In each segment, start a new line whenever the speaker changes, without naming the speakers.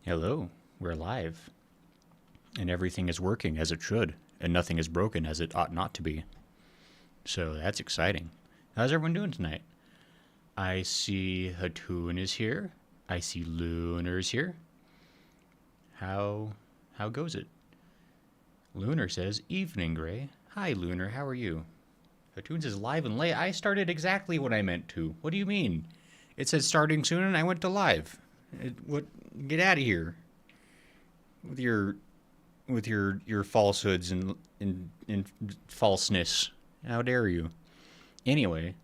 Hello, we're live, and everything is working as it should, and nothing is broken as it ought not to be. So that's exciting. How's everyone doing tonight? I see Hatoon is here. I see Lunar's here. How goes it? Lunar says, "Evening, Gray." Hi, Lunar. How are you? Hatoon says, "Live and late." I started exactly what I meant to. What do you mean? It said starting soon, and I went to live. What? Get out of here with your falsehoods and falseness. How dare you? Anyway,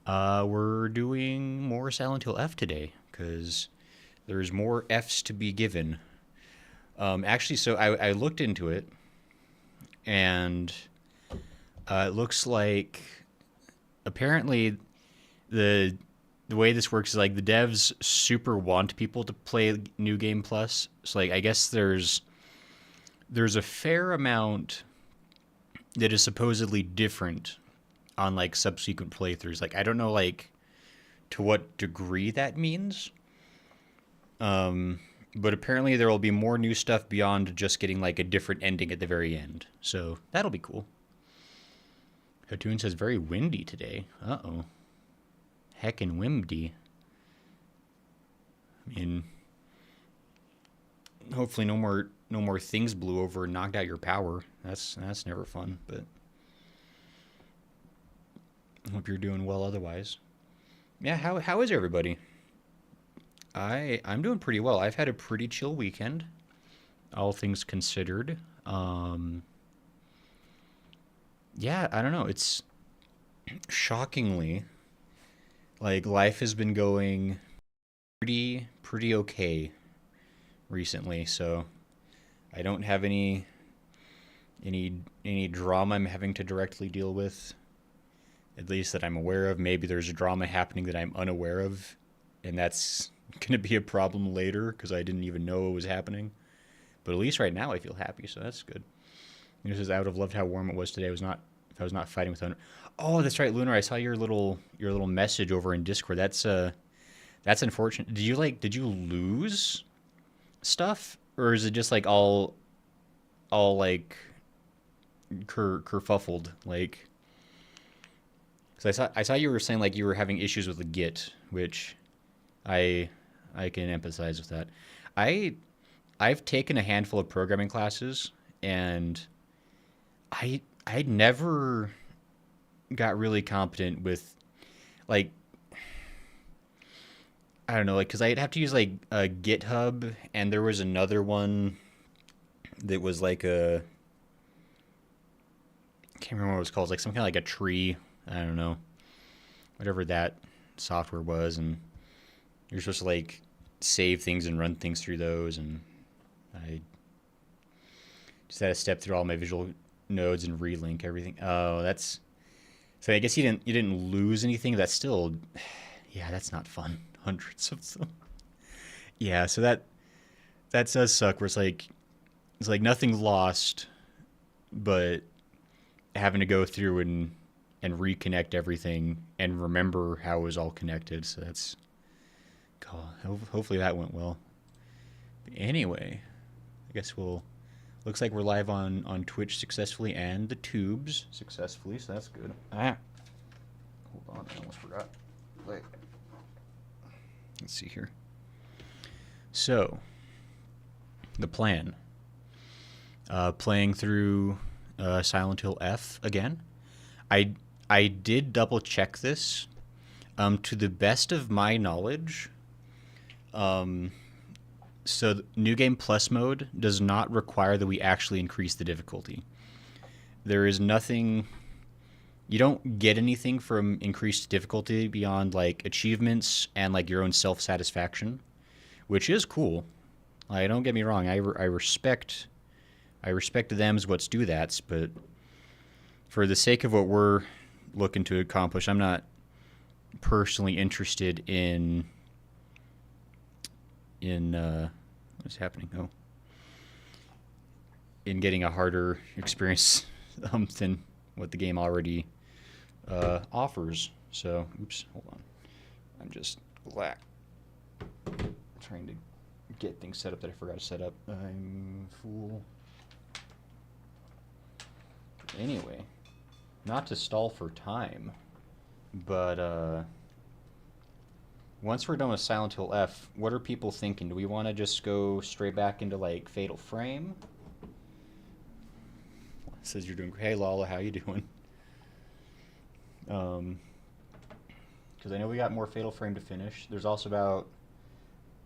we're doing more Silent Hill F today because there's more Fs to be given. Actually, so I looked into it, and it looks like apparently the way this works is like the devs super want people to play New Game Plus. So like I guess there's a fair amount that is supposedly different on like subsequent playthroughs. Like I don't know like to what degree that means. But apparently there will be more new stuff beyond just getting like a different ending at the very end. So that'll be cool. Hatoon says very windy today. Uh-oh. Heckin' windy. I mean, hopefully no more things blew over and knocked out your power. That's never fun, but I hope you're doing well otherwise. Yeah, how is everybody? I'm doing pretty well. I've had a pretty chill weekend, all things considered. Yeah, I don't know. It's shockingly like life has been going pretty okay recently, so I don't have any drama I'm having to directly deal with, at least that I'm aware of. Maybe there's a drama happening that I'm unaware of, and that's going to be a problem later because I didn't even know it was happening. But at least right now I feel happy, so that's good. This is I would have loved how warm it was today. If I was not fighting with thunder. Oh, that's right, Lunar. I saw your little message over in Discord. That's unfortunate. Did you lose stuff, or is it just like all like kerfuffled? Like, because I saw you were saying like you were having issues with the Git, which I can empathize with that. I I've taken a handful of programming classes, and I never got really competent with like I don't know, like because I'd have to use like a GitHub, and there was another one that was like a I can't remember what it was called, like some kind of like a tree. I don't know, whatever that software was, and you're supposed to like save things and run things through those, and I just had to step through all my visual nodes and relink everything. Oh, that's so. I guess you didn't lose anything. That's still, yeah, that's not fun. Hundreds of them. Yeah, so that does suck. Where it's like nothing lost, but having to go through and reconnect everything and remember how it was all connected. So that's, God, hopefully that went well. But anyway, I guess looks like we're live on Twitch successfully and the tubes successfully, so that's good. Hold on, I almost forgot. Wait. Let's see here. So, the plan. Playing through Silent Hill F again. I did double check this. To the best of my knowledge, so New Game Plus mode does not require that we actually increase the difficulty. There is nothing. You don't get anything from increased difficulty beyond like achievements and like your own self-satisfaction, which is cool. Like, don't get me wrong. I respect them as what's do that's, but for the sake of what we're looking to accomplish, I'm not personally interested in what's happening? Oh, in getting a harder experience than what the game already offers. So, oops, hold on. I'm just trying to get things set up that I forgot to set up. I'm a fool. Anyway, not to stall for time, but once we're done with Silent Hill F, what are people thinking? Do we want to just go straight back into like Fatal Frame? Says you're doing great. Hey Lala, how you doing? Because I know we got more Fatal Frame to finish. There's also about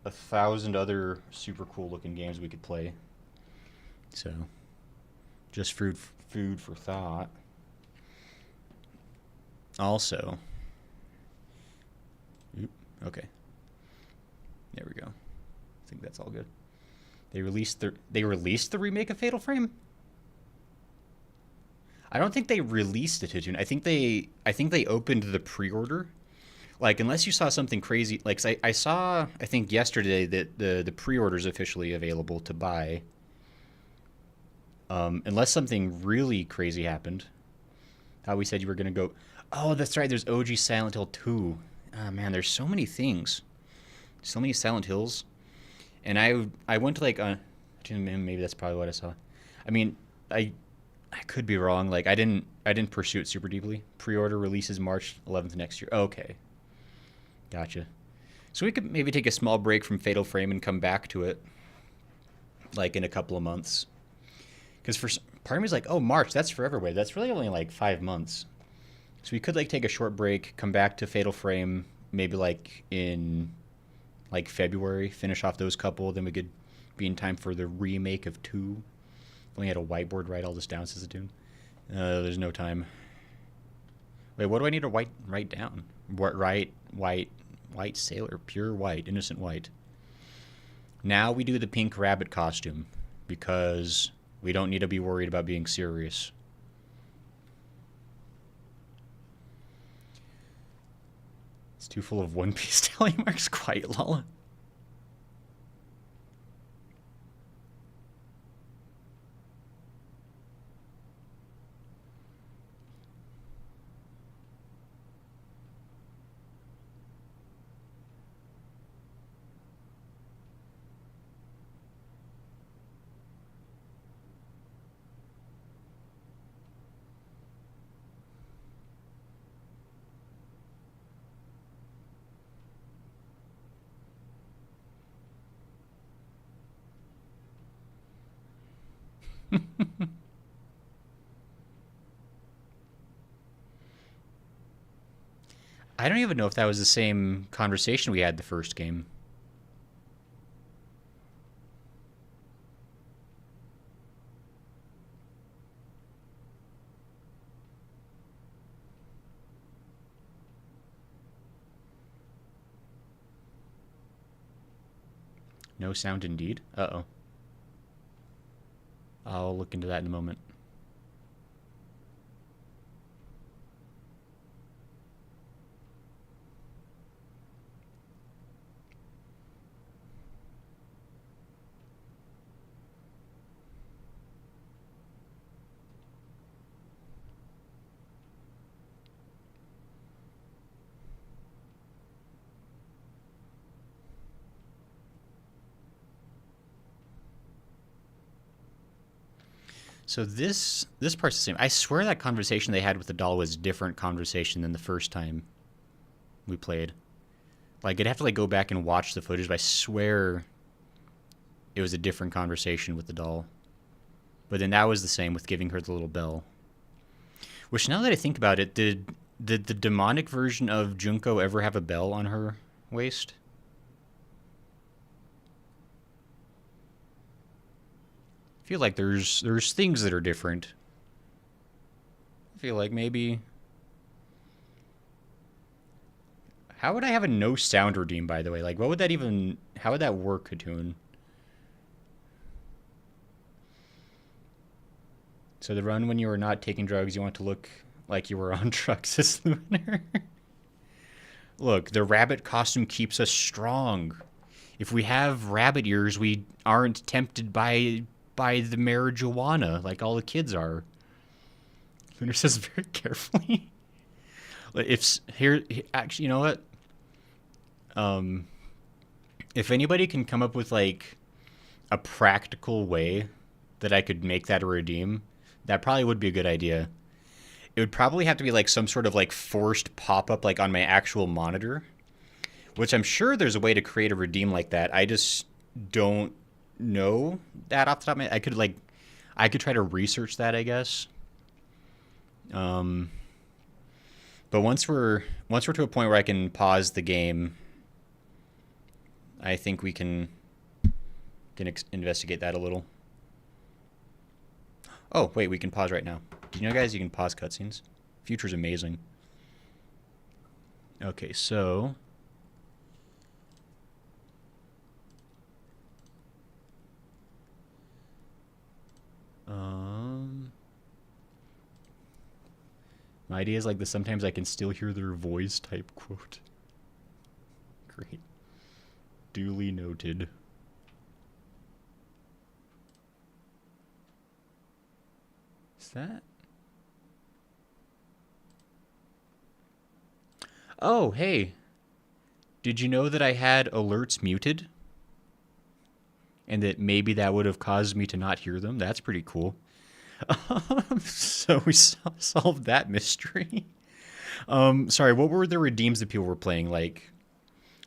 1,000 other super cool looking games we could play. So, just food for thought. Also, okay, there we go. I think that's all good. They released the remake of Fatal Frame. I don't think they released it to tune. I think they opened the pre-order. Like, unless you saw something crazy, like I saw, I think yesterday that the pre-order is officially available to buy. Unless something really crazy happened. How we said you were gonna go. Oh, that's right. There's OG Silent Hill 2. Oh man, there's so many things, so many Silent Hills, and I went to like maybe that's probably what I saw. I mean, I could be wrong. Like I didn't pursue it super deeply. Pre-order releases March 11th next year. Okay. Gotcha. So we could maybe take a small break from Fatal Frame and come back to it like in a couple of months. Because for part of me is like, oh, March, that's forever away. That's really only like 5 months. So we could like take a short break, come back to Fatal Frame, maybe like in like February, finish off those couple. Then we could be in time for the remake of 2. Only had a whiteboard write all this down, says the tune. There's no time. Wait, what do I need to write down? White sailor, pure white, innocent white. Now we do the pink rabbit costume because we don't need to be worried about being serious. It's too full of One Piece tally marks. Quiet, Lala. I don't even know if that was the same conversation we had the first game. No sound indeed. Uh-oh. I'll look into that in a moment. So this part's the same. I swear that conversation they had with the doll was a different conversation than the first time we played. Like, I'd have to like go back and watch the footage, but I swear it was a different conversation with the doll. But then that was the same with giving her the little bell. Which, now that I think about it, did the demonic version of Junko ever have a bell on her waist? I feel like there's things that are different. I feel like maybe... How would I have a no sound redeem, by the way? Like, what would that even... How would that work, Katoon? So the run when you were not taking drugs, you want to look like you were on drugs, says Lunar. Look, the rabbit costume keeps us strong. If we have rabbit ears, we aren't tempted by the marijuana like all the kids are. Lunar says very carefully. If here actually, you know what? If anybody can come up with like a practical way that I could make that a redeem, that probably would be a good idea. It would probably have to be like some sort of like forced pop-up like on my actual monitor, which I'm sure there's a way to create a redeem like that. I just don't know that off the top of my head. I could try to research that, I guess. But once we're to a point where I can pause the game, I think we can investigate that a little. Oh, wait, we can pause right now. You know, guys, you can pause cutscenes. Future's amazing. Okay, so... My idea is like this, sometimes I can still hear their voice type quote. Great. Duly noted. Is that? Oh, hey. Did you know that I had alerts muted? And that maybe that would have caused me to not hear them? That's pretty cool. So we solved that mystery. Sorry, what were the redeems that people were playing? Like,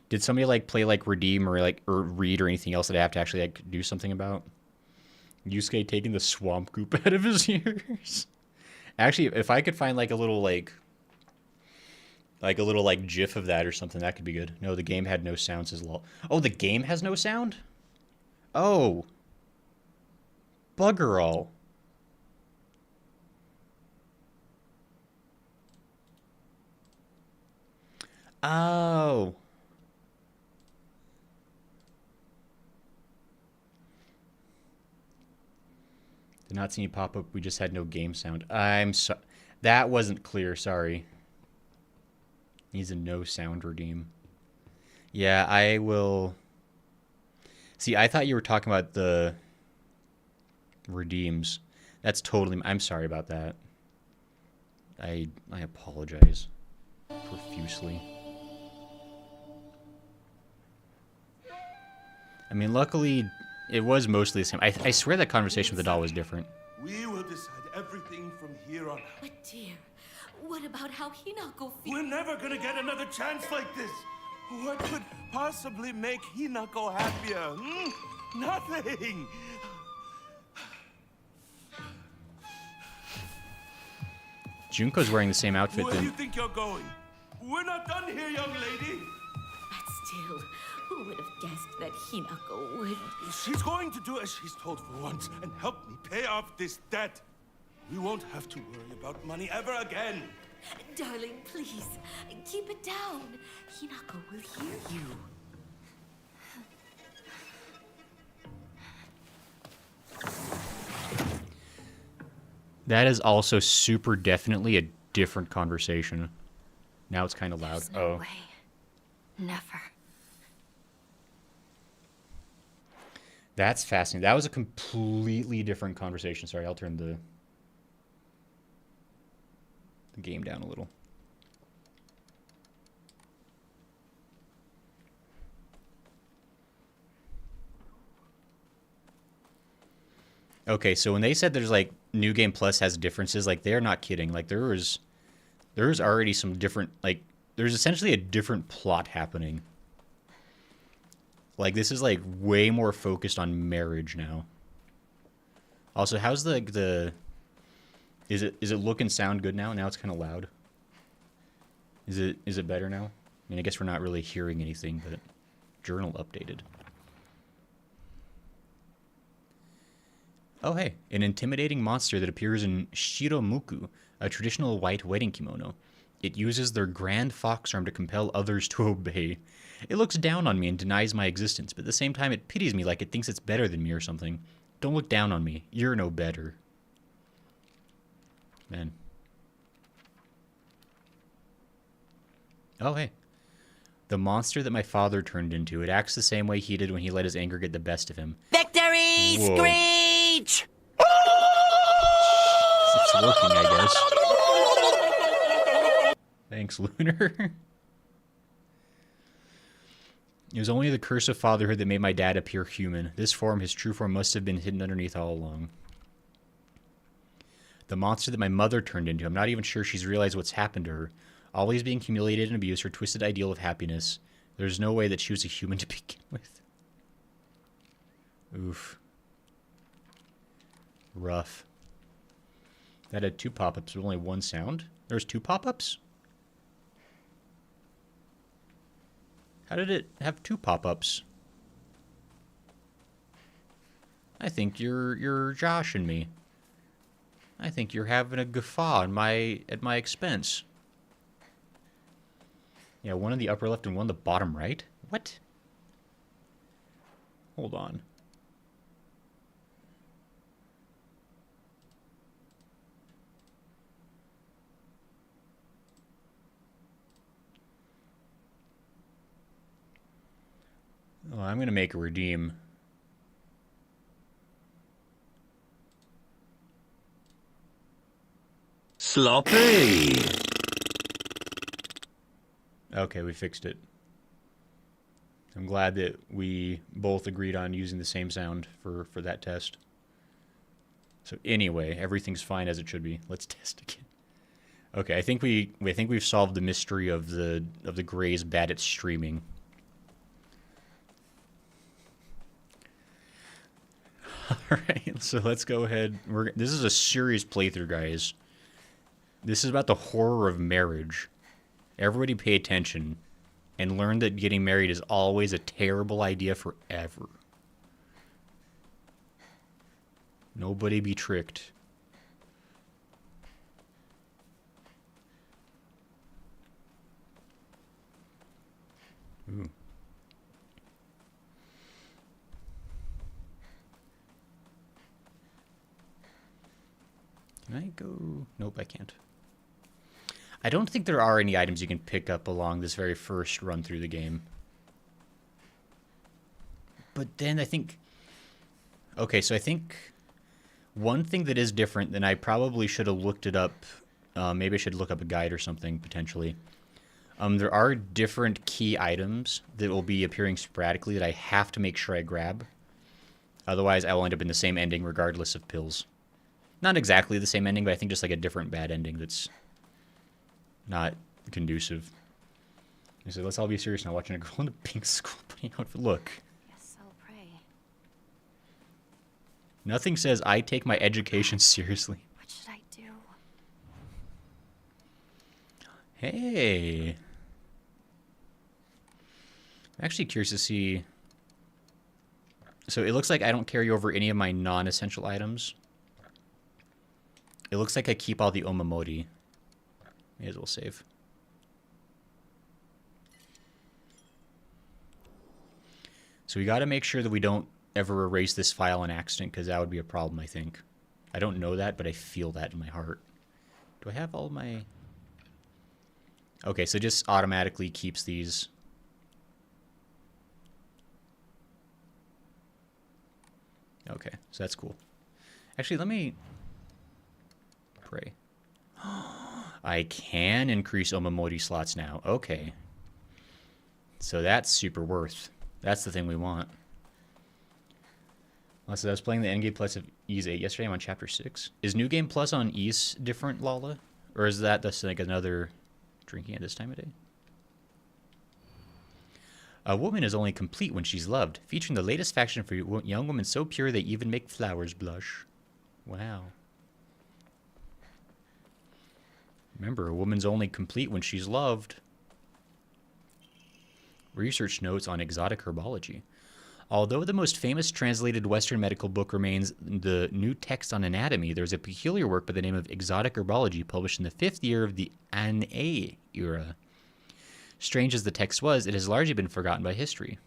did somebody like play like redeem or read or anything else that I have to actually like do something about? Yusuke taking the swamp goop out of his ears. Actually, if I could find like a little GIF of that or something, that could be good. No, the game had no sound, says lol. Oh, the game has no sound? Oh. Bugger all. Oh. Did not see any pop up. We just had no game sound. I'm so... That wasn't clear. Sorry. Needs a no sound redeem. Yeah, I will... See, I thought you were talking about the redeems. That's totally... I'm sorry about that. I apologize profusely. I mean, luckily, it was mostly the same. I swear that conversation with the doll was different.
We will decide everything from here on out.
But dear, what about how Hinako feels?
We're never gonna get another chance like this. What could possibly make Hinako happier? Nothing.
Junko's wearing the same outfit.
Where do you think you're going? We're not done here, young lady.
But still, who would have guessed that Hinako would...
She's going to do as she's told for once and help me pay off this debt. We won't have to worry about money ever again.
Darling, please, keep it down. Hinako will hear you.
That is also super definitely a different conversation. Now it's kind of loud.
There's no way. Never.
That's fascinating. That was a completely different conversation. Sorry, I'll turn the game down a little. Okay, so when they said there's like New Game Plus has differences, like they're not kidding. Like there's already some different, like there's essentially a different plot happening. Like this is like way more focused on marriage now. Also, how's the is it look and sound good now? Now it's kind of loud. Is it better now? I mean, I guess we're not really hearing anything, but journal updated. Oh, hey, an intimidating monster that appears in Shiromuku, a traditional white wedding kimono. It uses their grand fox arm to compel others to obey. It looks down on me and denies my existence, but at the same time it pities me like it thinks it's better than me or something. Don't look down on me. You're no better. Man. Oh, hey. The monster that my father turned into. It acts the same way he did when he let his anger get the best of him.
Victory
Whoa.
screech!
It's working, I guess. Thanks, Lunar. It was only the curse of fatherhood that made my dad appear human. This form, his true form, must have been hidden underneath all along. The monster that my mother turned into. I'm not even sure she's realized what's happened to her. Always being humiliated and abused, her twisted ideal of happiness. There's no way that she was a human to begin with. Oof. Rough. That had 2 pop-ups with only 1 sound? There's 2 pop-ups? How did it have 2 pop-ups? I think you're joshing me. I think you're having a guffaw at my expense. Yeah, 1 in the upper left and 1 in the bottom right? What? Hold on. Oh, I'm going to make a redeem.
Sloppy.
Okay, we fixed it. I'm glad that we both agreed on using the same sound for that test. So anyway, everything's fine as it should be. Let's test again. Okay, I think we've solved the mystery of the Gray's bad at streaming. Alright, so let's go ahead. This is a serious playthrough, guys. This is about the horror of marriage. Everybody pay attention and learn that getting married is always a terrible idea forever. Nobody be tricked. Ooh. Can I go? Nope, I can't. I don't think there are any items you can pick up along this very first run through the game. But then I think... Okay, so I think one thing that is different, and I probably should have looked it up. Maybe I should look up a guide or something, potentially. There are different key items that will be appearing sporadically that I have to make sure I grab. Otherwise, I will end up in the same ending regardless of pills. Not exactly the same ending, but I think just like a different bad ending that's not conducive. I said, let's all be serious now, watching a girl in a pink school bunny outfit. Look.
Yes, I'll pray.
Nothing says I take my education seriously.
What should I do?
Hey. I'm actually curious to see. So it looks like I don't carry over any of my non-essential items. It looks like I keep all the omamori. May as well save. So we got to make sure that we don't ever erase this file on accident, because that would be a problem, I think. I don't know that, but I feel that in my heart. Do I have all my... Okay, so it just automatically keeps these. Okay, so that's cool. Actually, let me... Pray. I can increase omamori slots now. Okay. So that's super worth. That's the thing we want. So I was playing the Endgame Plus of Ys 8 yesterday. I'm on Chapter 6. Is New Game Plus on Ys different, Lala? Or is that just like another drinking at this time of day? A woman is only complete when she's loved, featuring the latest faction for young women so pure they even make flowers blush. Wow. Remember, a woman's only complete when she's loved. Research notes on exotic herbology. Although the most famous translated Western medical book remains the New Text on Anatomy, there's a peculiar work by the name of Exotic Herbology published in the 5th year of the An era. Strange as the text was, it has largely been forgotten by history.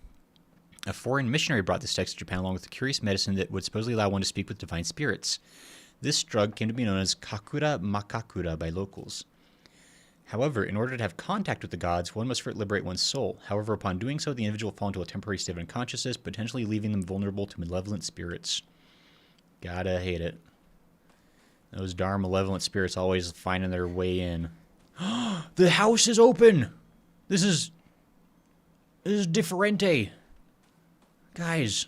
A foreign missionary brought this text to Japan along with a curious medicine that would supposedly allow one to speak with divine spirits. This drug came to be known as Kakura Makakura by locals. However, in order to have contact with the gods, one must first liberate one's soul. However, upon doing so, the individual fall into a temporary state of unconsciousness, potentially leaving them vulnerable to malevolent spirits. Gotta hate it. Those darn malevolent spirits always finding their way in. The house is open! This is... This is differente. Guys,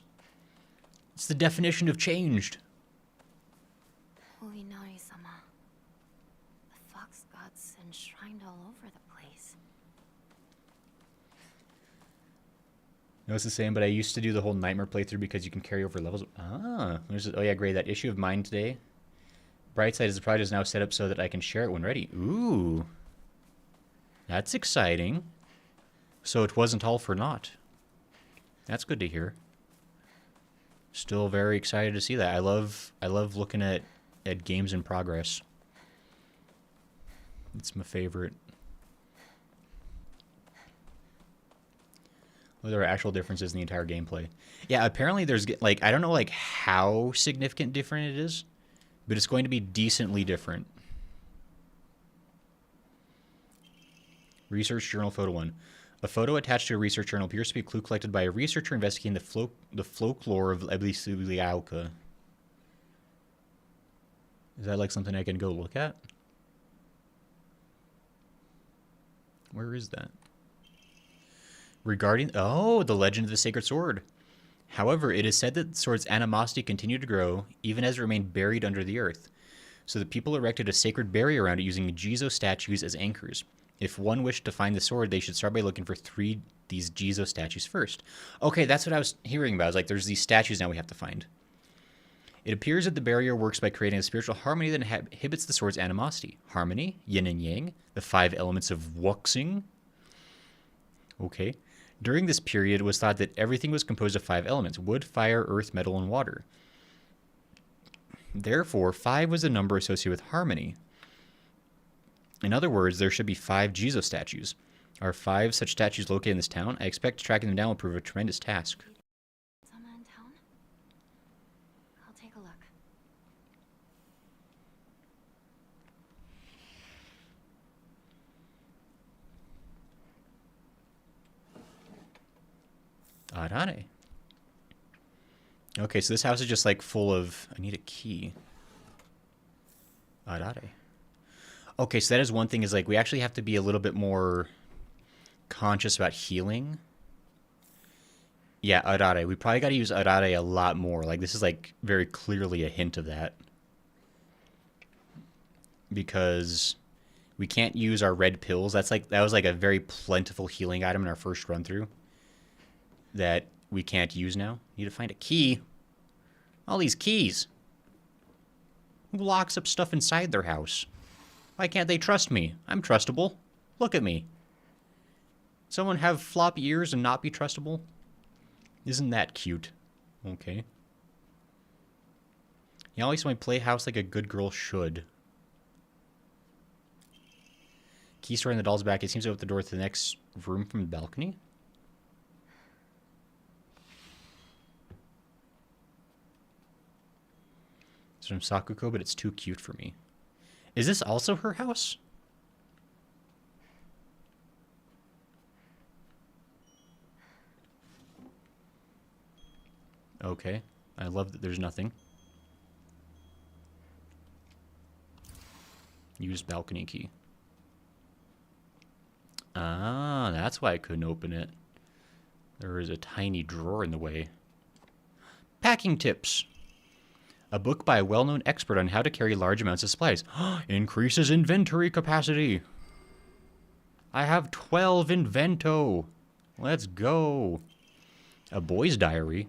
it's the definition of changed.
Uinari-sama. The fox gods enshrined all over the place.
No, it's the same, but I used to do the whole nightmare playthrough because you can carry over levels. Ah, oh yeah, great. That issue of mine today. Brightside is the project is now set up so that I can share it when ready. Ooh. That's exciting. So it wasn't all for naught. That's good to hear. Still very excited to see that. I love looking at games in progress. It's my favorite. Well, there are actual differences in the entire gameplay. Yeah, apparently there's, like, I don't know, like, how significant different it is, but it's going to be decently different. Research Journal Photo 1. A photo attached to a research journal appears to be a clue collected by a researcher investigating the folklore of Eblisuliauka. Is that like something I can go look at? Where is that? Regarding... Oh, the legend of the sacred sword. However, it is said that the sword's animosity continued to grow, even as it remained buried under the earth. So the people erected a sacred barrier around it using Jizo statues as anchors. If one wished to find the sword, they should start by looking for these Jizo statues first. Okay, that's what I was hearing about. It's like there's these statues now we have to find. It appears that the barrier works by creating a spiritual harmony that inhibits the sword's animosity. Harmony, yin and yang, the 5 elements of wuxing. Okay. During this period, it was thought that everything was composed of 5 elements: wood, fire, earth, metal, and water. Therefore, 5 was the number associated with harmony. In other words, there should be 5 Jizo statues. Are 5 such statues located in this town? I expect tracking them down will prove a tremendous task.
Someone in town? I'll take a look.
Arare. Okay, so this house is just like full of... I need a key. Arare. Okay, so that is one thing, is like we actually have to be a little bit more conscious about healing. Yeah, arare. We probably got to use arare a lot more. Like, this is like very clearly a hint of that. Because we can't use our red pills. That was like a very plentiful healing item in our first run through that we can't use now. Need to find a key. All these keys. Who locks up stuff inside their house? Why can't they trust me? I'm trustable. Look at me. Someone have floppy ears and not be trustable? Isn't that cute? Okay. You always want to play house like a good girl should. Key store in the doll's back. It seems to open the door to the next room from the balcony. It's from Sakuko, but it's too cute for me. Is this also her house? Okay. I love that there's nothing. Use balcony key. Ah, that's why I couldn't open it. There is a tiny drawer in the way. Packing tips. A book by a well-known expert on how to carry large amounts of supplies. Increases inventory capacity. I have 12 invento. Let's go. A boy's diary.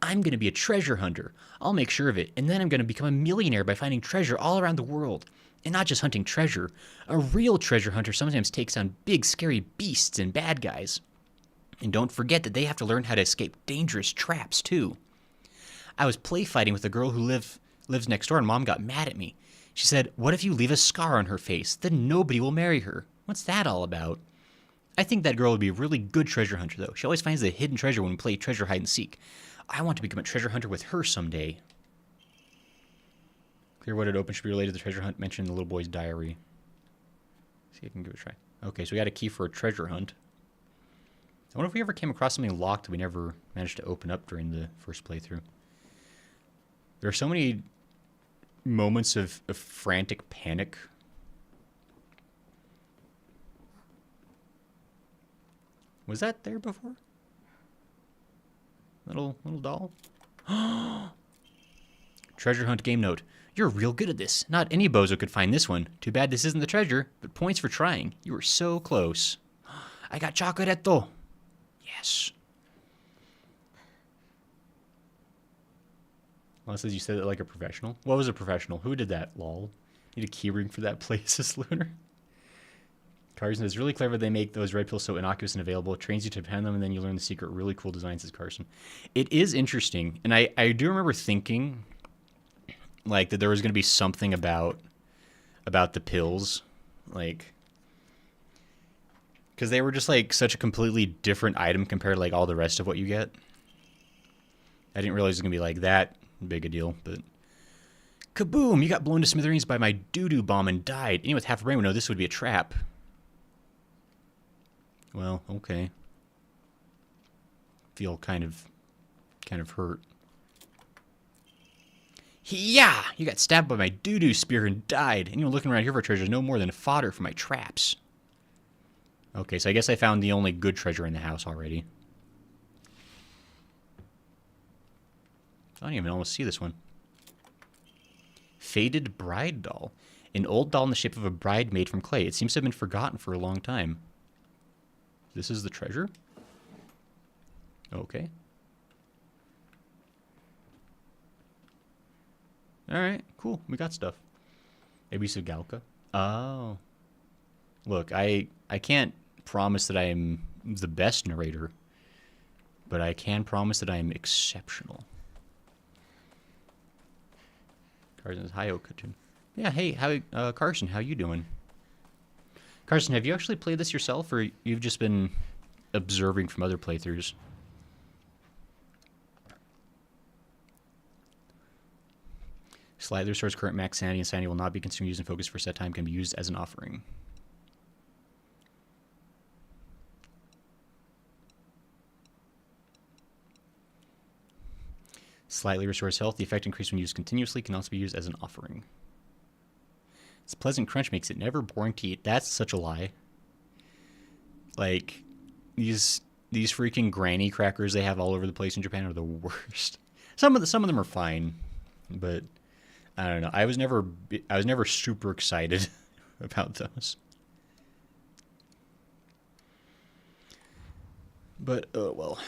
I'm going to be a treasure hunter. I'll make sure of it, and then I'm going to become a millionaire by finding treasure all around the world. And not just hunting treasure. A real treasure hunter sometimes takes on big, scary beasts and bad guys. And don't forget that they have to learn how to escape dangerous traps, too. I was play fighting with a girl who lives next door, and Mom got mad at me. She said, "What if you leave a scar on her face? Then nobody will marry her." What's that all about? I think that girl would be a really good treasure hunter, though. She always finds the hidden treasure when we play treasure hide and seek. I want to become a treasure hunter with her someday. Clear what it open should be related to the treasure hunt mentioned in the little boy's diary. See if I can give it a try. Okay, so we got a key for a treasure hunt. I wonder if we ever came across something locked that we never managed to open up during the first playthrough. There are so many moments of frantic panic. Was that there before? Little doll? Treasure hunt game note. You're real good at this. Not any bozo could find this one. Too bad this isn't the treasure, but points for trying. You were so close. I got chocoretto. Yes. Well, it says you said it like a professional. What was a professional? Who did that? Lol. Need a keyring for that place, Lunar. Carson, it's really clever they make those red pills so innocuous and available. It trains you to depend on them, and then you learn the secret. Really cool design, says Carson. It is interesting. And I do remember thinking, like, that there was going to be something about the pills. Like, because they were just, like, such a completely different item compared to, like, all the rest of what you get. I didn't realize it was going to be, like, that big a deal, but... Kaboom! You got blown to smithereens by my doo-doo bomb and died. Anyone with half a brain would know this would be a trap. Well, okay. Feel kind of hurt. Yeah! You got stabbed by my doo-doo spear and died. Anyone looking around here for treasure is no more than fodder for my traps. Okay, so I guess I found the only good treasure in the house already. I don't even almost see this one. Faded bride doll. An old doll in the shape of a bride made from clay. It seems to have been forgotten for a long time. This is the treasure? Okay. Alright, cool. We got stuff. Ebisu Galka. Oh. Look, I can't promise that I am the best narrator, but I can promise that I am exceptional. Carson's hi, Okatun. Yeah, hey, Carson, how you doing? Carson, have you actually played this yourself, or you've just been observing from other playthroughs? Slightly restores current max sanity, and sanity will not be consumed, used, and focused for a set time, can be used as an offering. Slightly restores health. The effect increased when used continuously, can also be used as an offering. Its pleasant crunch makes it never boring to eat. That's such a lie. Like, these freaking granny crackers they have all over the place in Japan are the worst. Some of them are fine, but I don't know. I was never super excited about those. But oh well.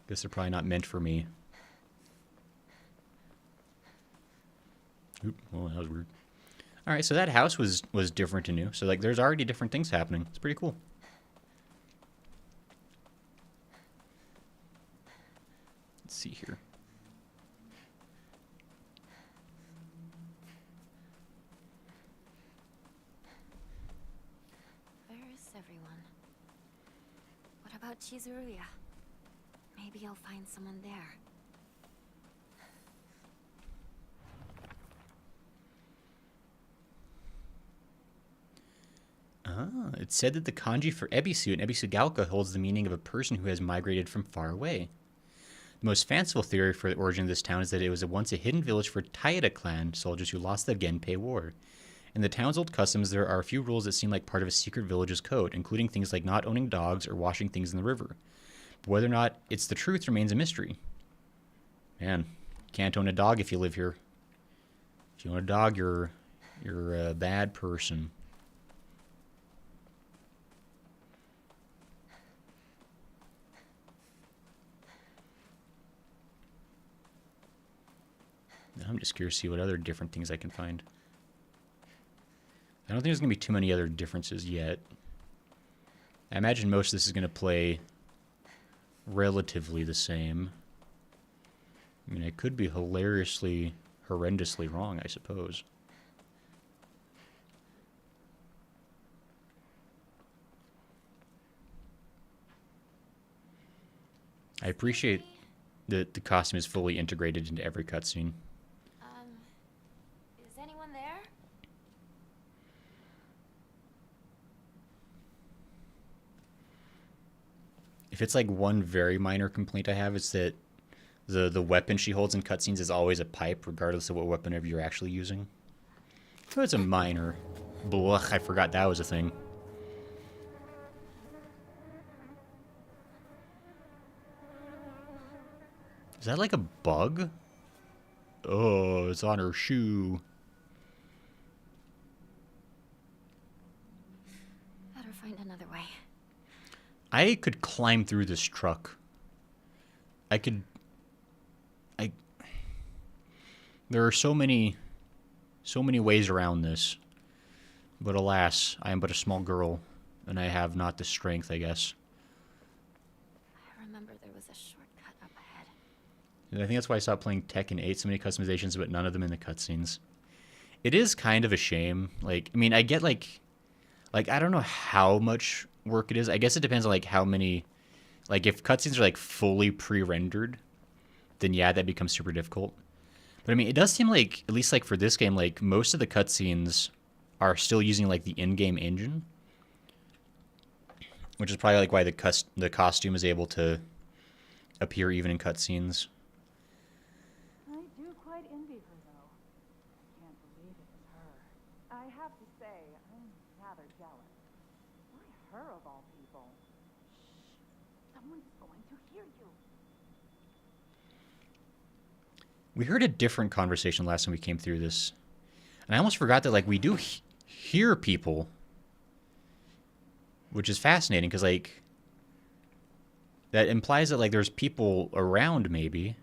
Guess they're probably not meant for me. Oop, well, that was weird. All right, so that house was different and new. So like, there's already different things happening. It's pretty cool. Let's see here.
Where is everyone? What about Chizuruya? Maybe I'll find someone there.
Ah, it said that the kanji for Ebisu and Ebisu Gaoka holds the meaning of a person who has migrated from far away. The most fanciful theory for the origin of this town is that it was once a hidden village for Taira clan soldiers who lost the Genpei War. In the town's old customs, there are a few rules that seem like part of a secret village's code, including things like not owning dogs or washing things in the river. But whether or not it's the truth remains a mystery. Man, can't own a dog if you live here. If you own a dog, you're a bad person. I'm just curious to see what other different things I can find. I don't think there's going to be too many other differences yet. I imagine most of this is going to play relatively the same. I mean, I could be hilariously, horrendously wrong, I suppose. I appreciate that the costume is fully integrated into every cutscene.
Is anyone there?
If it's like one very minor complaint I have, it's that the weapon she holds in cutscenes is always a pipe, regardless of what weapon ever you're actually using. So it's a minor. Blech, I forgot that was a thing. Is that like a bug? Oh, it's on her shoe.
Better find another way.
I could climb through this truck. There are so many ways around this. But alas, I am but a small girl, and I have not the strength, I guess.
I remember there was a shortcut up ahead.
And I think that's why I stopped playing Tekken 8. So many customizations, but none of them in the cutscenes. It is kind of a shame. Like, I mean, I get like I don't know how much work it is. I guess it depends on like how many, like if cutscenes are like fully pre-rendered, then yeah, that becomes super difficult. But I mean, it does seem like, at least like for this game, like most of the cutscenes are still using like the in-game engine, which is probably like why the costume is able to appear even in cutscenes.
I do quite envy her, though. I can't believe it was her. I have to say, I'm rather jealous. Why her of all people? Shh. Someone's going to hear you.
We heard a different conversation last time we came through this. And I almost forgot that, like, we do hear people. Which is fascinating, because, like, that implies that, like, there's people around, maybe.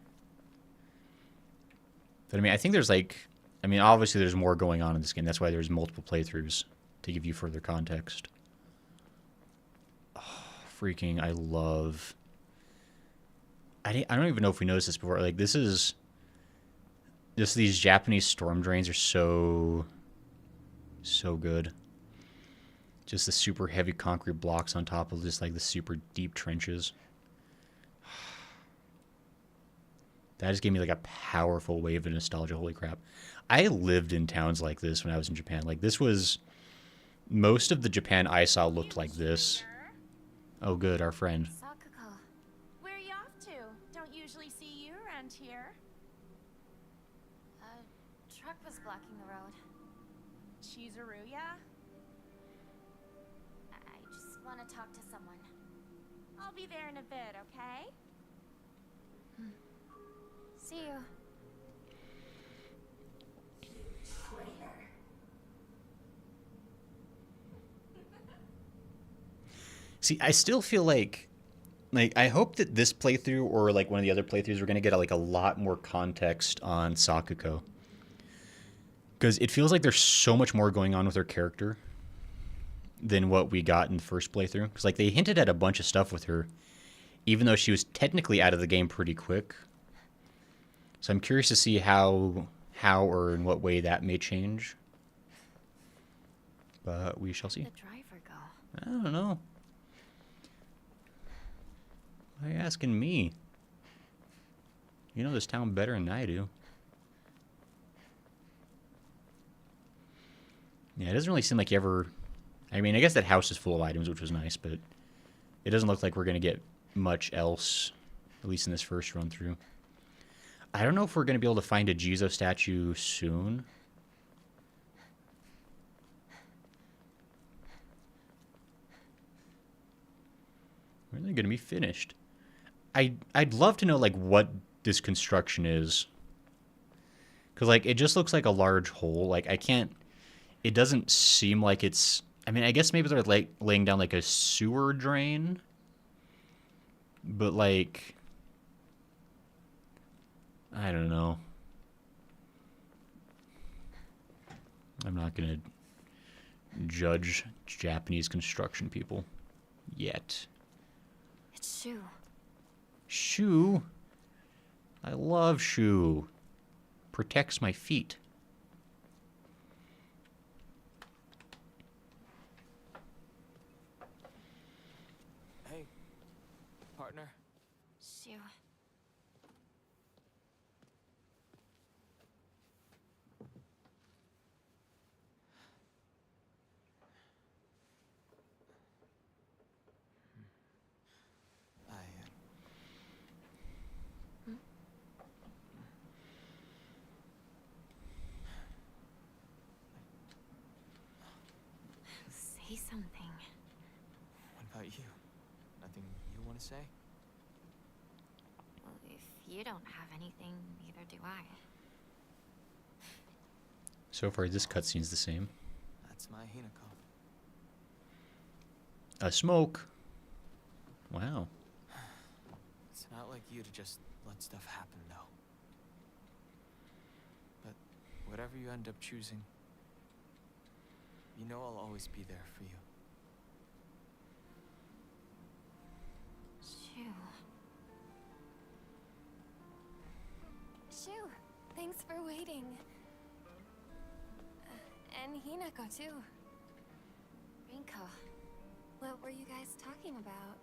But, I mean, I think there's, like... I mean, obviously there's more going on in this game. That's why there's multiple playthroughs, to give you further context. Oh, freaking, I love... I don't even know if we noticed this before. Like, this is... Just these Japanese storm drains are so good. Just the super heavy concrete blocks on top of just like the super deep trenches. That just gave me like a powerful wave of nostalgia. Holy crap. I lived in towns like this when I was in Japan. Like this was... Most of the Japan I saw looked like this. Oh good, our friend.
Sakuko.
Where are you off to? Don't usually see you around here.
Truck was blocking the road.
Chizuruya?
I just want to talk to someone.
I'll be there in a bit, okay?
See you.
See, I still feel like I hope that this playthrough or like one of the other playthroughs we're gonna get like a lot more context on Sakuko. Because it feels like there's so much more going on with her character than what we got in the first playthrough. Because like they hinted at a bunch of stuff with her, even though she was technically out of the game pretty quick. So I'm curious to see how or in what way that may change. But we shall see.
Where'd the driver go?
I don't know. Why are you asking me? You know this town better than I do. Yeah, it doesn't really seem like you ever... I mean, I guess that house is full of items, which was nice, but it doesn't look like we're going to get much else, at least in this first run through. I don't know if we're going to be able to find a Jizo statue soon. When are they going to be finished? I'd love to know, like, what this construction is. Because, like, it just looks like a large hole. Like, I can't... It doesn't seem like it's... I mean, I guess maybe they're, like, laying down, like, a sewer drain. But, like... I don't know. I'm not going to judge Japanese construction people yet.
It's Shu.
Shu? I love Shu. Protects my feet.
Hey, partner.
Shu. Say something.
What about you? Nothing you want to say?
Well, if you don't have anything, neither do I.
So far, this cutscene's the same.
That's my Hinako.
A smoke. Wow.
It's not like you to just let stuff happen, though. But whatever you end up choosing, you know I'll always be there for you.
Shoo, thanks for waiting. And Hinako too. Rinko, what were you guys talking about?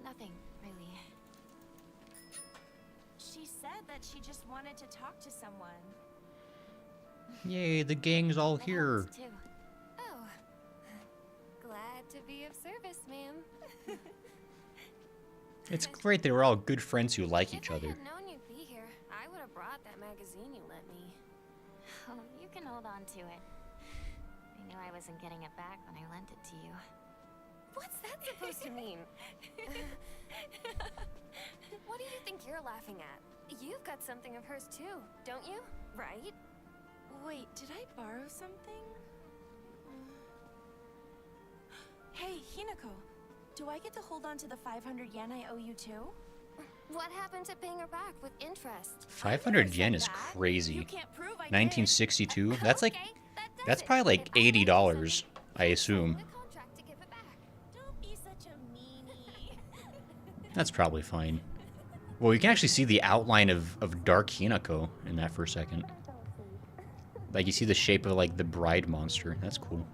Nothing, really.
She said that she just wanted to talk to someone.
Yay, the gang's all
That
here.
helps, too. Oh. Glad to be of service, ma'am.
It's great they were all good friends who like each
If I
other.
had known you'd be here, I would have brought that magazine you lent me. Oh, you can hold on to it. I knew I wasn't getting it back when I lent it to you. What's that supposed to mean? What do you think you're laughing at? You've got something of hers too, don't you? Right?
Wait, did I borrow something? Hey, Hinako. Do I get to hold on to the 500 yen I owe you too?
What happened to paying her back with interest?
500 yen is
You
crazy.
can't prove I did.
1962? That's like,
Okay, that does
that's
it.
probably like
If I wanted
$80,
something,
I assume.
sign the contract to give it back.
Don't be such a meanie.
That's probably fine. Well, you can actually see the outline of Dark Hinako in that for a second. Like, you see the shape of, like, the bride monster. That's cool.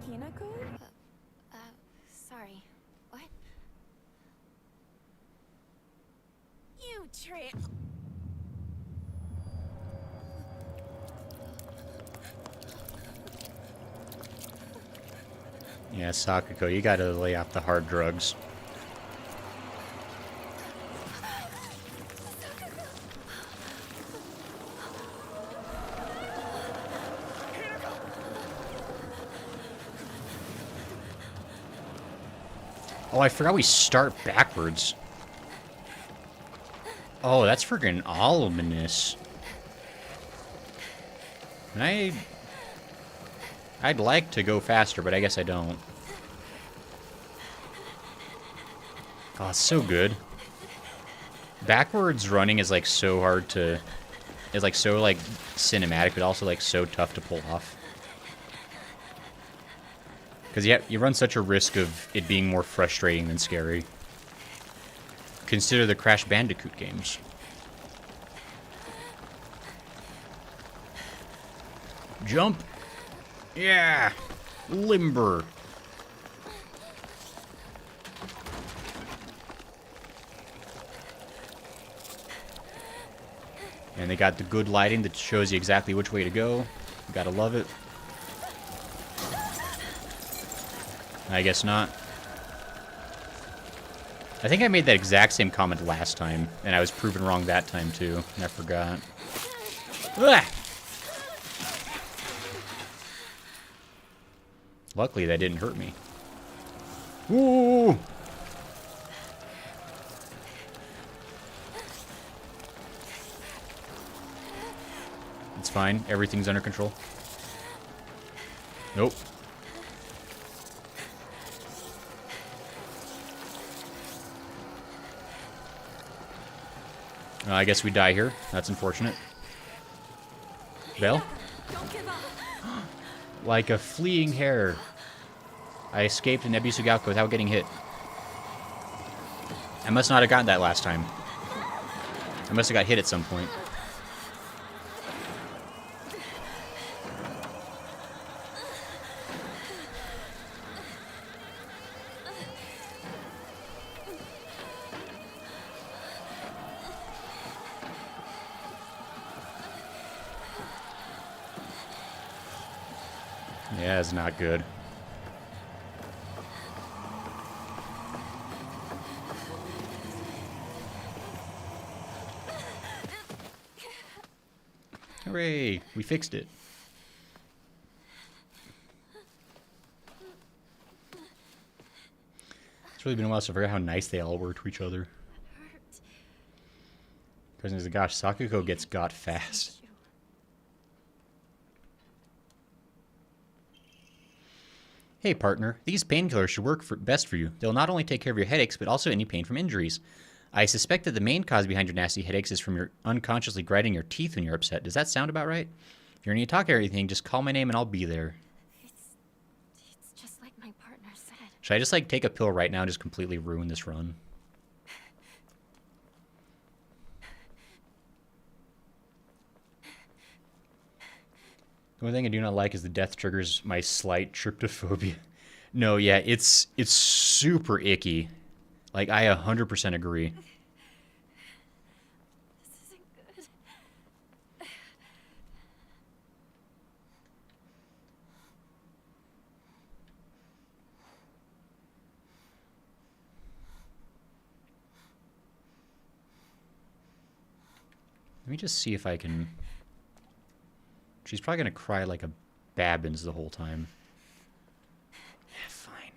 Hinako?
Sorry. What?
You trick.
Yeah, Sakuko, you gotta lay off the hard drugs. Oh, I forgot we start backwards. Oh, that's friggin' ominous. And I'd like to go faster, but I guess I don't. Oh, it's so good. Backwards running is like so hard to... It's like so like cinematic, but also like so tough to pull off. Because you run such a risk of it being more frustrating than scary. Consider the Crash Bandicoot games. Jump! Yeah! Limber! And they got the good lighting that shows you exactly which way to go. You gotta love it. I guess not. I think I made that exact same comment last time, and I was proven wrong that time too, and I forgot. Ugh! Luckily, that didn't hurt me. Ooh! It's fine. Everything's under control. Nope. I guess we die here. That's unfortunate. Belle?
Don't give up.
Like a fleeing hare. I escaped an Ebisugaoka without getting hit. I must not have gotten that last time. I must have got hit at some point. Yeah, it's not good. Hooray! We fixed it. It's really been a while to forget how nice they all were to each other. Because gosh, Sakuko gets got fast. Hey partner, these painkillers should work best for you. They'll not only take care of your headaches, but also any pain from injuries. I suspect that the main cause behind your nasty headaches is from your unconsciously grinding your teeth when you're upset. Does that sound about right? If you're need to talk or anything, just call my name and I'll be there.
It's just like my partner said.
Should I just like take a pill right now and just completely ruin this run? The only thing I do not like is the death triggers my slight tryptophobia. No, yeah, it's super icky. Like, I 100% agree.
This isn't good.
Let me just see if I can... She's probably going to cry like a Babbins the whole time. Yeah, fine.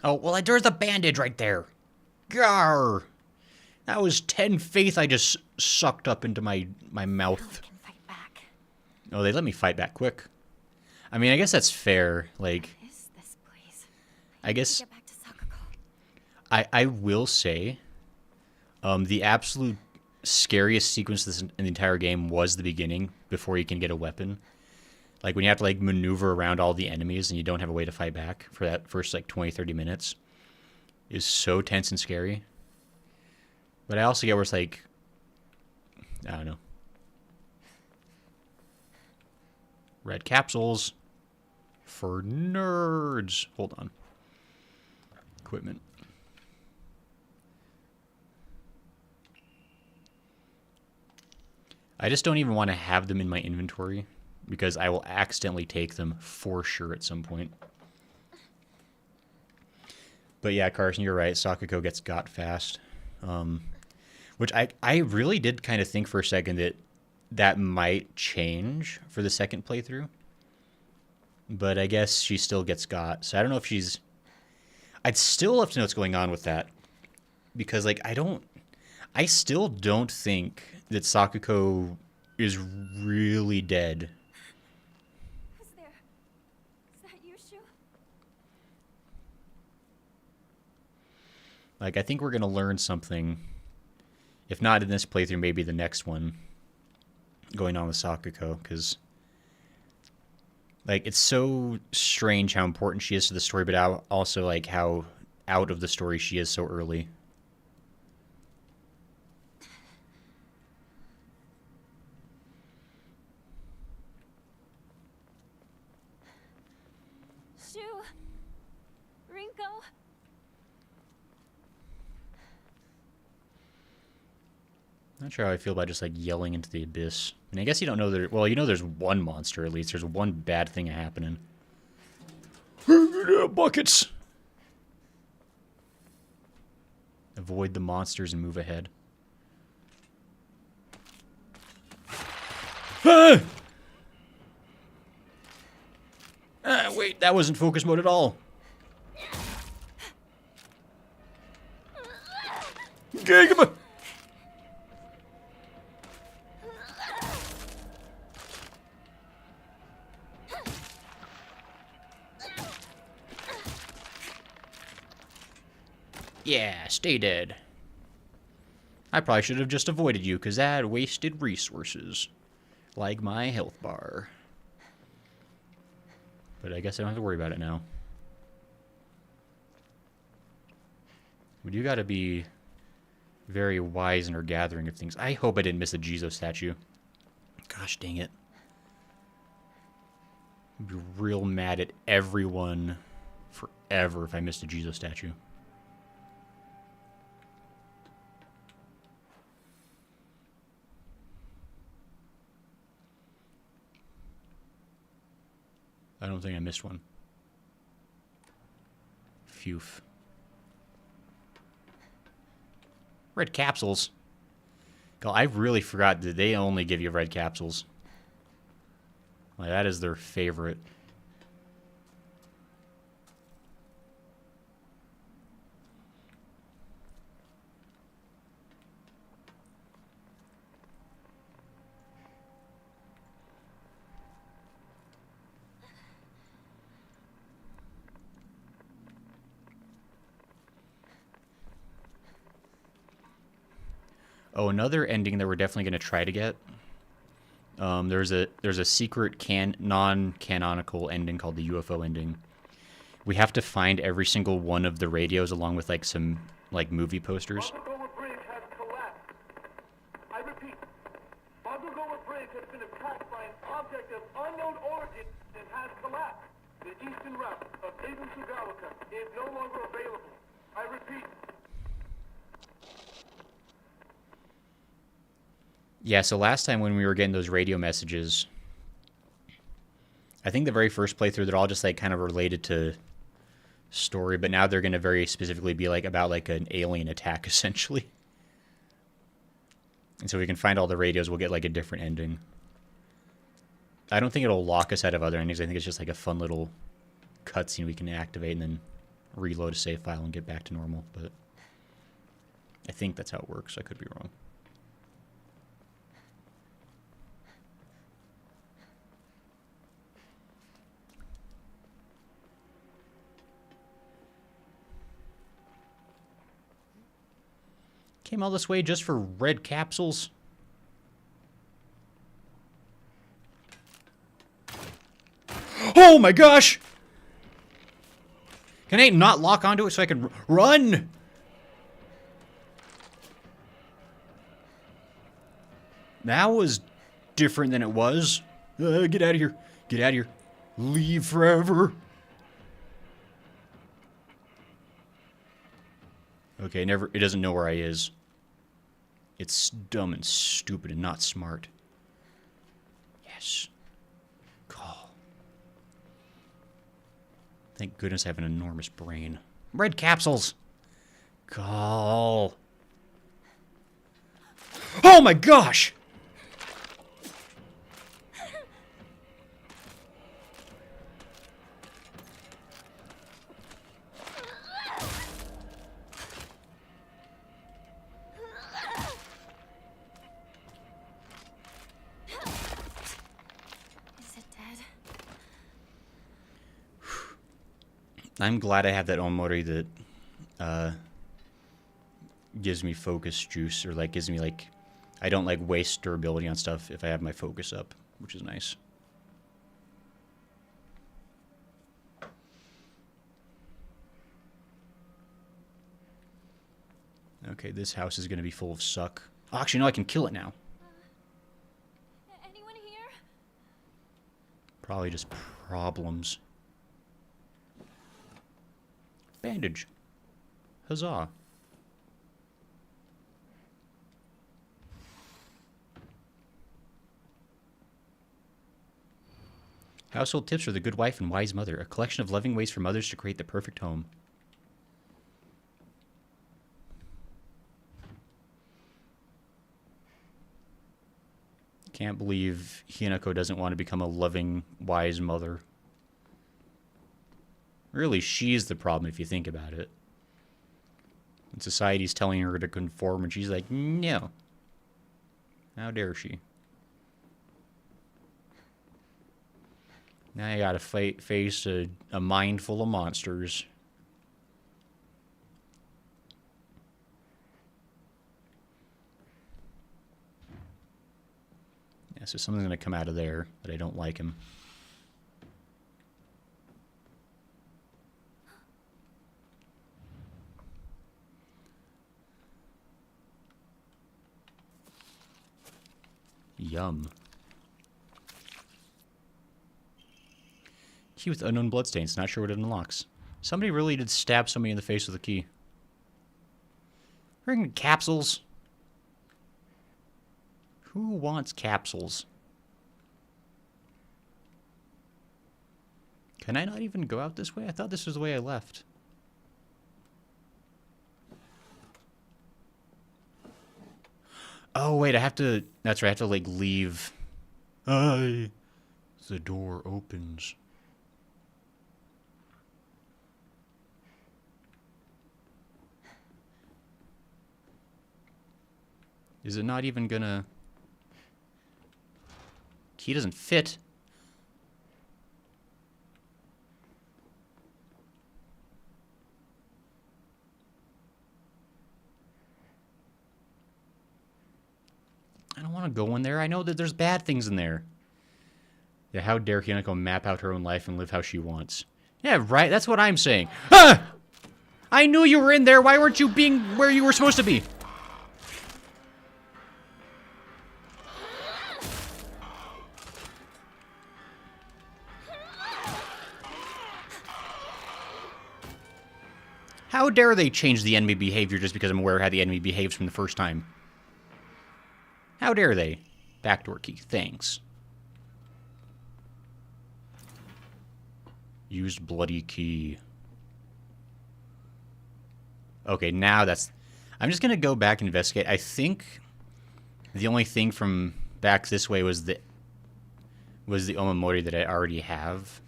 Oh, well, there's a bandage right there. Gar! That was 10 faith I just sucked up into my mouth.
I can fight back.
Oh, they let me fight back quick. I mean, I guess that's fair. Like,
What is this place?
I guess...
Get back to Sakuko.
I will say, the absolute scariest sequence in the entire game was the beginning, before you can get a weapon. Like, when you have to, like, maneuver around all the enemies and you don't have a way to fight back for that first, like, 20, 30 minutes. Is so tense and scary. But I also get where it's like, I don't know. Red capsules for nerds. Hold on. Equipment. I just don't even want to have them in my inventory because I will accidentally take them for sure at some point. But yeah, Carson, you're right. Sakuko gets got fast. Which I really did kind of think for a second that that might change for the second playthrough. But I guess she still gets got. So I don't know if she's... I'd still love to know what's going on with that. Because, like, I still don't think that Sakuko is really dead.
Who's there? Is that you, Shu?
Like, I think we're going to learn something. If not in this playthrough, maybe the next one. Going on with Sakuko. Because, like, it's so strange how important she is to the story, but also, like, how out of the story she is so early.
Shu! Rinko!
Not sure how I feel about just, like, yelling into the abyss. I mean, I guess you don't know that... Well, you know there's one monster, at least. There's one bad thing happening. Buckets! Avoid the monsters and move ahead. Ah! Ah, wait, that wasn't focus mode at all. Okay, come on. Yeah, stay dead. I probably should have just avoided you, because that wasted resources. Like my health bar. But I guess I don't have to worry about it now. But you gotta be very wise in her gathering of things. I hope I didn't miss the Jizo statue. Gosh dang it. I'd be real mad at everyone forever if I missed a Jizo statue. I don't think I missed one. Phew. Red capsules. God, I really forgot that they only give you red capsules. Like, that is their favorite. Oh, another ending that we're definitely going to try to get. There's a secret non-canonical ending called the UFO ending. We have to find every single one of the radios along with like some like movie posters.
Bagugoa Bridge has collapsed. I repeat, Bagugoa Bridge has been attacked by an object of unknown origin and has collapsed. The eastern route of Aiden Sugawaka is no longer available. I repeat.
Yeah, so last time when we were getting those radio messages, I think the very first playthrough, they're all just like kind of related to story, but now they're going to very specifically be like about like an alien attack, essentially. And so we can find all the radios, we'll get like a different ending. I don't think it'll lock us out of other endings. I think it's just like a fun little cutscene we can activate and then reload a save file and get back to normal, but I think that's how it works. I could be wrong. Came all this way just for red capsules? Oh my gosh! Can I not lock onto it so I can run? That was different than it was. Get out of here. Get out of here. Leave forever. Okay, it doesn't know where I is. It's dumb and stupid and not smart. Yes. Call. Thank goodness I have an enormous brain. Red capsules! Call. Oh my gosh! I'm glad I have that Omori that gives me focus juice, or like gives me like, I don't like waste durability on stuff if I have my focus up, which is nice. Okay, this house is gonna be full of suck. Oh, actually, no, I can kill it now.
Anyone here?
Probably just problems. Bandage. Huzzah. Household tips for the good wife and wise mother. A collection of loving ways for mothers to create the perfect home. Can't believe Hinako doesn't want to become a loving, wise mother. Really, she's the problem if you think about it. And society's telling her to conform, and she's like, no. How dare she? Now you gotta face a mind full of monsters. Yeah, so something's gonna come out of there, but I don't like him. Yum. Key with unknown bloodstains. Not sure what it unlocks. Somebody really did stab somebody in the face with a key. Freaking capsules. Who wants capsules? Can I not even go out this way? I thought this was the way I left. Oh, wait, I have to... That's right, I have to, like, leave. The door opens. Is it not even gonna... Key doesn't fit. I don't want to go in there. I know that there's bad things in there. Yeah, how dare Hinako map out her own life and live how she wants. Yeah, right. That's what I'm saying. Ah! I knew you were in there. Why weren't you being where you were supposed to be? How dare they change the enemy behavior just because I'm aware of how the enemy behaves from the first time? How dare they? Backdoor key. Thanks. Used bloody key. Okay, now that's... I'm just going to go back and investigate. I think the only thing from back this way was the Omamori that I already have.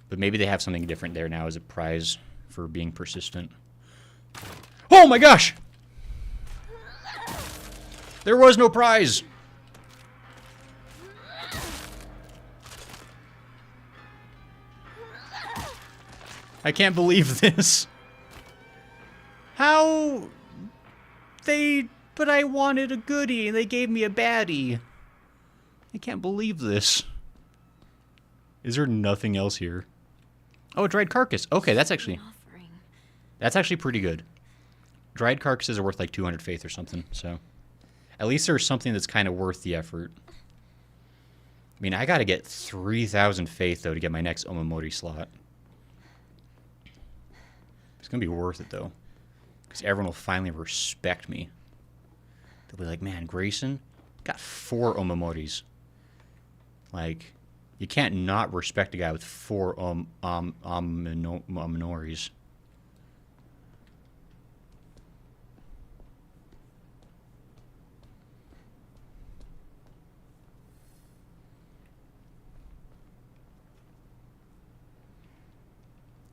But maybe they have something different there now as a prize for being persistent. Oh my gosh! There was no prize! I can't believe this. How? But I wanted a goodie and they gave me a baddie. I can't believe this. Is there nothing else here? Oh, a dried carcass. Okay, that's actually pretty good. Dried carcasses are worth like 200 faith or something, so. At least there's something that's kind of worth the effort. I mean, I gotta get 3,000 faith, though, to get my next Omamori slot. It's gonna be worth it, though. Because everyone will finally respect me. They'll be like, man, Grayson got 4 Omamoris. Like, you can't not respect a guy with 4 Omaminoris.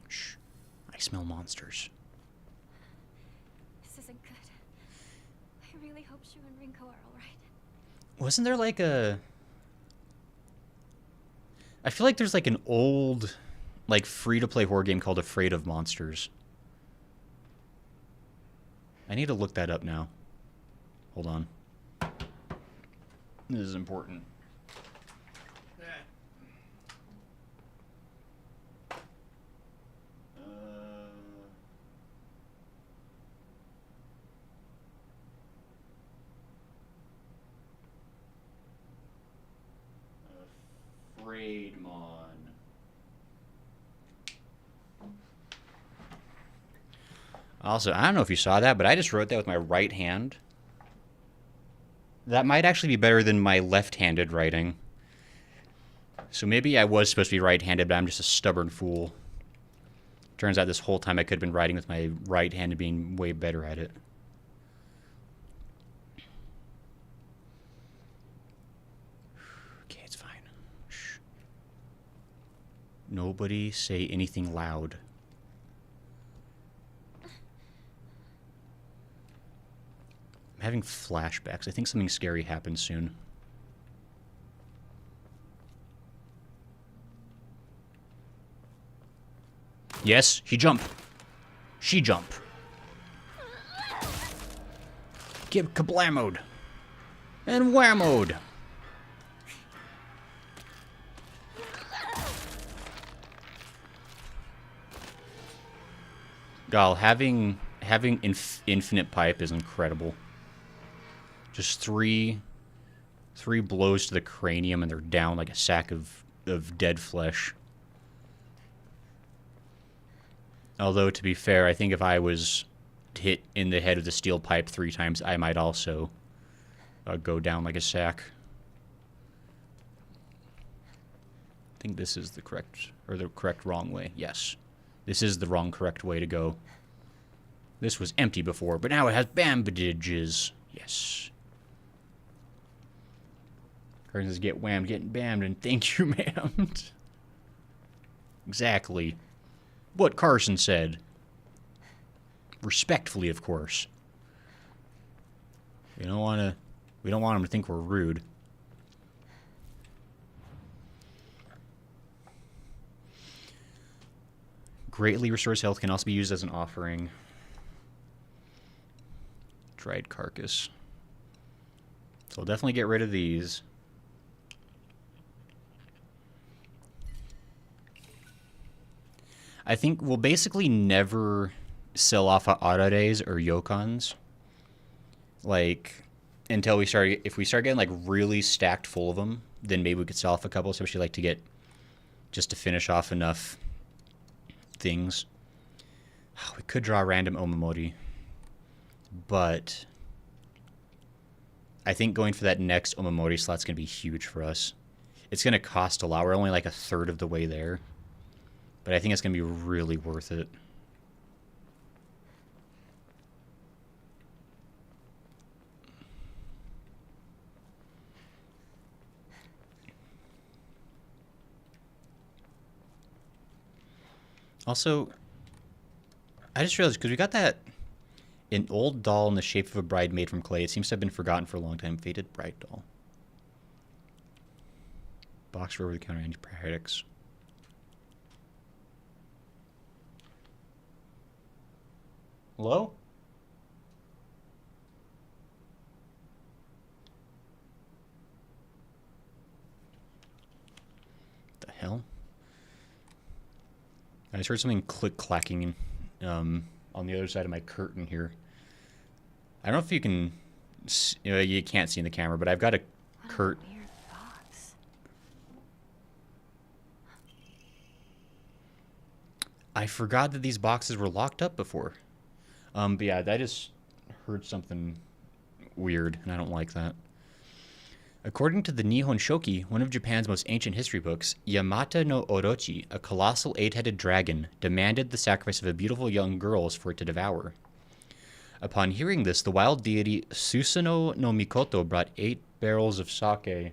Shh. I smell monsters.
This isn't good. I really hope Shu and Rinko are alright.
Wasn't there like a... I feel like there's like an old, like, free-to-play horror game called Afraid of Monsters. I need to look that up now. Hold on. This is important. Afraidmon. Also, I don't know if you saw that, but I just wrote that with my right hand. That might actually be better than my left-handed writing. So maybe I was supposed to be right-handed, but I'm just a stubborn fool. Turns out this whole time I could have been writing with my right hand and being way better at it. Okay, it's fine. Shh. Nobody say anything loud. I'm having flashbacks. I think something scary happens soon. Yes, he jump. She jump. Get kablamoed. And whammoed. Gal, having infinite pipe is incredible. Just three blows to the cranium and they're down like a sack of dead flesh. Although, to be fair, I think if I was hit in the head with the steel pipe 3 times, I might also go down like a sack. I think this is the correct wrong way. Yes. This is the wrong correct way to go. This was empty before, but now it has bandages. Yes. Carson says, get whammed, getting bammed, and thank you, ma'am. Exactly. What Carson said. Respectfully, of course. We don't want him to think we're rude. Greatly restores health, can also be used as an offering. Dried carcass. So we'll definitely get rid of these. I think we'll basically never sell off Arares or Yokons. Like, until we start, if we start getting like really stacked full of them, then maybe we could sell off a couple, especially like to get, just to finish off enough things. We could draw a random Omamori, but I think going for that next Omamori slot's going to be huge for us. It's going to cost a lot. We're only like a third of the way there, but I think it's going to be really worth it. Also, I just realized, because we got that an old doll in the shape of a bride made from clay. It seems to have been forgotten for a long time. Faded bride doll. Box for over-the-counter antipyretics. Hello? What the hell? I just heard something click-clacking on the other side of my curtain here. I don't know if you can... you can't see in the camera, but I've got a curtain.
Weird box.
I forgot that these boxes were locked up before. But yeah, I just heard something weird, and I don't like that. According to the Nihon Shoki, one of Japan's most ancient history books, Yamata no Orochi, a colossal 8-headed dragon, demanded the sacrifice of a beautiful young girl for it to devour. Upon hearing this, the wild deity Susanoo no Mikoto brought 8 barrels of sake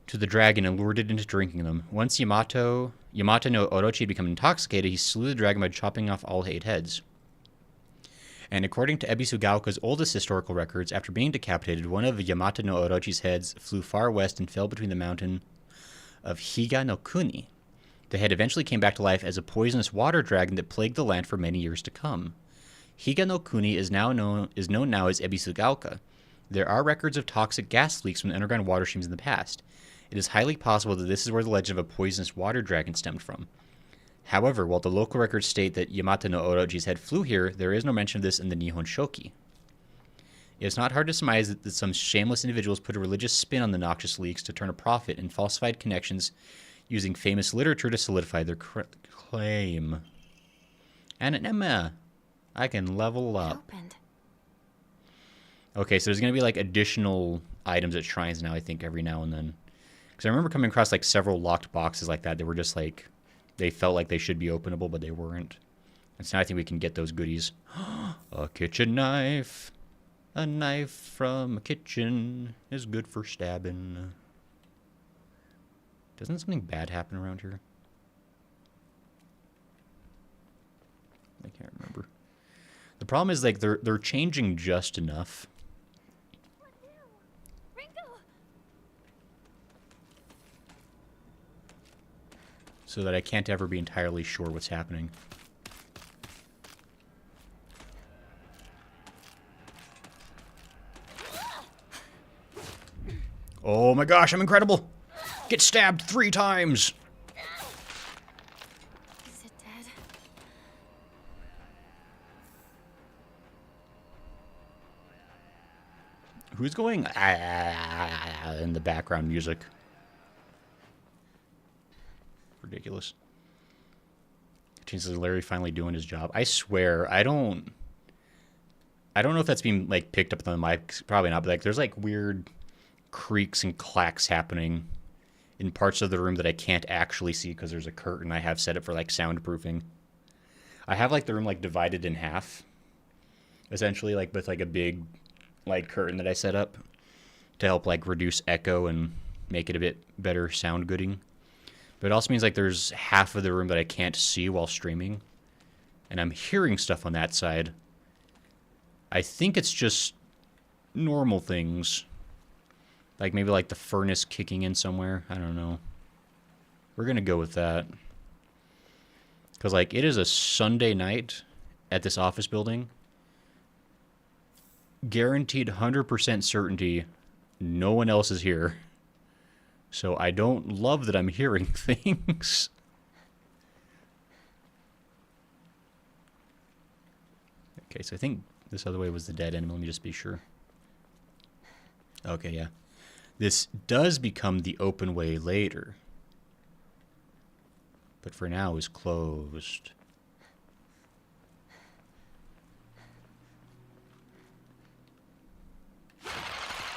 to the dragon and lured it into drinking them. Once Yamata no Orochi had become intoxicated, he slew the dragon by chopping off all 8 heads. And according to Ebisugaoka's oldest historical records, after being decapitated, one of Yamata no Orochi's heads flew far west and fell between the mountain of Higa no Kuni. The head eventually came back to life as a poisonous water dragon that plagued the land for many years to come. Higa no Kuni is known now as Ebisugaoka. There are records of toxic gas leaks from underground water streams in the past. It is highly possible that this is where the legend of a poisonous water dragon stemmed from. However, while the local records state that Yamata no Orochi's head flew here, there is no mention of this in the Nihon Shoki. It is not hard to surmise that some shameless individuals put a religious spin on the noxious leaks to turn a profit in falsified connections using famous literature to solidify their claim. And Emma, I can level up.
Opened.
Okay, so there's going to be like additional items at shrines now, I think, every now and then. Because I remember coming across like several locked boxes like that. They were just like... They felt like they should be openable, but they weren't. And so now I think we can get those goodies. A kitchen knife. A knife from a kitchen is good for stabbing. Doesn't something bad happen around here? I can't remember. The problem is like they're changing just enough. So that I can't ever be entirely sure what's happening. Oh my gosh, I'm incredible! Get stabbed 3 times!
Is it dead?
Who's going in the background music? Ridiculous. Chances of Larry finally doing his job. I swear, I don't know if that's being like picked up on the mic. Probably not, but like there's like weird creaks and clacks happening in parts of the room that I can't actually see because there's a curtain I have set up for like soundproofing. I have like the room like divided in half, essentially, like with like a big like curtain that I set up to help like reduce echo and make it a bit better sound gooding. But it also means like there's half of the room that I can't see while streaming, and I'm hearing stuff on that side. I think it's just normal things. Like maybe like the furnace kicking in somewhere. I don't know. We're going to go with that. Because like it is a Sunday night at this office building. Guaranteed 100% certainty no one else is here. So I don't love that I'm hearing things. Okay, so I think this other way was the dead end. Let me just be sure. Okay, yeah. This does become the open way later. But for now is closed.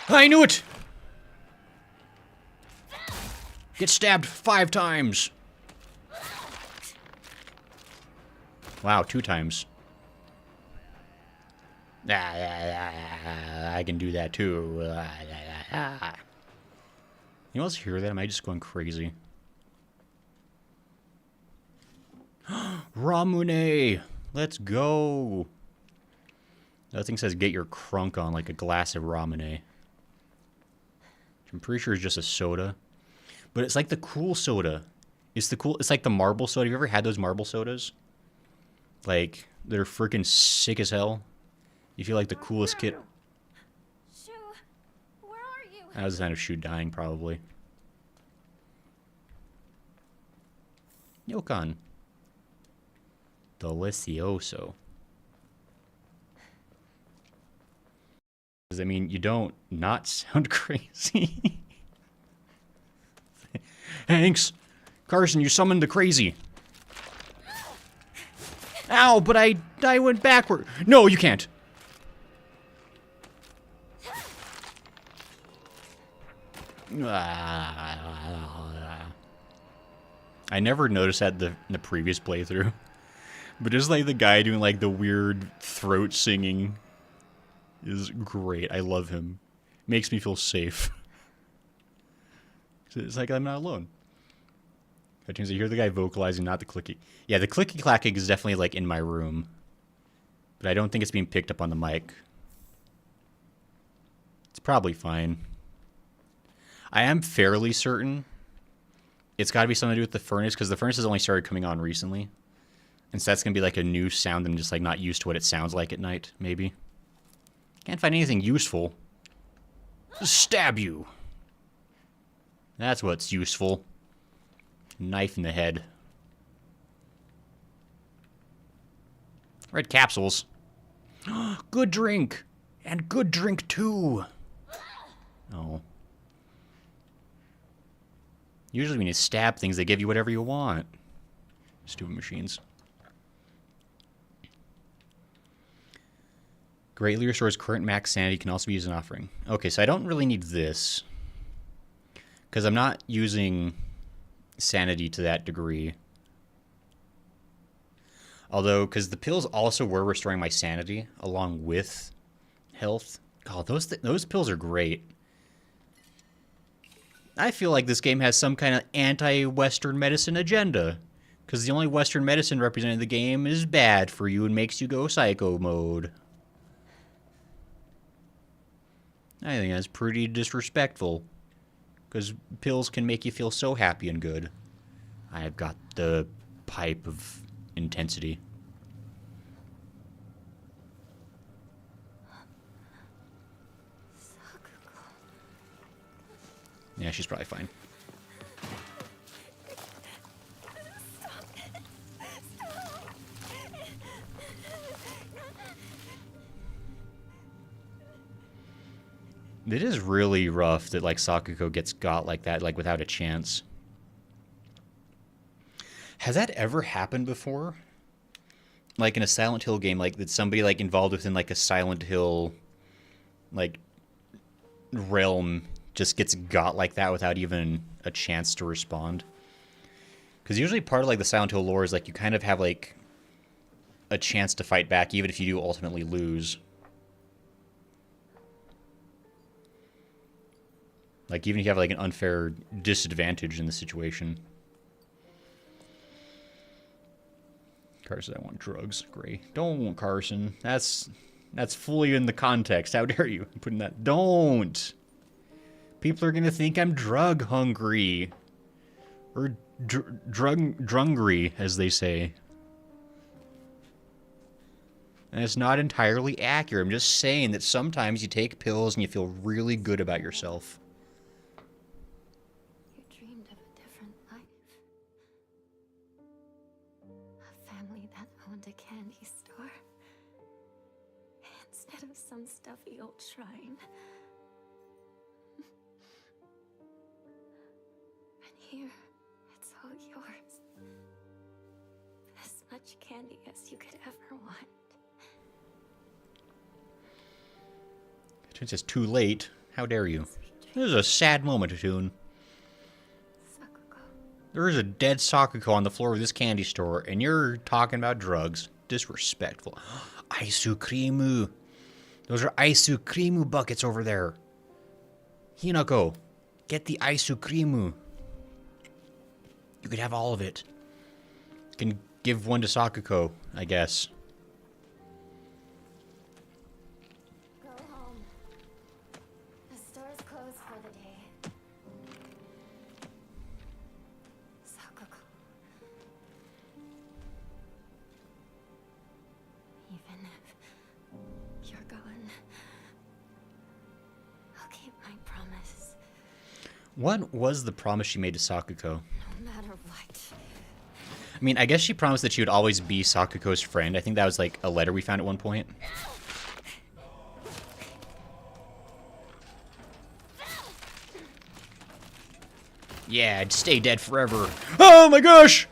I knew it! Get stabbed 5 times. Wow, 2 times. I can do that too. You also hear that? Am I just going crazy? Ramune! Let's go! That thing says get your crunk on like a glass of Ramune. I'm pretty sure it's just a soda. But it's like the cool soda. It's like the marble soda. Have you ever had those marble sodas? Like, they're freaking sick as hell. You feel like the coolest kid.
Shu, where are you?
That was the sign of Shu dying, probably. Yokan. Delicioso. Does that mean you don't not sound crazy? Hanks! Carson, you summoned the crazy. Ow, but I went backward. No, you can't. I never noticed that in the previous playthrough. But just like the guy doing like the weird throat singing is great. I love him. Makes me feel safe. It's like I'm not alone. Cartoons, I hear the guy vocalizing, not the clicky. Yeah, the clicky clacking is definitely like in my room. But I don't think it's being picked up on the mic. It's probably fine. I am fairly certain it's got to be something to do with the furnace, because the furnace has only started coming on recently. And so that's going to be like a new sound. I'm just like not used to what it sounds like at night, maybe. Can't find anything useful. Just stab you. That's what's useful. Knife in the head. Red capsules. Good drink. And good drink too. Oh. Usually when you stab things, they give you whatever you want. Stupid machines. Greatly restores current max sanity, can also be used in offering. Okay, so I don't really need this. Because I'm not using sanity to that degree. Although, because the pills also were restoring my sanity, along with health. God, those pills are great. I feel like this game has some kind of anti-Western medicine agenda. Because the only Western medicine represented in the game is bad for you and makes you go psycho mode. I think that's pretty disrespectful. Because pills can make you feel so happy and good. I've got the pipe of intensity. Yeah, she's probably fine. It is really rough that, like, Sakuko gets got like that, like, without a chance. Has that ever happened before? Like, in a Silent Hill game, like, that somebody, like, involved within, like, a Silent Hill, like, realm just gets got like that without even a chance to respond? Because usually part of, like, the Silent Hill lore is, like, you kind of have, like, a chance to fight back, even if you do ultimately lose. Like, even if you have, like, an unfair disadvantage in the situation. Carson, I want drugs. Gray. Don't, Carson. That's fully in the context. How dare you? I'm putting that... Don't! People are gonna think I'm drug hungry. Or drungry, as they say. And it's not entirely accurate. I'm just saying that sometimes you take pills and you feel really good about yourself.
You dreamed of a different life. A family that owned a candy store. Instead of some stuffy old shrine. And here, it's all yours. As much candy as you could ever want.
It says too late. How dare you? This is a sad moment, Toon.
Sakuko.
There is a dead Sakuko on the floor of this candy store, and you're talking about drugs. Disrespectful. Aisukrimu. Those are Aisukrimu buckets over there. Hinako, get the Aisukrimu. You could have all of it. You can give one to Sakuko, I guess.
Go home. The store's closed for the day. Sakuko. Even if you're gone, I'll keep my promise.
What was the promise she made to Sakuko?
No matter what.
I mean, I guess she promised that she would always be Sakuko's friend. I think that was like a letter we found at one point. Yeah, I'd stay dead forever. Oh my gosh!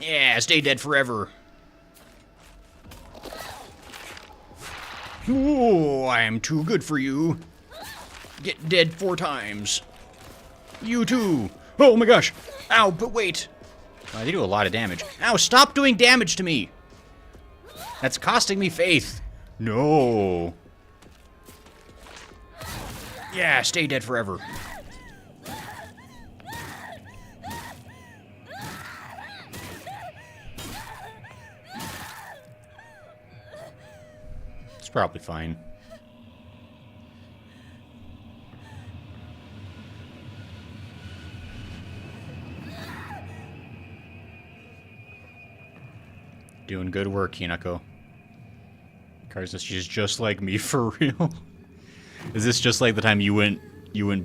Yeah, stay dead forever. Oh, I am too good for you. Get dead 4 times. You too. Oh my gosh. Ow, but wait. They do a lot of damage. Ow, stop doing damage to me. That's costing me faith. No. Yeah, stay dead forever. It's probably fine. Doing good work, Hinako. Carson, she's just like me for real. Is this just like the time you went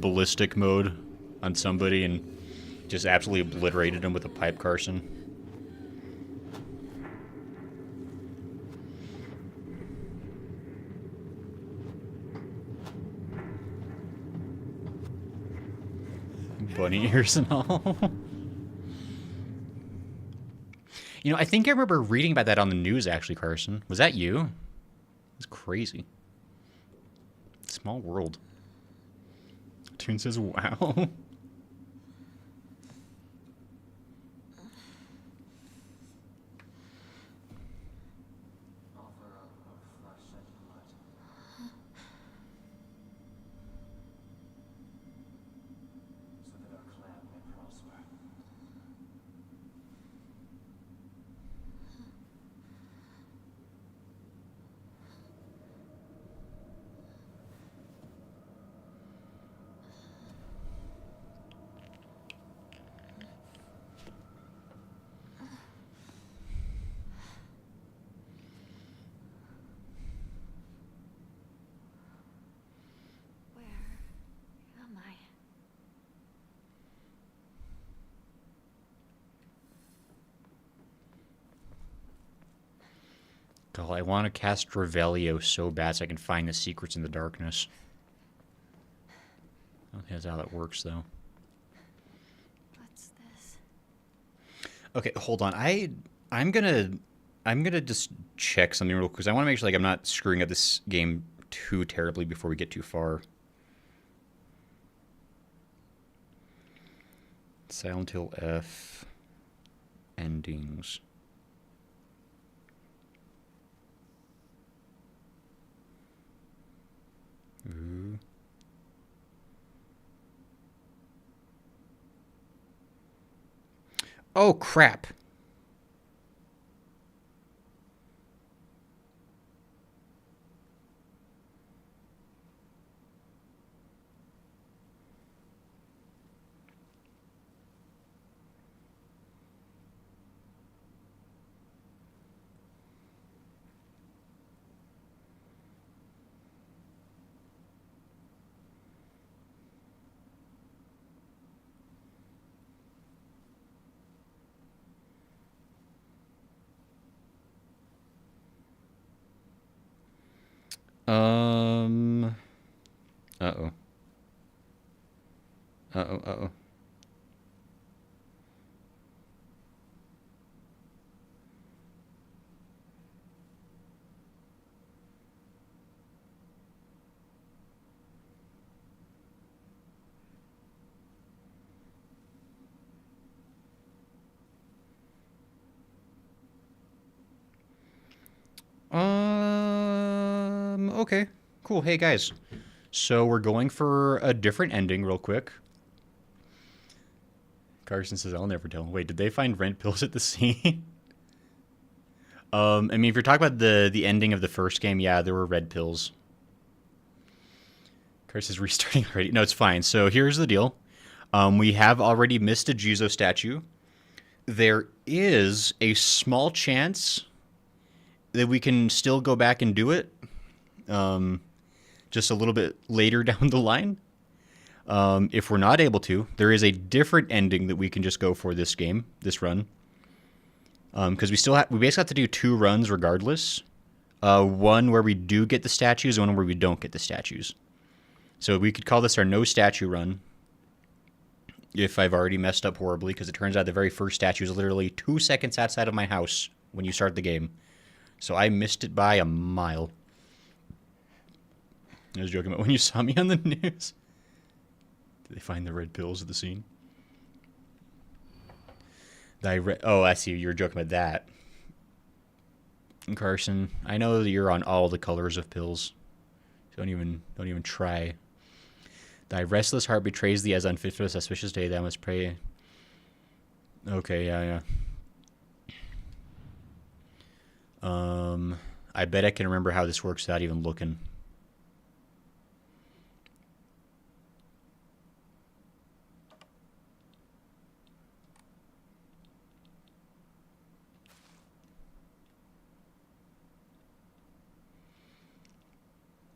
ballistic mode on somebody and just absolutely obliterated him with a pipe, Carson? Bunny ears and all. You know, I think I remember reading about that on the news, actually, Carson. Was that you? It's crazy. Small world. Toon says, wow.
Where am I?
God, I want to cast Revelio so bad so I can find the secrets in the darkness. I don't think that's how that works, though.
What's this?
Okay, hold on. I'm gonna just check something real quick because I want to make sure like I'm not screwing up this game too terribly before we get too far. Silent Hill F endings. Ooh. Oh, crap. Uh-oh. Uh-oh, uh-oh. Okay. Cool. Hey, guys. So we're going for a different ending real quick. Carson says, I'll never tell. Wait, did they find rent pills at the scene? I mean, if you're talking about the ending of the first game, yeah, there were red pills. Carson's restarting already. No, it's fine. So here's the deal. We have already missed a Jizo statue. There is a small chance that we can still go back and do it. Just a little bit later down the line. If we're not able to, there is a different ending that we can just go for this game, this run. Because we basically have to do 2 runs regardless. One where we do get the statues, and one where we don't get the statues. So we could call this our no statue run. If I've already messed up horribly, because it turns out the very first statue is literally 2 seconds outside of my house when you start the game. So I missed it by a mile. I was joking about when you saw me on the news. Did they find the red pills at the scene? Oh, I see. You were joking about that. And Carson, I know that you're on all the colors of pills. Don't even try. Thy restless heart betrays thee as unfit for a suspicious day. Thou must pray. Okay, yeah. I bet I can remember how this works without even looking.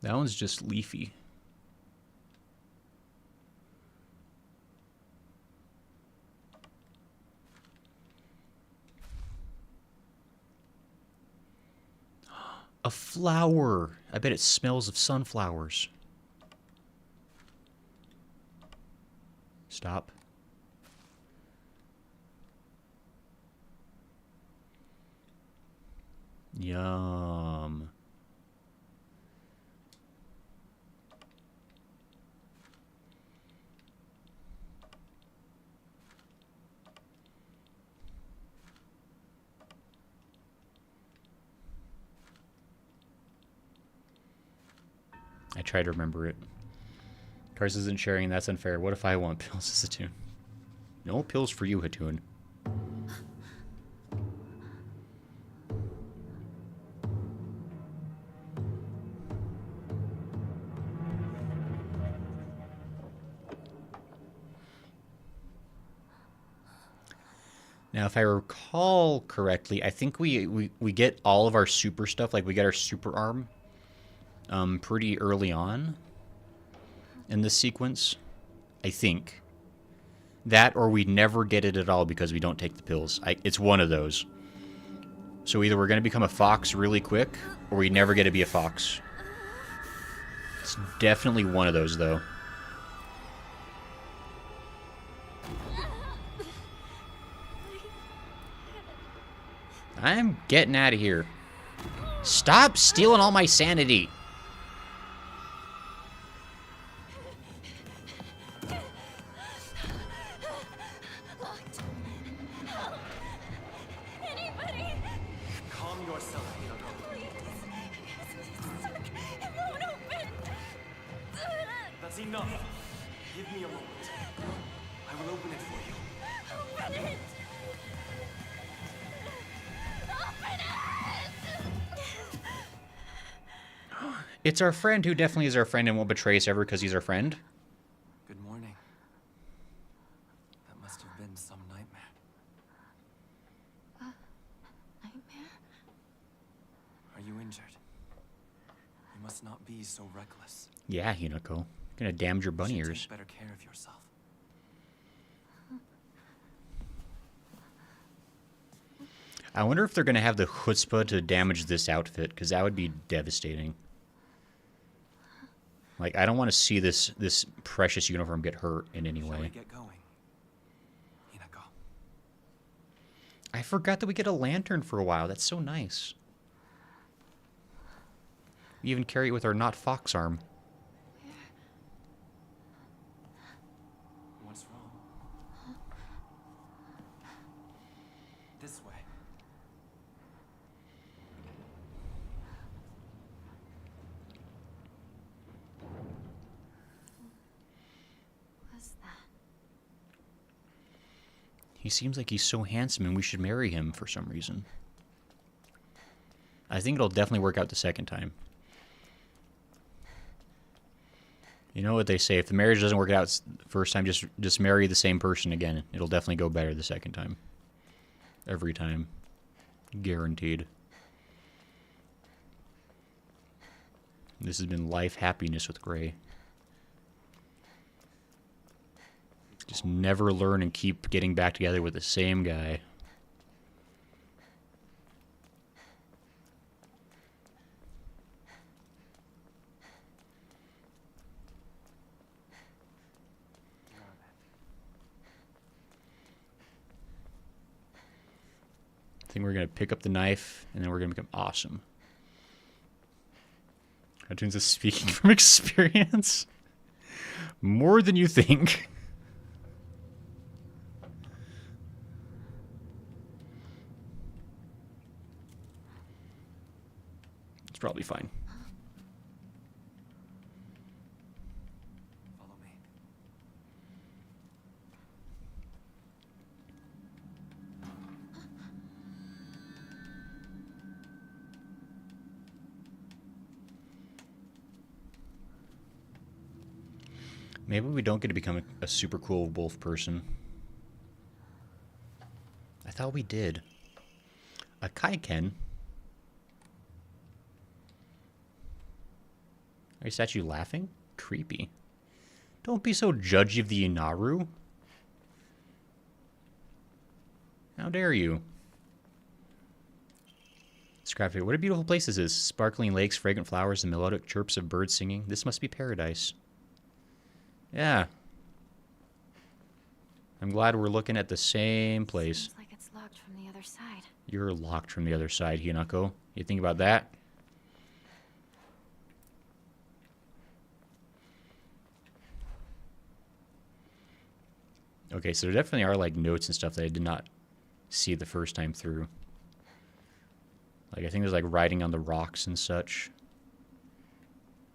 That one's just leafy. A flower. I bet it smells of sunflowers. Stop. Yum. I try to remember it. Cars isn't sharing, that's unfair. What if I want pills as a tune? No pills for you, Hatun. Now, if I recall correctly, I think we get all of our super stuff, like we get our super arm pretty early on in this sequence, I think. That or we never get it at all because we don't take the pills. It's one of those. So either we're going to become a fox really quick, or we never get to be a fox. It's definitely one of those, though. I'm getting out of here. Stop stealing all my sanity.
Calm yourself, Hinako. That's enough. Give me a moment. I will open it for you.
Open it!
It's our friend who definitely is our friend and won't betray us ever because he's our friend.
Good morning. That must have been some nightmare.
Nightmare?
Are you injured? You must not be so reckless.
Yeah, Hinako. You're gonna damage your bunny
You should
ears.
take better care of yourself.
I wonder if they're gonna have the chutzpah to damage this outfit, because that would be devastating. Like, I don't want to see this precious uniform get hurt in any
Shall we
way.
get going? Hinako.
I forgot that we get a lantern for a while. That's so nice. We even carry it with our not fox arm.
What's wrong? This way.
What's that?
He seems like he's so handsome and we should marry him for some reason. I think it'll definitely work out the second time. You know what they say, if the marriage doesn't work out the first time, just marry the same person again. It'll definitely go better the second time. Every time. Guaranteed. This has been life happiness with Gray. Just never learn and keep getting back together with the same guy. I think we're going to pick up the knife, and then we're going to become awesome. Cartoons is speaking from experience. More than you think. It's probably fine.
Follow me.
Maybe we don't get to become a super cool wolf person. I thought we did. A Kaiken. Are you statue laughing? Creepy. Don't be so judgy of the Inaru. How dare you? Scrappy, what a beautiful place this is. Sparkling lakes, fragrant flowers, and melodic chirps of birds singing. This must be paradise. Yeah. I'm glad we're looking at the same place.
Seems like it's locked from the other side.
You're locked from the other side, Hinako. You think about that? Okay, so there definitely are like notes and stuff that I did not see the first time through. Like, I think there's like writing on the rocks and such.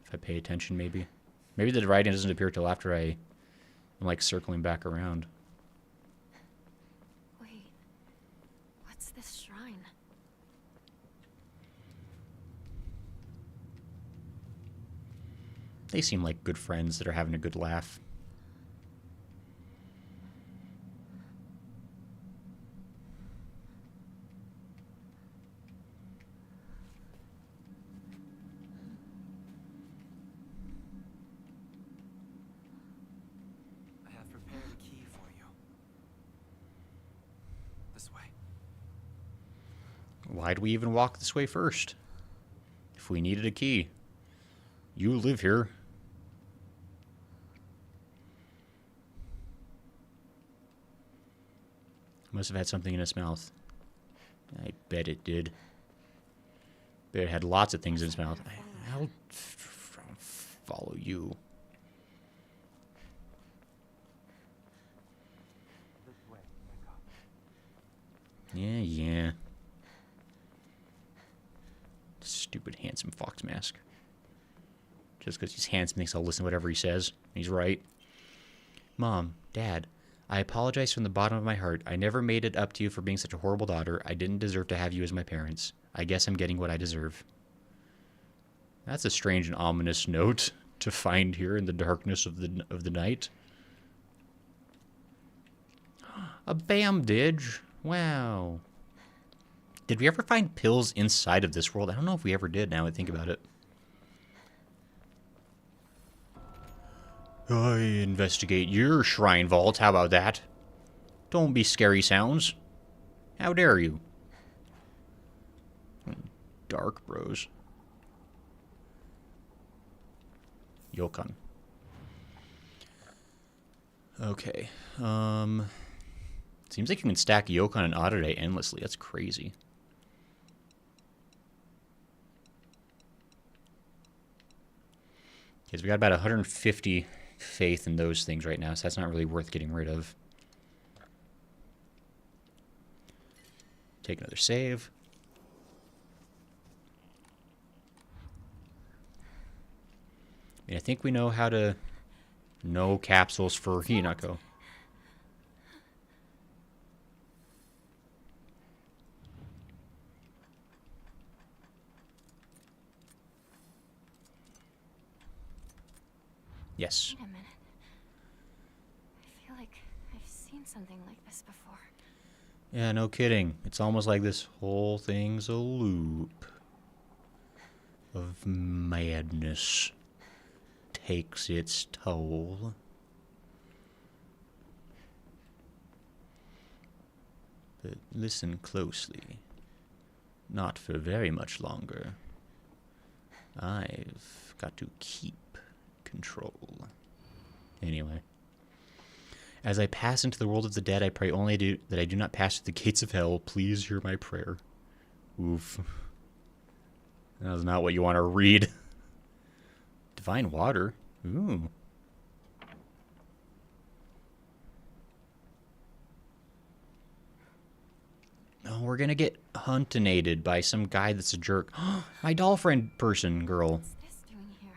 If I pay attention, maybe. Maybe the writing doesn't appear till after I'm like circling back around.
Wait, what's this shrine?
They seem like good friends that are having a good laugh.
I have prepared a key for you. This way.
Why'd we even walk this way first? If we needed a key. You live here. Must have had something in its mouth. I bet it did. Bet it had lots of things in its mouth. I'll follow you.
This way, Hinako.
Yeah, yeah. Stupid handsome fox mask. Just because he's handsome thinks I'll listen to whatever he says. He's right. Mom, Dad, I apologize from the bottom of my heart. I never made it up to you for being such a horrible daughter. I didn't deserve to have you as my parents. I guess I'm getting what I deserve. That's a strange and ominous note to find here in the darkness of the night. A bandage. Wow. Did we ever find pills inside of this world? I don't know if we ever did, now I think about it. I investigate your shrine vault. How about that? Don't be scary sounds. How dare you? Dark bros. Yokon. Okay. Seems like you can stack Yokon and Adare endlessly. That's crazy. Okay, so we got about 150 faith in those things right now, so that's not really worth getting rid of. Take another save. I mean, I think we know how to... No capsules for Hinako. Yes.
Wait a minute. I feel like I've seen something like this before.
Yeah, no kidding. It's almost like this whole thing's a loop of madness takes its toll. But listen closely. Not for very much longer. I've got to keep control. Anyway. As I pass into the world of the dead, I pray only that I do not pass through the gates of hell. Please hear my prayer. Oof. That was not what you want to read. Divine water? Ooh. Oh, we're gonna get huntinated by some guy that's a jerk. My doll friend person girl.
What's this doing here?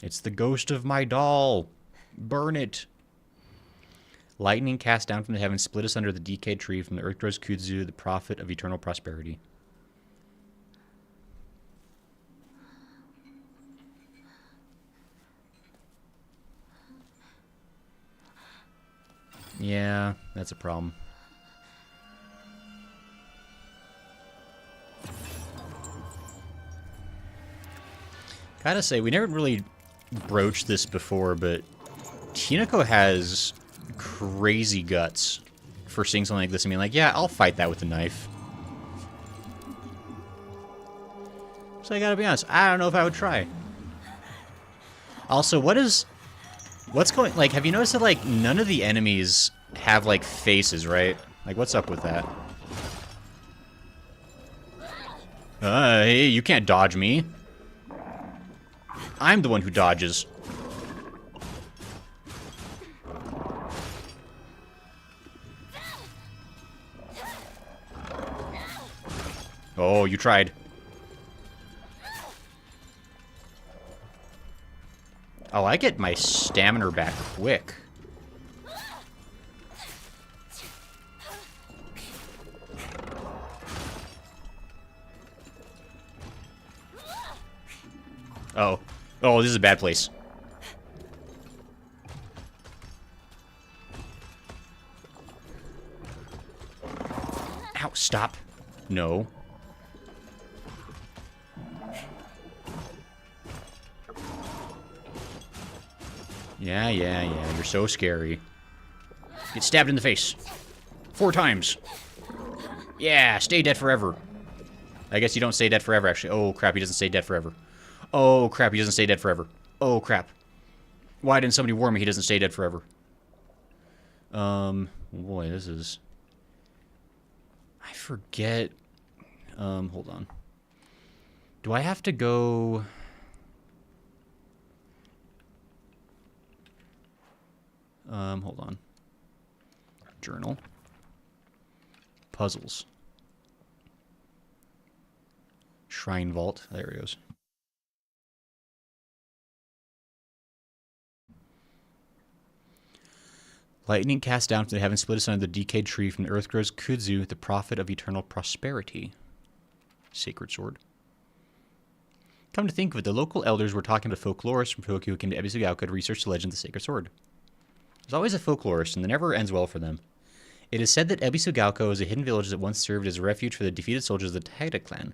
It's the ghost of my doll. Burn it. Lightning cast down from the heavens, split us under the decayed tree. From the earth grows kudzu, the prophet of eternal prosperity. Yeah, that's a problem. Gotta say, we never really broached this before, but Hinako has crazy guts for seeing something like this and being like, yeah, I'll fight that with a knife. So I gotta be honest, I don't know if I would try. Also, what's going, like, have you noticed that, like, none of the enemies have, like, faces, right? Like, what's up with that? Hey, you can't dodge me. I'm the one who dodges. Oh, you tried. Oh, I get my stamina back quick. Oh. Oh, this is a bad place. Ow, stop. No. Yeah, you're so scary. Get stabbed in the face. 4 times. Yeah, stay dead forever. I guess you don't stay dead forever, actually. Oh, crap, he doesn't stay dead forever. Oh, crap, he doesn't stay dead forever. Oh, crap. Why didn't somebody warn me he doesn't stay dead forever? Boy, this is... I forget... hold on. Do I have to go... hold on. Journal. Puzzles. Shrine vault. There it goes. Lightning cast down from the heavens, split us under the decayed tree. From the earth grows kudzu, the prophet of eternal prosperity. Sacred sword. Come to think of it, the local elders were talking to folklorists from Tokyo who came to Ebisugaoka to research the legend of the sacred sword. There's always a folklorist, and it never ends well for them. It is said that Ebisugaoka was a hidden village that once served as a refuge for the defeated soldiers of the Taira clan.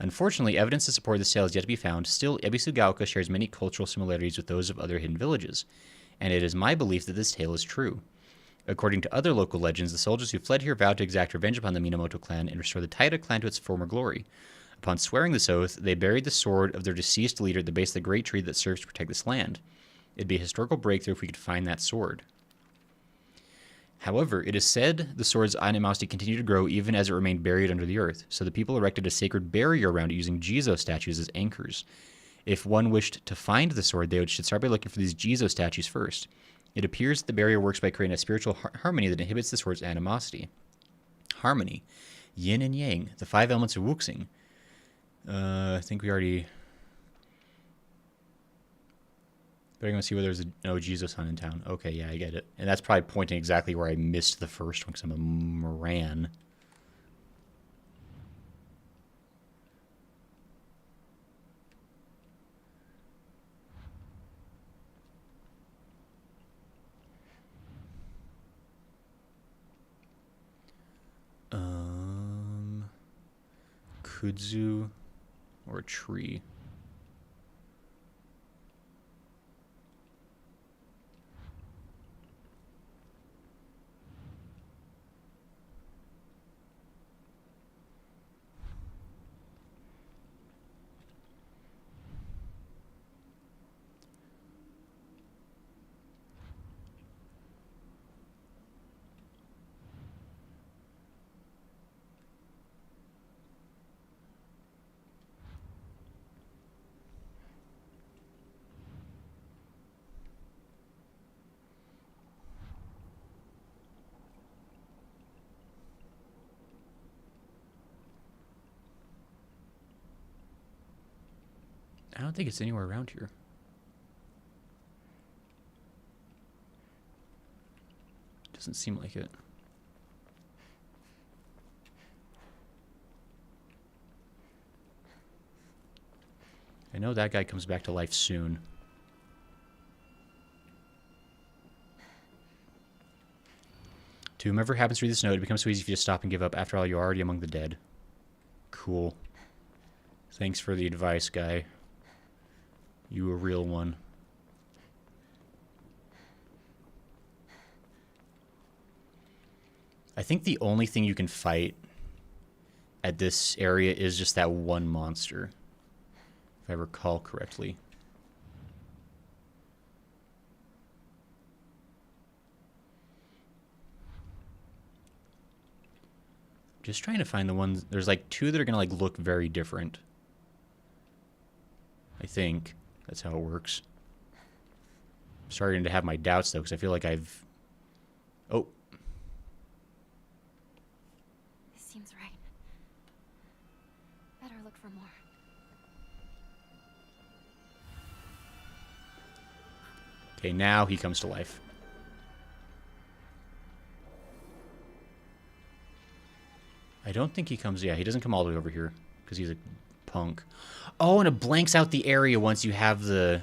Unfortunately, evidence to support this tale is yet to be found. Still, Ebisugaoka shares many cultural similarities with those of other hidden villages, and it is my belief that this tale is true. According to other local legends, the soldiers who fled here vowed to exact revenge upon the Minamoto clan and restore the Taira clan to its former glory. Upon swearing this oath, they buried the sword of their deceased leader at the base of the great tree that serves to protect this land. It'd be a historical breakthrough if we could find that sword. However, it is said the sword's animosity continued to grow even as it remained buried under the earth, so the people erected a sacred barrier around it using Jizo statues as anchors. If one wished to find the sword, they should start by looking for these Jizo statues first. It appears that the barrier works by creating a spiritual harmony that inhibits the sword's animosity. Harmony. Yin and Yang, the 5 elements of Wuxing. I think we already... But I'm going to see whether there's no Jizo-san in town. Okay, yeah, I get it. And that's probably pointing exactly where I missed the first one, because I'm a moron. Kudzu or a tree. I don't think it's anywhere around here. Doesn't seem like it. I know that guy comes back to life soon. To whomever happens to read this note, it becomes so easy for you to stop and give up. After all, you're already among the dead. Cool. Thanks for the advice, guy. You a real one. I think the only thing you can fight at this area is just that one monster, if I recall correctly. Just trying to find the ones. There's like 2 that are gonna like look very different. I think that's how it works. I'm starting to have my doubts though, because I feel like I've... Oh.
This seems right. Better look for more.
Okay, now he comes to life. I don't think he comes... Yeah, he doesn't come all the way over here, because he's a punk. Oh, and it blanks out the area once you have the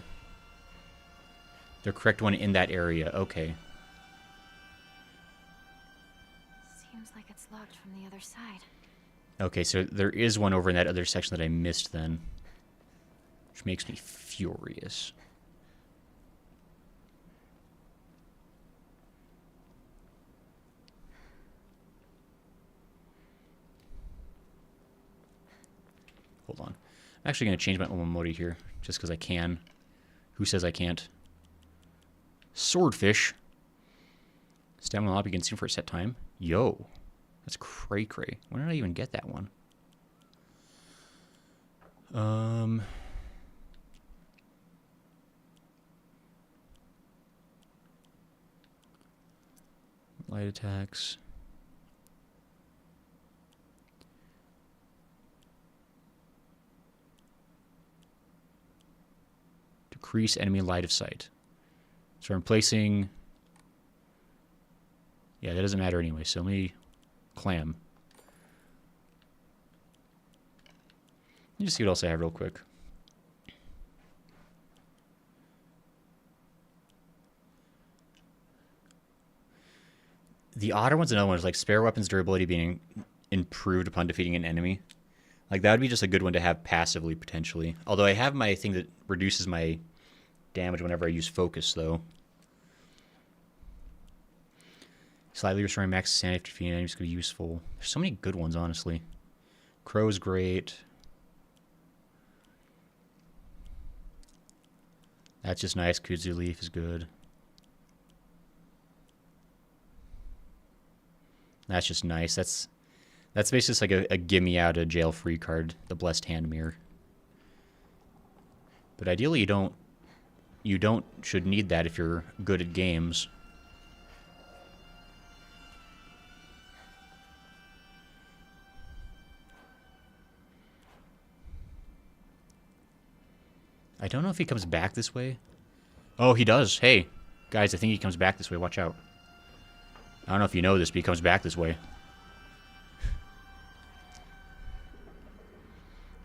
correct one in that area. Okay.
Seems like it's locked from the other side.
Okay, so there is one over in that other section that I missed then, which makes me furious. Hold on. I'm actually going to change my Omamori here, just because I can. Who says I can't? Swordfish. Stamina will not be consumed for a set time. Yo. That's cray-cray. When did I even get that one? Light attacks. Decrease enemy light of sight. So I'm placing... Yeah, that doesn't matter anyway, so let me clam. Let me just see what else I have real quick. The otter one's another one. Is like spare weapons durability being improved upon defeating an enemy. Like that would be just a good one to have passively potentially. Although I have my thing that reduces my damage whenever I use focus though. Slightly restoring max sanity after defeating enemies could be useful. There's so many good ones, honestly. Crow's great. That's just nice. Kudzu leaf is good. That's just nice. That's basically just like a gimme out of jail free card, the Blessed Hand Mirror. But ideally you don't should need that if you're good at games. I don't know if he comes back this way. Oh, he does. Hey, guys, I think he comes back this way. Watch out. I don't know if you know this, but he comes back this way.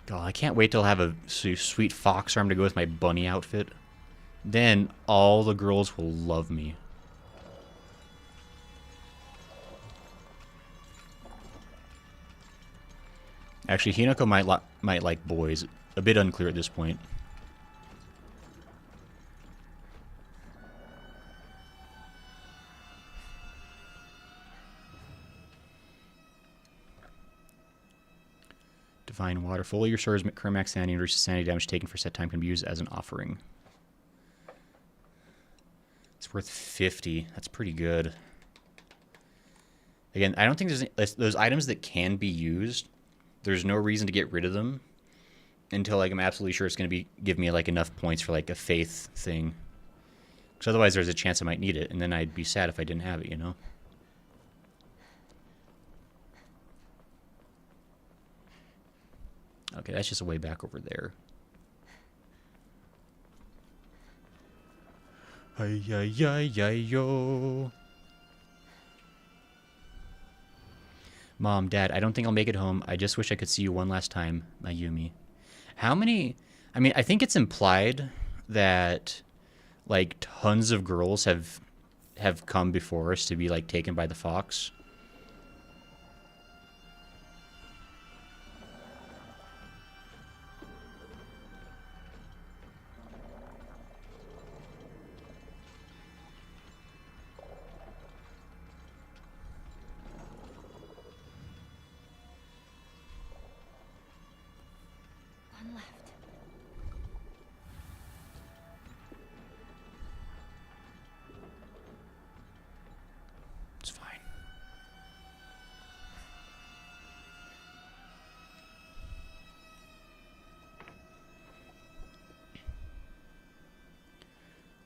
God, I can't wait till I have a sweet fox arm to go with my bunny outfit. Then all the girls will love me. Actually, Hinako might like boys. A bit unclear at this point. Divine Water. Fully restores current max sanity and reduces sanity damage taken for set time can be used as an offering. It's worth 50. That's pretty good. Again, I don't think there's those items that can be used. There's no reason to get rid of them until like I'm absolutely sure it's going to be give me like enough points for like a faith thing. Because otherwise, there's a chance I might need it, and then I'd be sad if I didn't have it. You know. Okay, that's just a way back over there. Yo. Mom, Dad, I don't think I'll make it home. I just wish I could see you one last time, Mayumi. How many... I mean, I think it's implied that, like, tons of girls have come before us to be, like, taken by the fox.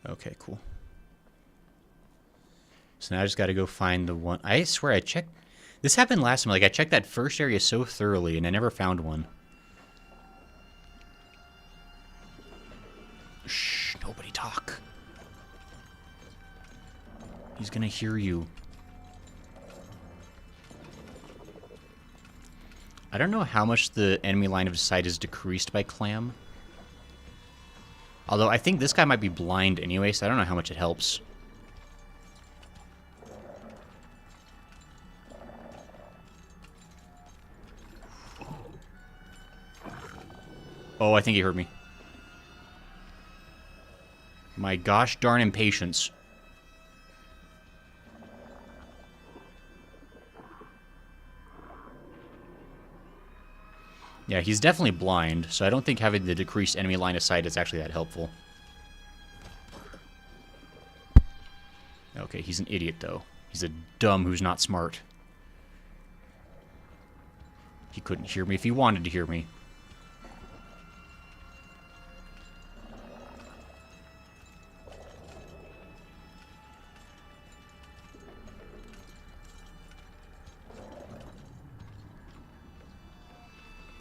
Okay, cool. So now I just got to go find the one. I swear I checked. This happened last time. Like, I checked that first area so thoroughly, and I never found one. Shh, nobody talk. He's gonna hear you. I don't know how much the enemy line of sight is decreased by Clam. Although I think this guy might be blind anyway, so I don't know how much it helps. Oh, I think he heard me. My gosh darn impatience. Yeah, he's definitely blind, so I don't think having the decreased enemy line of sight is actually that helpful. Okay, he's an idiot, though. He's a dumb who's not smart. He couldn't hear me if he wanted to hear me.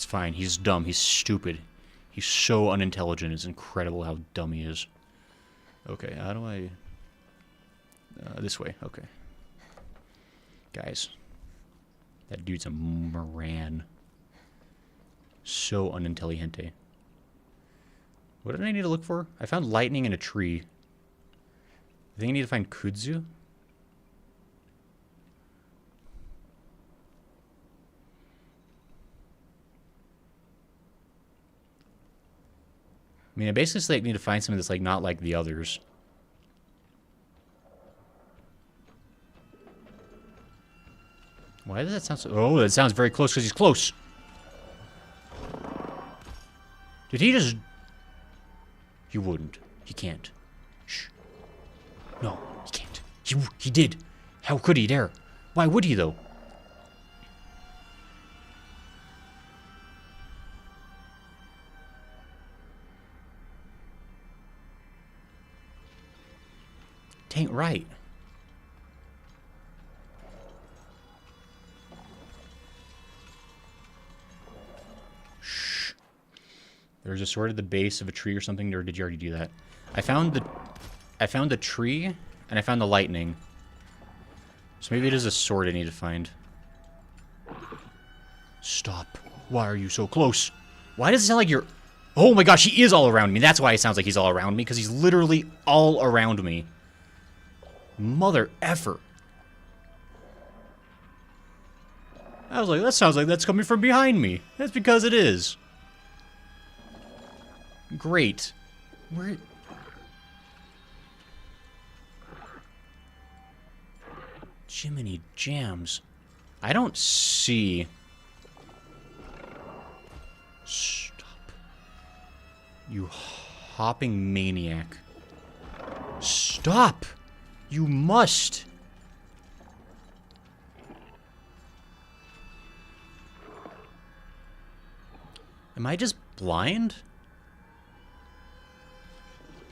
Fine, he's dumb, he's stupid. He's so unintelligent, it's incredible how dumb he is. Okay, how do I... this way, okay. Guys. That dude's a moran. So unintelligente. What did I need to look for? I found lightning in a tree. I think I need to find Kudzu. I mean, I basically need to find something that's like not like the others. Why does that sound so... Oh, that sounds very close because he's close. Did he just... He wouldn't. He can't. Shh. No, he can't. He did. How could he dare? Why would he, though? Tain't right. Shh. There's a sword at the base of a tree or something, or did you already do that? I found the tree, and I found the lightning. So maybe it is a sword I need to find. Stop. Why are you so close? Why does it sound like you're... Oh my gosh, he is all around me. That's why it sounds like he's all around me, because he's literally all around me. Mother effer. I was like, that sounds like that's coming from behind me. That's because it is. Great. Where... Jiminy jams. I don't see... Stop. You hopping maniac. Stop! You must! Am I just blind?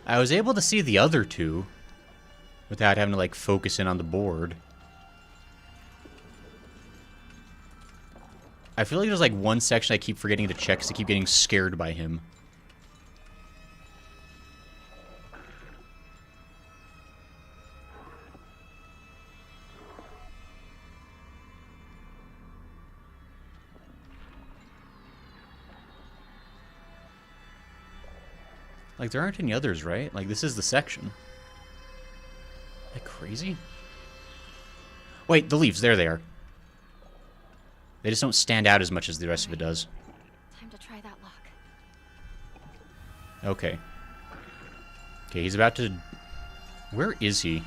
I was able to see the other two without having to, like, focus in on the board. I feel like there's, like, one section I keep forgetting to check because I keep getting scared by him. Like, there aren't any others, right? Like, this is the section. Am I crazy? Wait, the leaves. There they are. They just don't stand out as much as the rest of it does.
Time to try that lock.
Okay. Okay, he's about to... Where is he?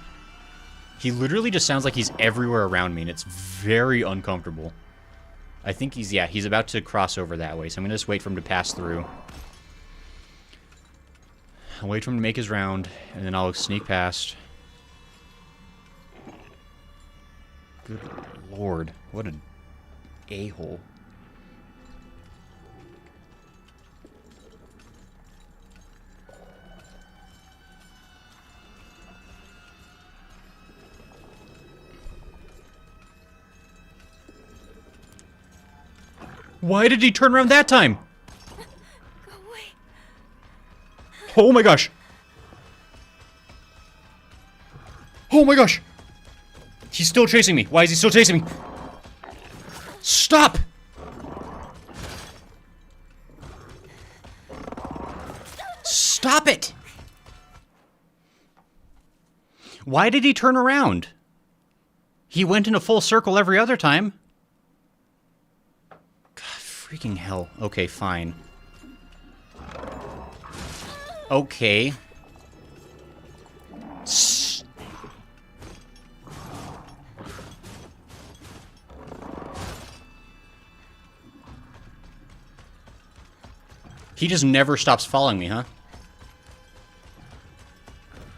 He literally just sounds like he's everywhere around me, and it's very uncomfortable. I think he's... Yeah, he's about to cross over that way, so I'm going to just wait for him to pass through. I'll wait for him to make his round, and then I'll sneak past. Good lord, what an a-hole. Why did he turn around that time? Oh my gosh! Oh my gosh! He's still chasing me. Why is he still chasing me? Stop! Stop it! Why did he turn around? He went in a full circle every other time. God, freaking hell. Okay, fine. Okay. He just never stops following me, huh?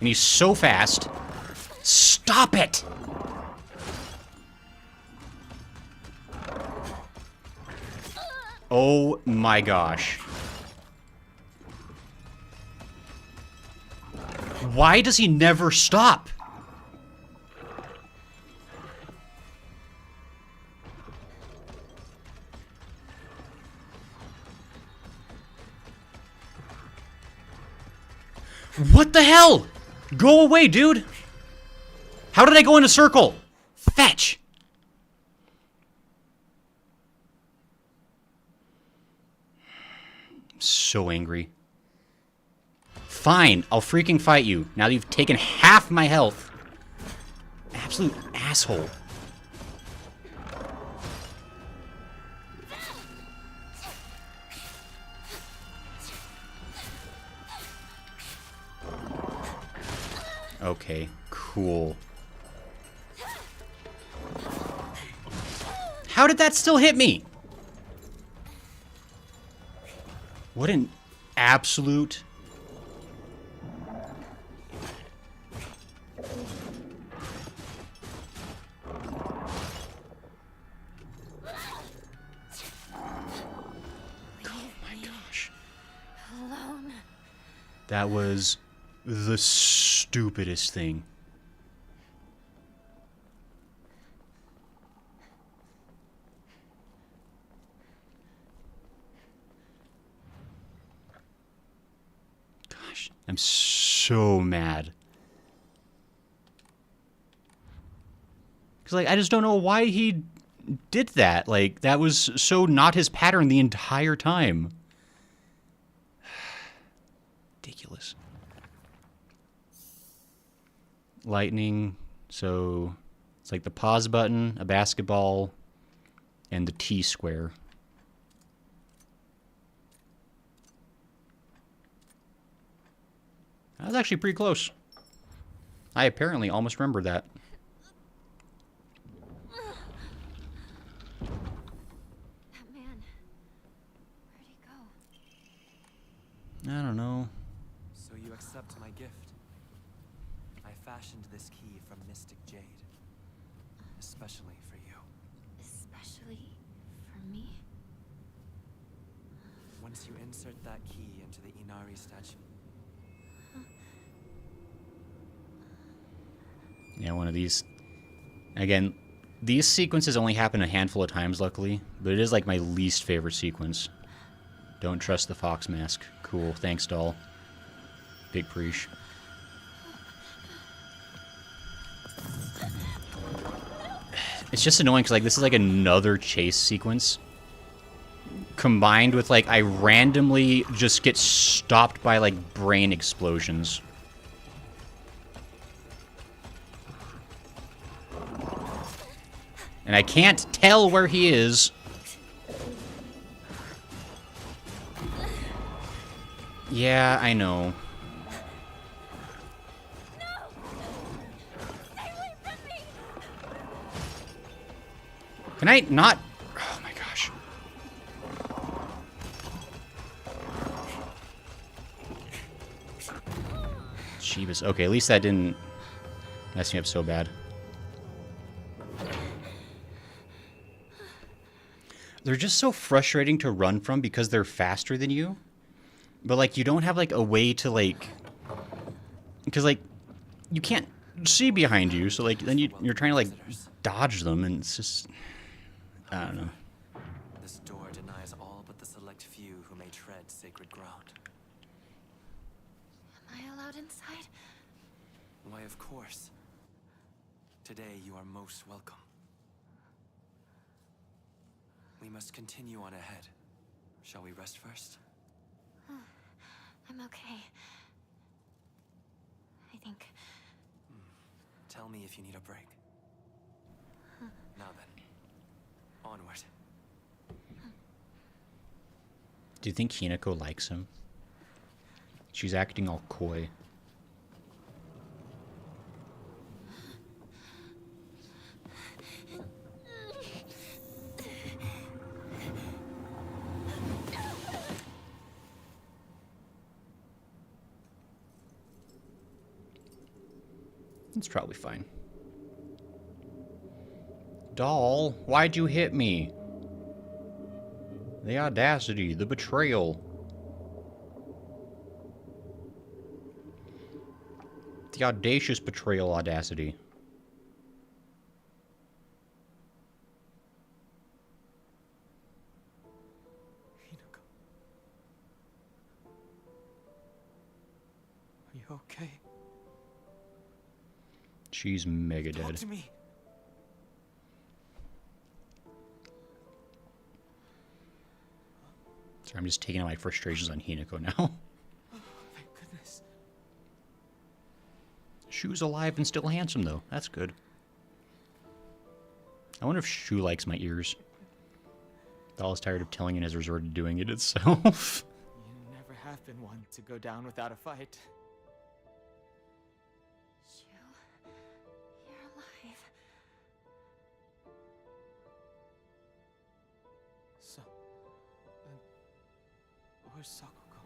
And he's so fast. Stop it! Oh my gosh. Why does he never stop? What the hell? Go away, dude! How did I go in a circle? Fetch! I'm so angry. Fine, I'll freaking fight you. Now that you've taken half my health. Absolute asshole. Okay, cool. How did that still hit me? What an absolute... That was the stupidest thing. Gosh, I'm so mad. Because, like, I just don't know why he did that. Like, that was so not his pattern the entire time. Ridiculous. Lightning, so it's like the pause button, a basketball, and the T square. That was actually pretty close. I apparently almost remembered that.
That man, where'd he go?
I don't know.
So you accept my gift? I fashioned this key from mystic jade, especially for you.
Especially for me?
Once you insert that key into the Inari statue,
Yeah, one of these. Again, these sequences only happen a handful of times, luckily, but it is like my least favorite sequence. Don't trust the fox mask. Cool, thanks, doll. Big preach. It's just annoying because, like, this is like another chase sequence combined with, like, I randomly just get stopped by, like, brain explosions. And I can't tell where he is. Yeah, I know. Can I not? Oh my gosh. Jeebus. Okay, at least that didn't mess me up so bad. They're just so frustrating to run from because they're faster than you. But, like, you don't have, like, a way to, like... Because, like, you can't see behind you. So, like, then you're trying to, like, dodge them. And it's just... I don't know.
this door denies all but the select few who may tread sacred ground.
Am I allowed inside?
Why, of course. Today you are most welcome. We must continue on ahead. Shall we rest first?
I'm okay. I think.
Tell me if you need a break. Now then, onward.
Do you think Hinako likes him? She's acting all coy. It's probably fine. Doll, why'd you hit me? The audacity, the betrayal. The audacious betrayal audacity.
Hinako. Are you okay?
She's mega
Talk
dead.
to me.
Sorry, I'm just taking out my frustrations on Hinako now.
Oh, thank goodness.
Shu's alive and still handsome, though. That's good. I wonder if Shu likes my ears. Doll's tired of telling and has resorted to doing it itself.
You never have been one to go down without a fight.
Shu.
Where's Sakuko?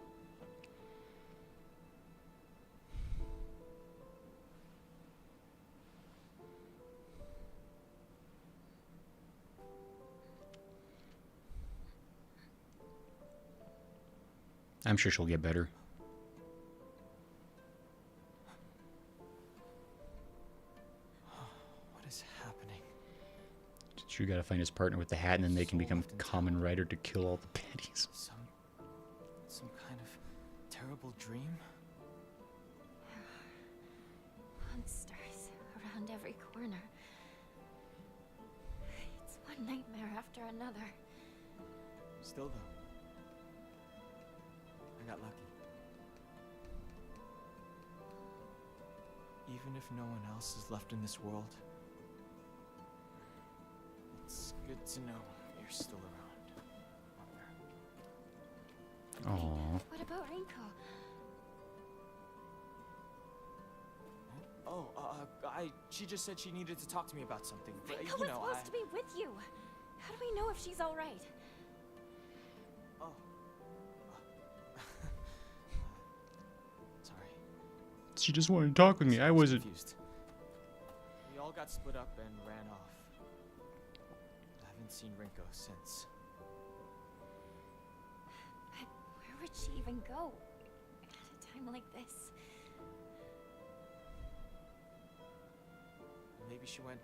I'm sure she'll get better.
What is happening?
You gotta find his partner with the hat, and then they can become common rider to kill all the baddies.
Some kind of terrible dream?
Monsters around every corner. It's one nightmare after another.
Still though, I got lucky. Even if no one else is left in this world, it's good to know you're still around.
Aww.
What about Rinko?
Oh, she just said she needed to talk to me about something.
Rinko was supposed to be with you. How do we know if she's all right?
Oh. Sorry.
She just wanted to talk with me. I wasn't.
Confused. We all got split up and ran off. I haven't seen Rinko since.
But where would she even go at a time like this?
Maybe she went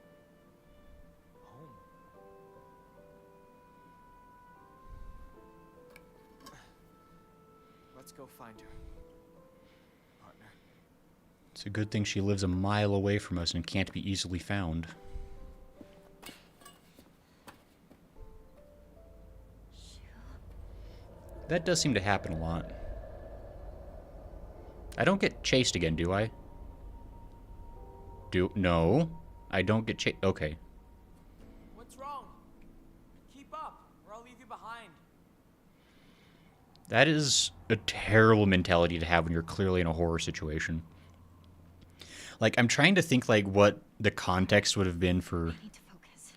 home. Let's go find her, partner.
It's a good thing she lives a mile away from us and can't be easily found. That does seem to happen a lot. I don't get chased again, do I? No. I don't get chased. Okay.
What's wrong? Keep up, or I'll leave you behind.
That is a terrible mentality to have when you're clearly in a horror situation. Like, I'm trying to think, like, what the context would have been for...
I need to focus.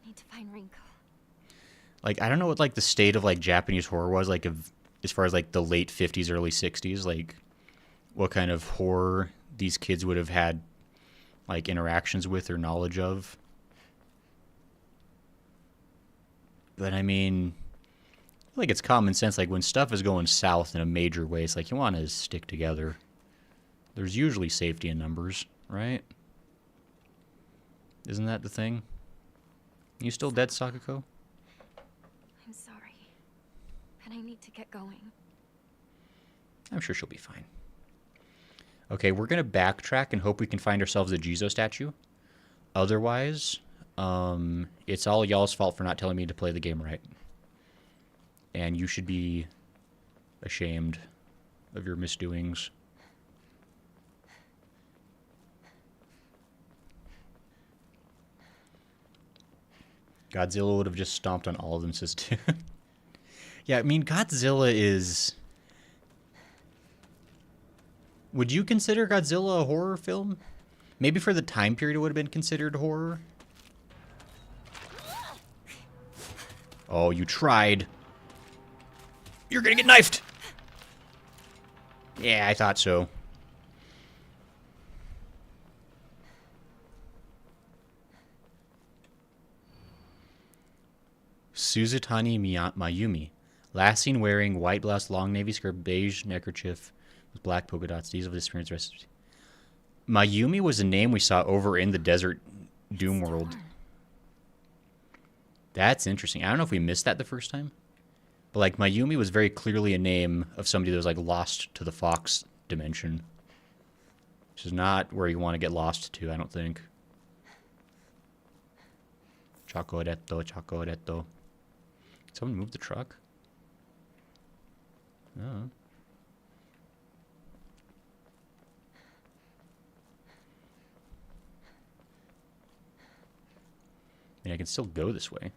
I need to find Rinko.
Like, I don't know what, like, the state of, like, Japanese horror was, like, as far as, like, the late 50s, early 60s. Like, what kind of horror these kids would have had, like, interactions with or knowledge of. But, I mean... like, it's common sense. Like, when stuff is going south in a major way, it's like, you want to stick together. There's usually safety in numbers, right? Isn't that the thing? You still dead, Sakuko?
I'm sorry, but I need to get going.
I'm sure she'll be fine. Okay, we're going to backtrack and hope we can find ourselves a Jizo statue. Otherwise, it's all y'all's fault for not telling me to play the game right. And you should be ashamed of your misdoings. Godzilla would have just stomped on all of them, says too. Yeah, I mean, Godzilla is... Would you consider Godzilla a horror film? Maybe for the time period it would have been considered horror. Oh, you tried. You're gonna get knifed! Yeah, I thought so. Suzutani Mayumi. Last seen wearing white blouse, long navy skirt, beige neckerchief with black polka dots. These are the experience recipes. Mayumi was a name we saw over in the Desert Doom world. That's interesting. I don't know if we missed that the first time. But, like, Mayumi was very clearly a name of somebody that was, like, lost to the Fox dimension. Which is not where you want to get lost to, I don't think. Chocoretto, chocoretto. Someone move the truck? No. I mean, I can still go this way.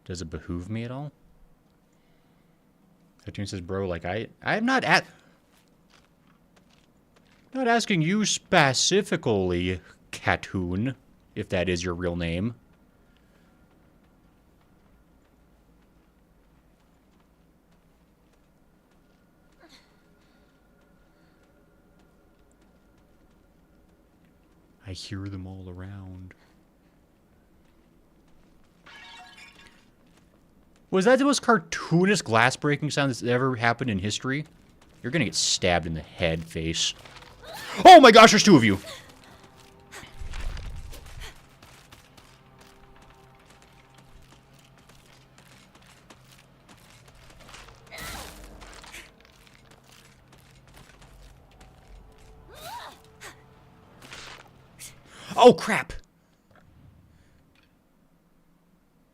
Does it behoove me at all? Cartoon says, bro, like, I'm not not asking you specifically, Catoon, if that is your real name. I hear them all around. Was that the most cartoonish glass breaking sound that's ever happened in history? You're gonna get stabbed in the head, face. Oh my gosh, there's two of you! Oh crap!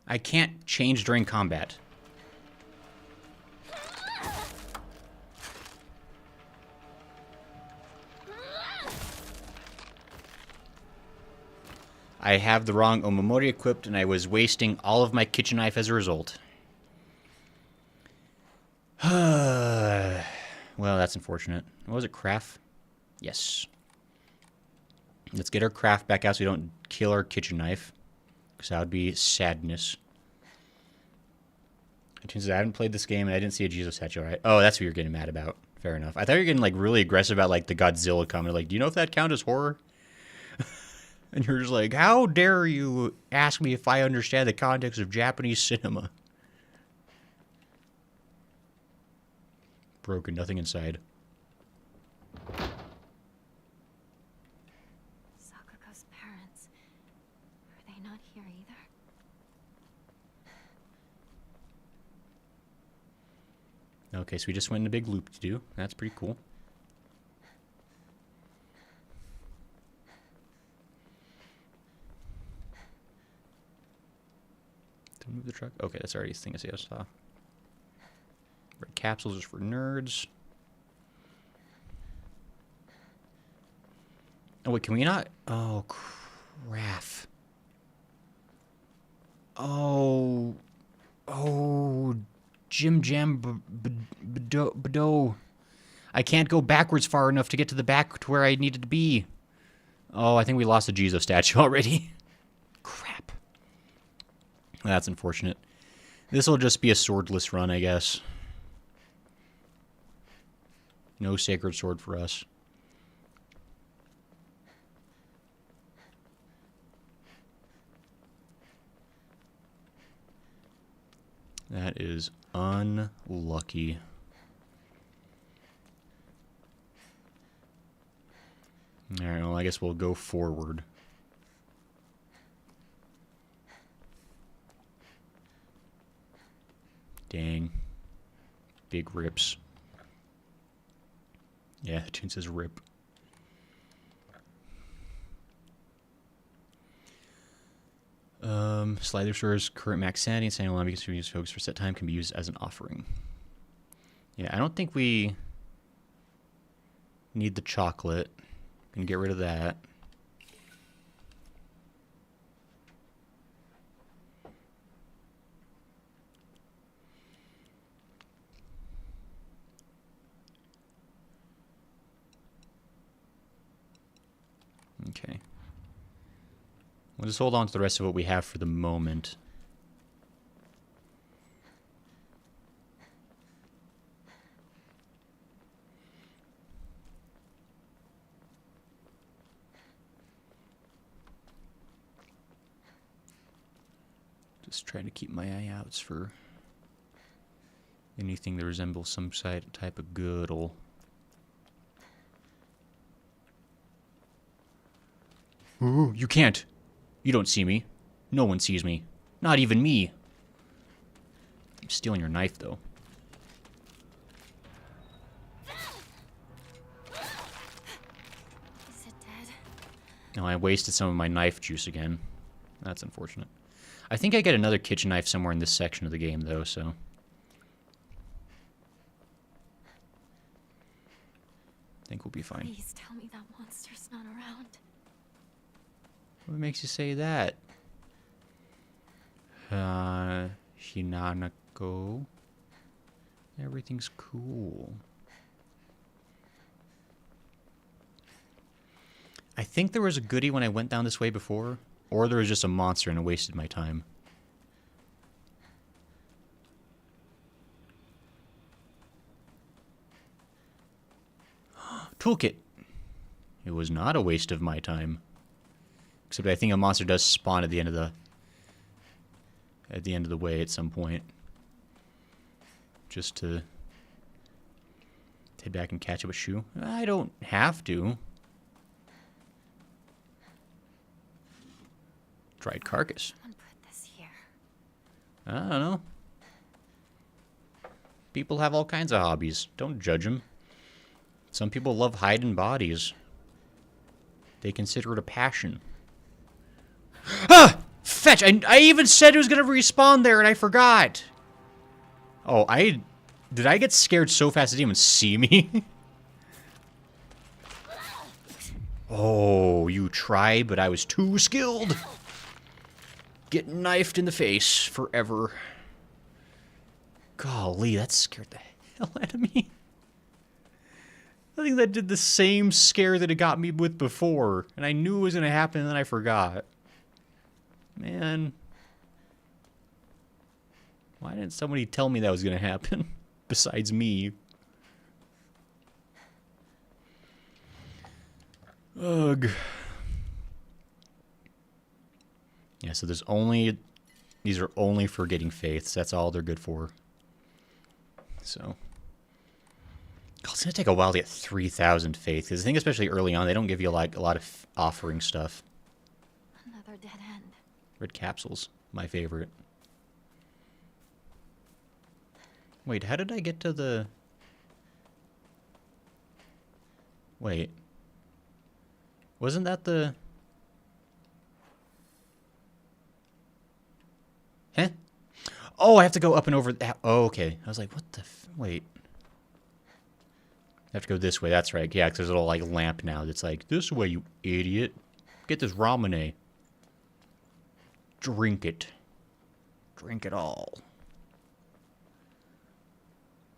I can't change during combat. I have the wrong Omamori equipped, and I was wasting all of my kitchen knife as a result. Well, that's unfortunate. What was it, craft? Yes. Let's get our craft back out so we don't kill our kitchen knife. Because that would be sadness. It turns out I haven't played this game and I didn't see a Jesus statue, right? Oh, that's what you're getting mad about. Fair enough. I thought you were getting, like, really aggressive about, like, the Godzilla comment. Like, do you know if that counts as horror? And you're just like, how dare you ask me if I understand the context of Japanese cinema? Broken, nothing inside.
Sakuko's parents. Are they not here either?
Okay, so we just went in a big loop to do. That's pretty cool. Don't move the truck. Okay, that's already a thing I saw. Red capsules is for nerds. Oh, wait, can we not? Oh, crap. Oh. Oh. Jim Jam Bado. I can't go backwards far enough to get to the back to where I needed to be. Oh, I think we lost the Jesus statue already. Crap. That's unfortunate. This will just be a swordless run, I guess. No sacred sword for us. That is unlucky. Alright, well, I guess we'll go forward. Dang. Big rips. Yeah, the tune says rip. Slider stores current max sanity and sanity alarm because focus for set time can be used as an offering. Yeah, I don't think we need the chocolate. Gonna get rid of that. Okay. We'll just hold on to the rest of what we have for the moment. Just trying to keep my eye outs for anything that resembles some type of goodle. Ooh, you can't. You don't see me. No one sees me. Not even me. I'm stealing your knife, though.
Is it dead?
No, I wasted some of my knife juice again. That's unfortunate. I think I get another kitchen knife somewhere in this section of the game, though, so... I think we'll be fine.
Please tell me that monster's not around.
What makes you say that? Hinanako. Everything's cool. I think there was a goodie when I went down this way before, or there was just a monster and I wasted my time. Toolkit. It was not a waste of my time. Except I think a monster does spawn at the end of the way at some point. Just to head back and catch up a shoe. I don't have to. Dried carcass.
Someone put this here.
I don't know. People have all kinds of hobbies. Don't judge them. Some people love hiding bodies. They consider it a passion. Ah! Fetch! I even said it was going to respawn there and I forgot. Oh, did I get scared so fast it didn't even see me? Oh, you tried, but I was too skilled. Get knifed in the face forever. Golly, that scared the hell out of me. I think that did the same scare that it got me with before. And I knew it was going to happen and then I forgot. Man. Why didn't somebody tell me that was going to happen? Besides me. Ugh. Yeah, so these are only for getting faiths. That's all they're good for. So. God, it's going to take a while to get 3,000 faith. Because I think especially early on, they don't give you like a lot of offering stuff.
Another dead end.
Red capsules. My favorite. Wait, how did I get to the... Wait. Wasn't that the... Huh? Oh, I have to go up and over that. Oh, okay. I was like, what the... Wait. I have to go this way. That's right. Yeah, because there's a little, like, lamp now that's like, this way, you idiot. Get this ramune. Drink it. Drink it all.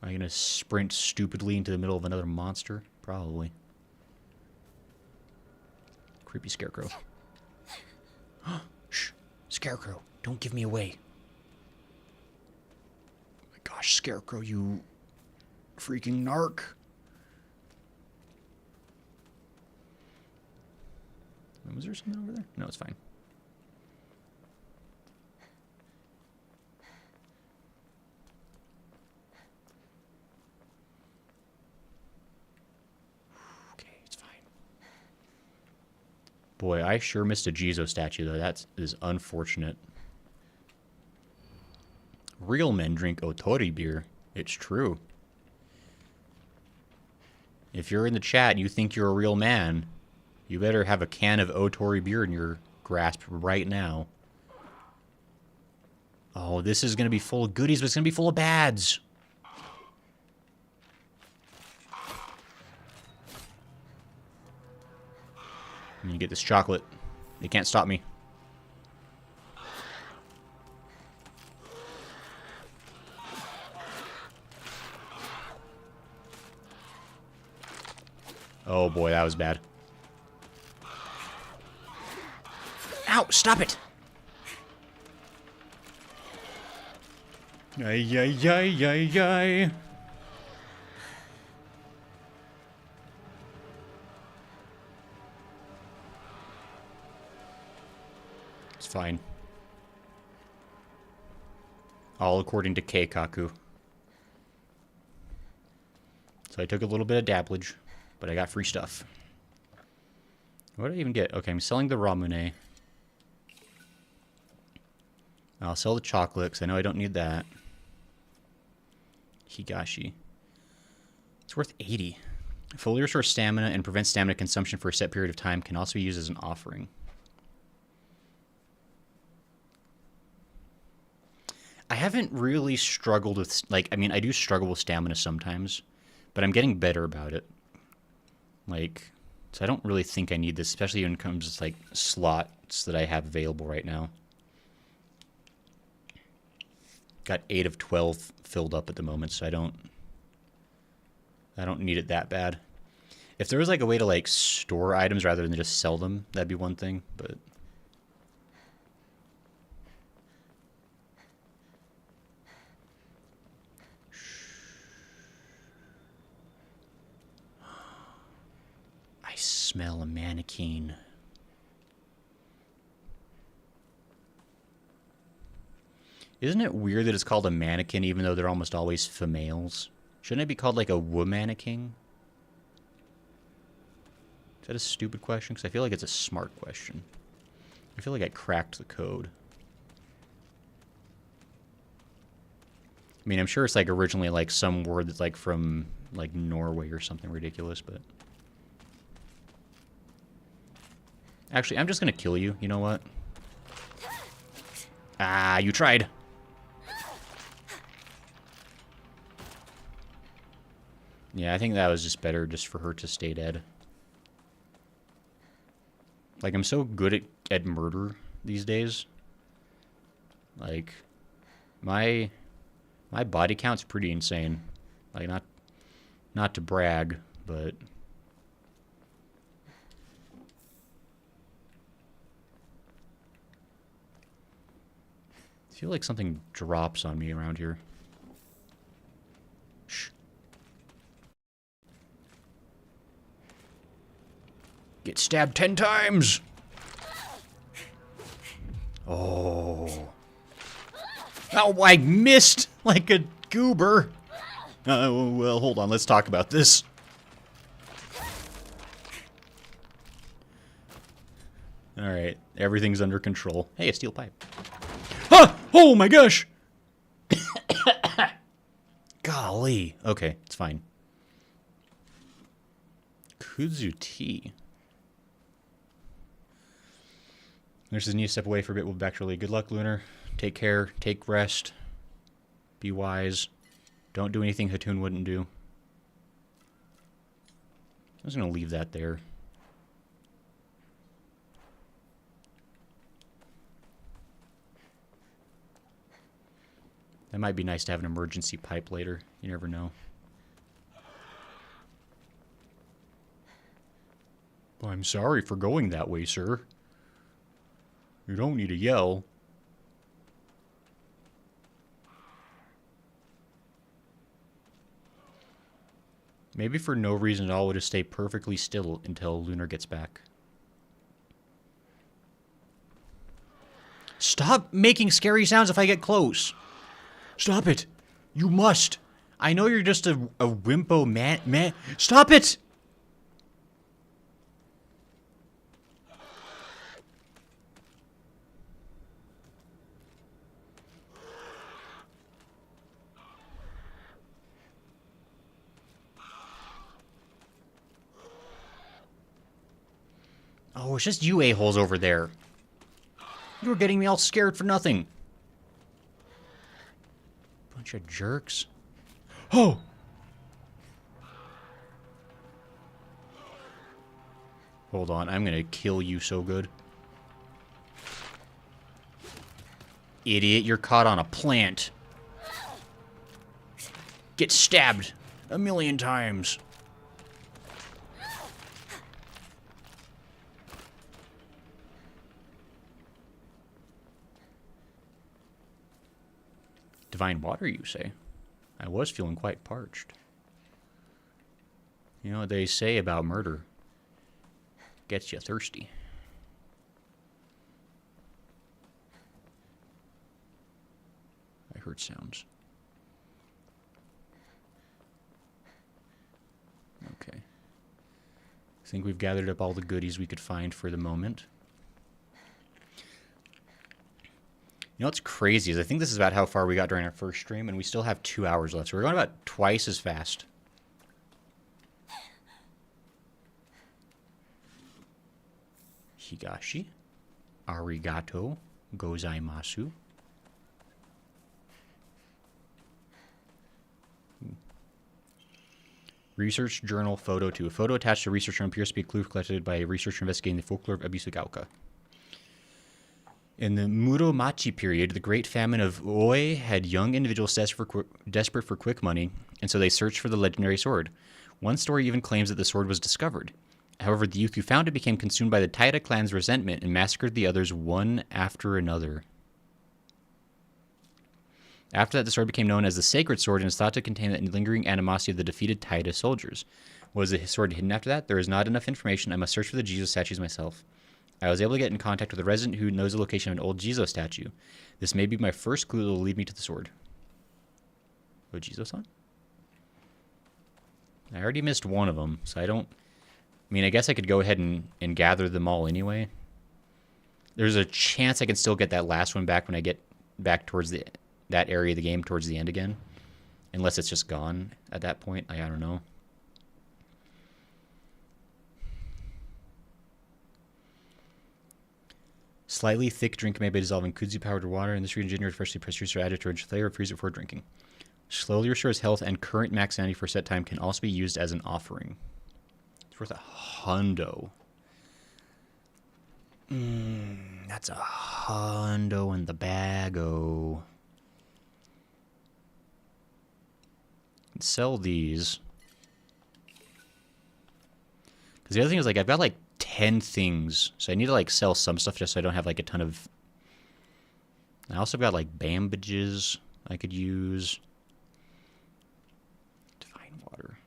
Am I going to sprint stupidly into the middle of another monster? Probably. Creepy scarecrow. Shh. Scarecrow, don't give me away. Oh my gosh, Scarecrow, you freaking narc. Was there something over there? No, it's fine. Boy, I sure missed a Jizo statue, though. That is unfortunate. Real men drink Otori beer. It's true. If you're in the chat and you think you're a real man, you better have a can of Otori beer in your grasp right now. Oh, this is going to be full of goodies, but it's going to be full of bads. I'm gonna get this chocolate. They can't stop me. Oh boy, that was bad. Ow! Stop it! Ay, ay, ay, ay, ay. Fine. All according to Keikaku. So I took a little bit of dabblage, but I got free stuff. What did I even get? Okay, I'm selling the ramune. I'll sell the chocolate, because I know I don't need that. Higashi. It's worth 80. Fully restores stamina and prevents stamina consumption for a set period of time. Can also be used as an offering. I haven't really struggled with, like, I mean, I do struggle with stamina sometimes, but I'm getting better about it. Like, so I don't really think I need this, especially when it comes to, like, slots that I have available right now. Got 8 of 12 filled up at the moment, so I don't need it that bad. If there was, like, a way to, like, store items rather than just sell them, that'd be one thing, but... I smell a mannequin. Isn't it weird that it's called a mannequin even though they're almost always females? Shouldn't it be called like a womannequin? Is that a stupid question? Because I feel like it's a smart question. I feel like I cracked the code. I mean, I'm sure it's like originally like some word that's like from like Norway or something ridiculous, but... Actually, I'm just gonna kill you. You know what? Ah, you tried. Yeah, I think that was just better just for her to stay dead. Like, I'm so good at murder these days. Like, my body count's pretty insane. Like, not to brag, but... I feel like something drops on me around here. Shh. Get stabbed 10 times! Oh. Oh, I missed like a goober. Well, hold on. Let's talk about this. Alright. Everything's under control. Hey, a steel pipe. Ah! Oh my gosh! Golly. Okay, it's fine. Kudzu tea. There's a need to step away for a bit. We'll be back shortly. Good luck, Lunar. Take care. Take rest. Be wise. Don't do anything Hatun wouldn't do. I'm just going to leave that there. That might be nice to have an emergency pipe later. You never know. I'm sorry for going that way, sir. You don't need to yell. Maybe for no reason at all, we'll just stay perfectly still until Lunar gets back. Stop making scary sounds if I get close. Stop it. You must. I know you're just a wimpo man. Stop it! Oh, it's just you a-holes over there. You were getting me all scared for nothing. Bunch of jerks. Oh! Hold on, I'm gonna kill you so good. Idiot, you're caught on a plant. Get stabbed 1,000,000 times. Divine water, you say? I was feeling quite parched. You know what they say about murder? Gets you thirsty. I heard sounds. Okay. I think we've gathered up all the goodies we could find for the moment. You know what's crazy is I think this is about how far we got during our first stream, and we still have 2 hours left. So we're going about twice as fast. Higashi. Arigato. Gozaimasu. Research Journal Photo 2. A photo attached to a research journal appears to be a clue collected by a researcher investigating the folklore of Abisugaoka. In the Muromachi period, the Great Famine of Oe had young individuals desperate for quick money, and so they searched for the legendary sword. One story even claims that the sword was discovered. However, the youth who found it became consumed by the Taira clan's resentment and massacred the others one after another. After that, the sword became known as the Sacred Sword and is thought to contain the lingering animosity of the defeated Taira soldiers. Was the sword hidden after that? There is not enough information. I must search for the Jesus statues myself. I was able to get in contact with a resident who knows the location of an old Jizo statue. This may be my first clue that will lead me to the sword. Oh, Jizo-san? I already missed one of them, so I don't... I mean, I guess I could go ahead and gather them all anyway. There's a chance I can still get that last one back when I get back towards that area of the game towards the end again. Unless it's just gone at that point. I don't know. Slightly thick drink may be dissolved in kudzu powdered water. In this region, ginger, freshly pressed juice are added to enrich flavor. Freeze it before drinking. Slowly restores health and current max sanity for a set time can also be used as an offering. It's worth $100. That's $100 in the bag-o. Sell these. Because the other thing is, like, I've got, like, 10 things. So I need to, like, sell some stuff just so I don't have, like, a ton of... I also got, like, bandages I could use. Divine water.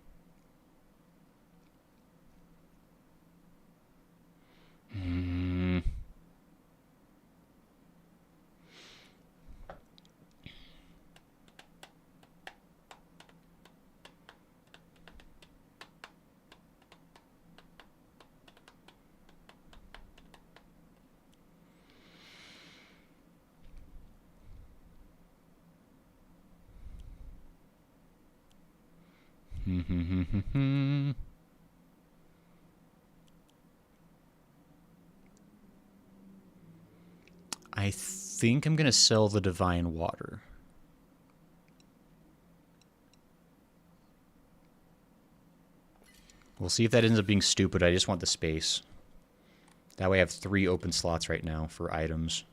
I think I'm going to sell the divine water. We'll see if that ends up being stupid. I just want the space. That way I have 3 open slots right now for items.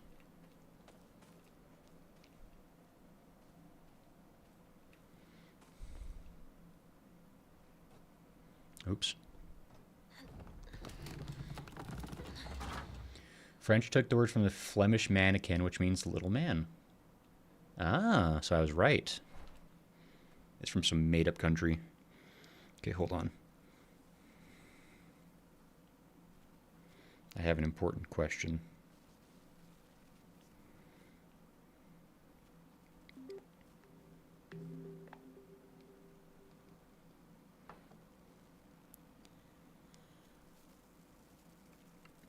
Oops. French took the word from the Flemish mannequin, which means little man. Ah, so I was right. It's from some made-up country. Okay, hold on. I have an important question.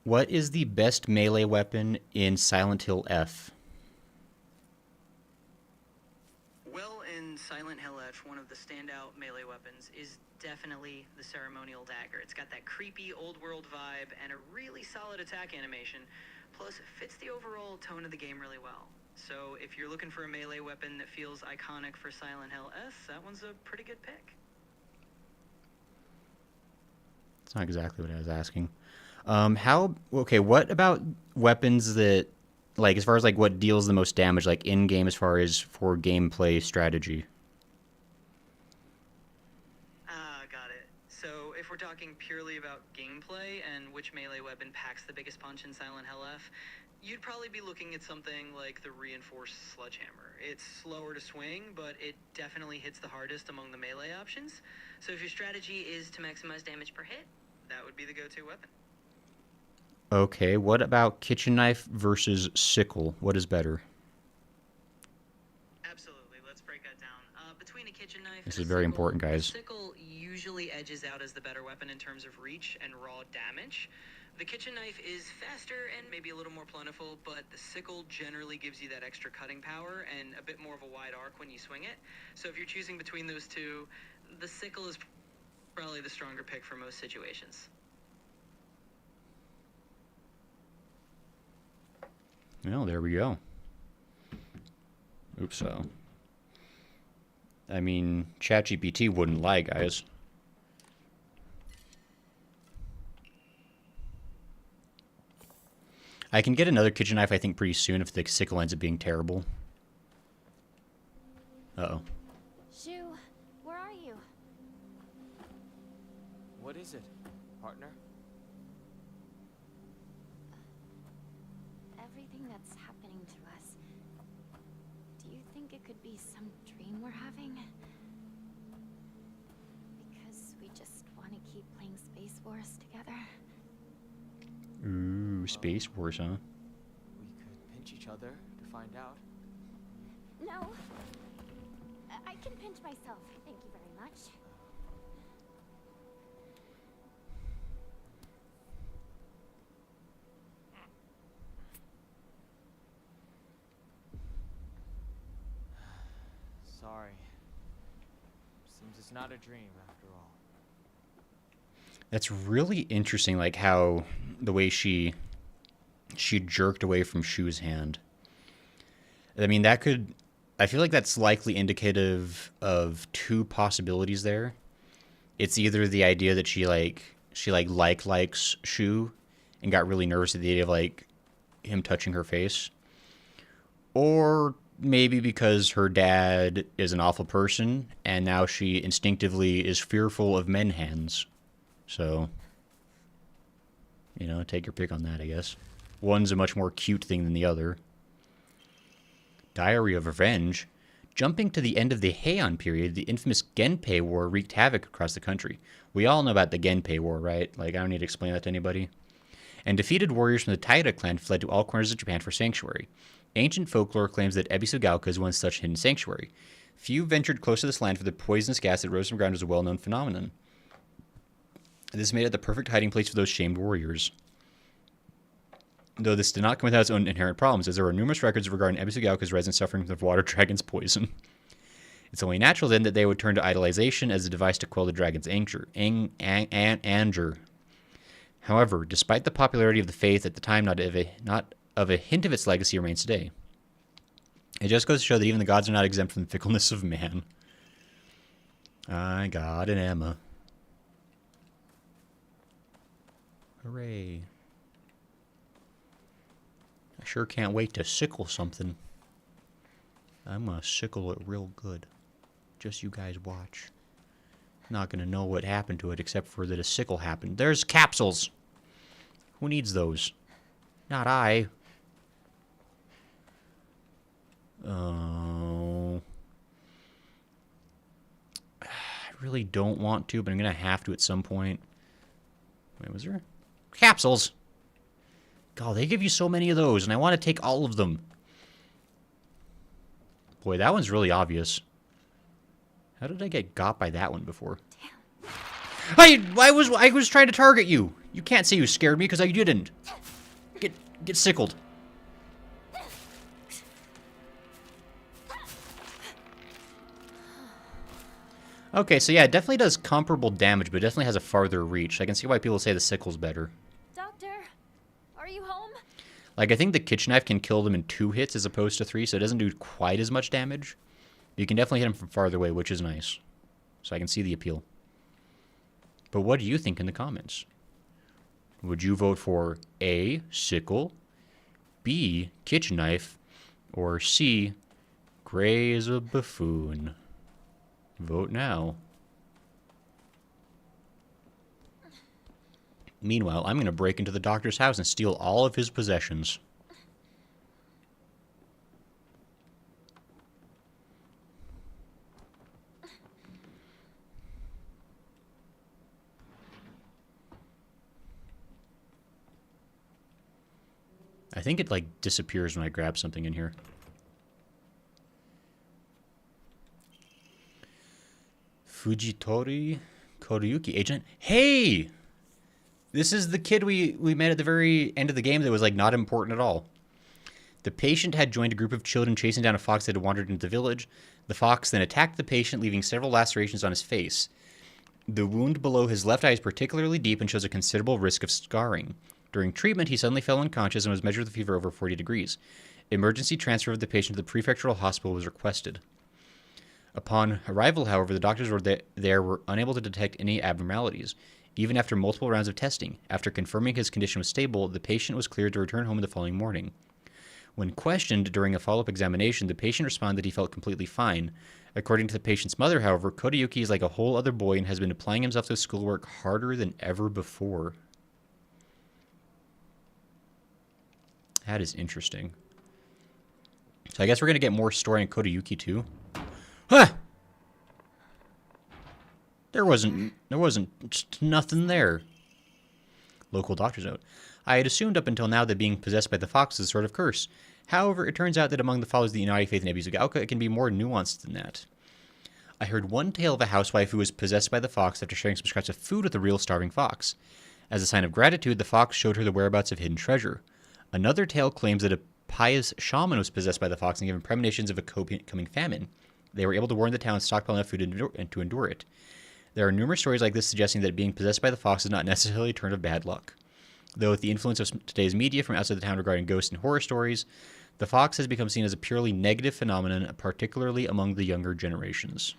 What is the best melee weapon in Silent Hill F?
Well, in Silent Hill F, one of the standout melee weapons is definitely the ceremonial dagger. It's got that creepy old world vibe and a really solid attack animation. Plus, it fits the overall tone of the game really well. So if you're looking for a melee weapon that feels iconic for Silent Hill F, that one's a pretty good pick.
It's not exactly what I was asking. Okay, what about weapons that, like, as far as, like, what deals the most damage, like, in-game as far as for gameplay strategy?
Got it. So if we're talking purely about gameplay and which melee weapon packs the biggest punch in Silent Hill F, you'd probably be looking at something like the reinforced sledgehammer. It's slower to swing, but it definitely hits the hardest among the melee options. So if your strategy is to maximize damage per hit, that would be the go-to weapon.
Okay, what about kitchen knife versus sickle? What is better?
Absolutely, let's break that down. Between a kitchen knife
This
and
is
a
very
sickle,
important, guys.
The sickle usually edges out as the better weapon in terms of reach and raw damage. The kitchen knife is faster and maybe a little more plentiful, but the sickle generally gives you that extra cutting power and a bit more of a wide arc when you swing it. So if you're choosing between those two, the sickle is probably the stronger pick for most situations.
Well, there we go. Oops, so. I mean, ChatGPT wouldn't lie, guys. I can get another kitchen knife, I think, pretty soon if the sickle ends up being terrible. Uh-oh.
Shu, where are you?
What is it, partner?
Everything that's happening to us. Do you think it could be some dream we're having? Because we just want to keep playing Space Wars together.
Ooh. Ooh, Space Wars, huh?
We could pinch each other to find out.
No. I can pinch myself. Thank you very much.
Sorry. Seems it's not a dream after all.
That's really interesting, like how the way she jerked away from Shu's hand. I mean, that could... I feel like that's likely indicative of two possibilities there. It's either the idea that she likes Shu and got really nervous at the idea of, like, him touching her face. Or maybe because her dad is an awful person and now she instinctively is fearful of men hands. So, you know, take your pick on that, I guess. One's a much more cute thing than the other. Diary of Revenge. Jumping to the end of the Heian period, the infamous Genpei War wreaked havoc across the country. We all know about the Genpei War, right? Like, I don't need to explain that to anybody. And defeated warriors from the Taira clan fled to all corners of Japan for sanctuary. Ancient folklore claims that Ebisugaoka is once such hidden sanctuary. Few ventured close to this land, for the poisonous gas that rose from the ground was a well-known phenomenon. This made it the perfect hiding place for those shamed warriors. Though this did not come without its own inherent problems, as there are numerous records regarding Ebisugaoka's residents suffering from the water dragon's poison. It's only natural, then, that they would turn to idolization as a device to quell the dragon's anger. However, despite the popularity of the faith at the time, not of a hint of its legacy remains today. It just goes to show that even the gods are not exempt from the fickleness of man. I got an Emma. Hooray. I sure can't wait to sickle something. I'm gonna sickle it real good. Just you guys watch. Not gonna know what happened to it except for that a sickle happened. There's capsules! Who needs those? Not I. Oh. I really don't want to, but I'm gonna have to at some point. Wait, was there? Capsules! God, they give you so many of those, and I want to take all of them. Boy, that one's really obvious. How did I get got by that one before? I was trying to target you. You can't say you scared me because I didn't. Get sickled. Okay, so yeah, it definitely does comparable damage, but it definitely has a farther reach. I can see why people say the sickle's better.
Doctor, are you home?
Like, I think the kitchen knife can kill them in 2 hits as opposed to 3, so it doesn't do quite as much damage. You can definitely hit them from farther away, which is nice. So I can see the appeal. But what do you think in the comments? Would you vote for A, sickle, B, kitchen knife, or C, gray as a buffoon? Vote now. Meanwhile, I'm going to break into the doctor's house and steal all of his possessions. I think it, like, disappears when I grab something in here. Fujitori Koriyuki agent. Hey! This is the kid we met at the very end of the game that was, like, not important at all. The patient had joined a group of children chasing down a fox that had wandered into the village. The fox then attacked the patient, leaving several lacerations on his face. The wound below his left eye is particularly deep and shows a considerable risk of scarring. During treatment, he suddenly fell unconscious and was measured with a fever over 40 degrees. Emergency transfer of the patient to the prefectural hospital was requested. Upon arrival, however, the doctors were unable to detect any abnormalities. Even after multiple rounds of testing, after confirming his condition was stable, the patient was cleared to return home the following morning. When questioned during a follow-up examination, the patient responded that he felt completely fine. According to the patient's mother, however, Koriyuki is like a whole other boy and has been applying himself to schoolwork harder than ever before. That is interesting. So I guess we're going to get more story on Koriyuki too. Huh! There wasn't just nothing there. Local doctor's note. I had assumed up until now that being possessed by the fox is a sort of curse. However, it turns out that among the followers of the Inari faith in Ebizugalka, it can be more nuanced than that. I heard one tale of a housewife who was possessed by the fox after sharing some scraps of food with a real starving fox. As a sign of gratitude, the fox showed her the whereabouts of hidden treasure. Another tale claims that a pious shaman was possessed by the fox and given premonitions of a coming famine. They were able to warn the town to stockpile enough food and to endure it. There are numerous stories like this suggesting that being possessed by the fox is not necessarily a turn of bad luck. Though with the influence of today's media from outside the town regarding ghosts and horror stories, the fox has become seen as a purely negative phenomenon, particularly among the younger generations.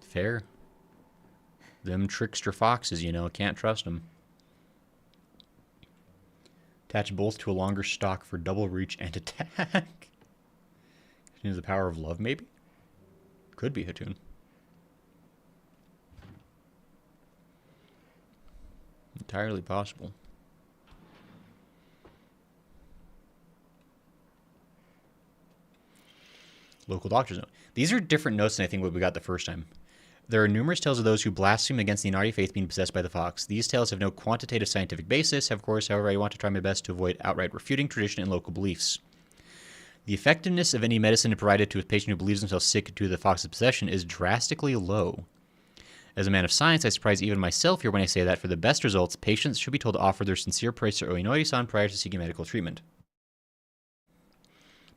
Fair. Them trickster foxes, you know, can't trust them. Attach both to a longer stock for double reach and attack. The power of love, maybe? Could be Hatun. Entirely possible. Local doctor's note. These are different notes than I think what we got the first time. There are numerous tales of those who blaspheme against the Inari faith being possessed by the fox. These tales have no quantitative scientific basis, of course, however, I want to try my best to avoid outright refuting tradition and local beliefs. The effectiveness of any medicine provided to a patient who believes himself sick due to the fox's possession is drastically low. As a man of science, I surprise even myself here when I say that for the best results, patients should be told to offer their sincere praise to Oinori-san prior to seeking medical treatment.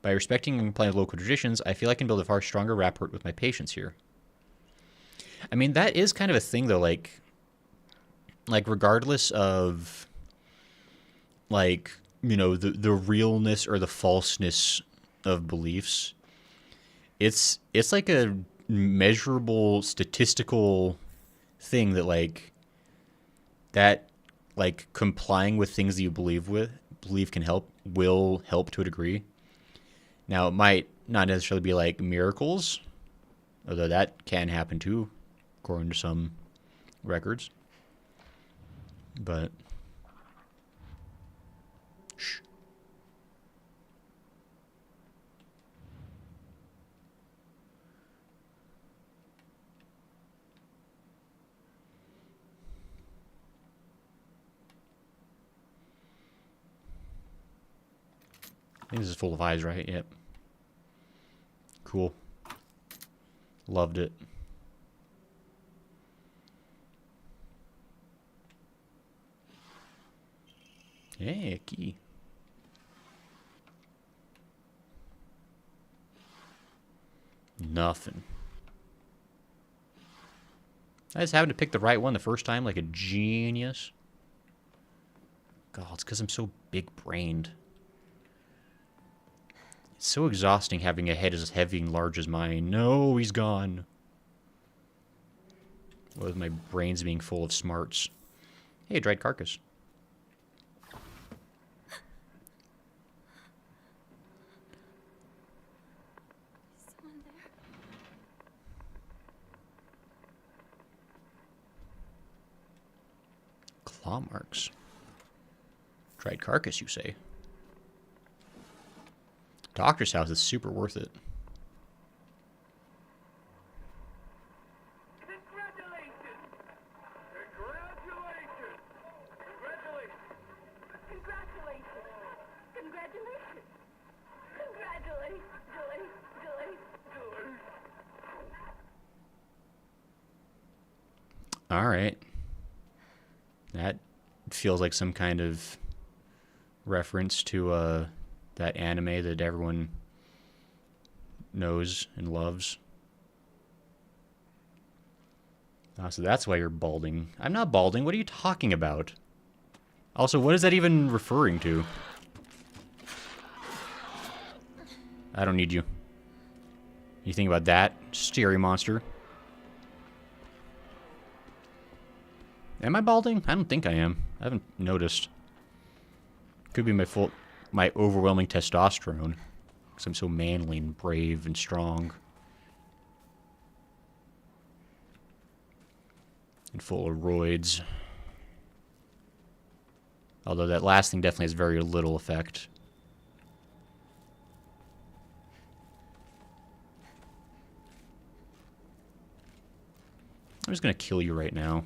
By respecting and complying with local traditions, I feel I can build a far stronger rapport with my patients here. I mean, that is kind of a thing, though, like regardless of, like, you know, the realness or the falseness of beliefs, it's like a measurable statistical thing that, like, complying with things that you believe will help to a degree. Now, it might not necessarily be, like, miracles, although that can happen, too, according to some records. But, shh. I think this is full of eyes, right? Yep. Cool. Loved it. Yeah, key. Nothing. I just happened to pick the right one the first time like a genius. God, it's because I'm so big-brained. It's so exhausting having a head as heavy and large as mine. No, he's gone. With my brains being full of smarts. Hey, dried carcass.
Someone there.
Claw marks. Dried carcass, you say? Doctor's house is super worth it.
Congratulations! Congratulations! Congratulations!
Congratulations! Congratulations! Congratulations!
All right. That feels like some kind of reference to that anime that everyone knows and loves. So that's why you're balding. I'm not balding. What are you talking about? Also, what is that even referring to? I don't need you. You think about that, scary monster? Am I balding? I don't think I am. I haven't noticed. Could be my overwhelming testosterone, because I'm so manly and brave and strong. And full of roids. Although that last thing definitely has very little effect. I'm just gonna kill you right now.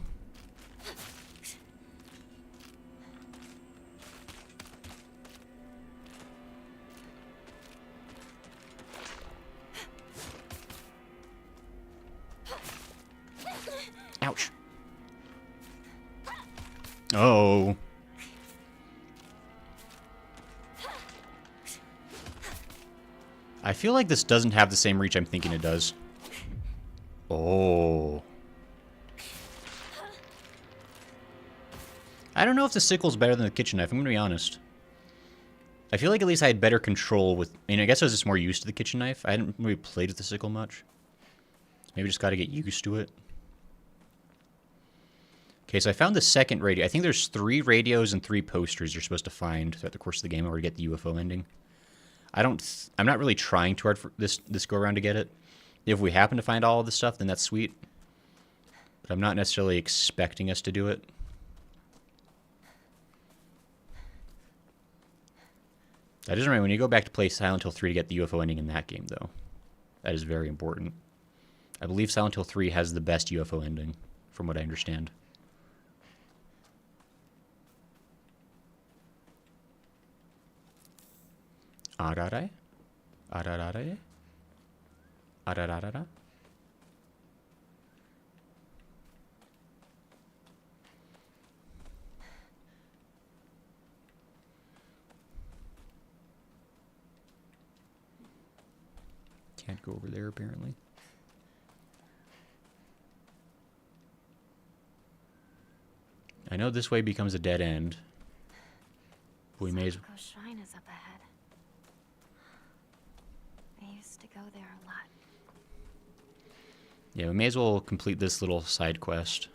Oh. I feel like this doesn't have the same reach I'm thinking it does. Oh. I don't know if the sickle's better than the kitchen knife, I'm gonna be honest. I feel like at least I had better control with... I mean, I guess I was just more used to the kitchen knife. I hadn't really played with the sickle much. Maybe just gotta get used to it. Okay, so I found the second radio. I think there's 3 radios and 3 posters you're supposed to find throughout the course of the game in order to get the UFO ending. I'm not really trying too hard for this go around to get it. If we happen to find all of the stuff, then that's sweet. But I'm not necessarily expecting us to do it. That is right. When you go back to play Silent Hill 3 to get the UFO ending in that game, though. That is very important. I believe Silent Hill 3 has the best UFO ending, from what I understand. Arare? Ararare? Arararara? Can't go over there, apparently. I know this way becomes a dead end. We may as well...
Shrine is up ahead. I used to go there a lot.
Yeah, we may as well complete this little side quest.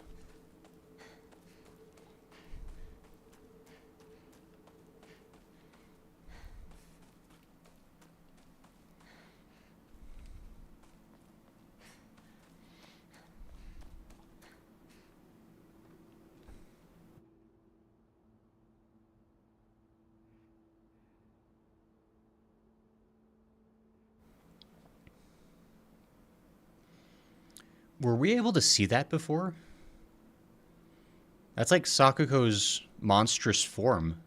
Were we able to see that before? That's like Sakuko's monstrous form.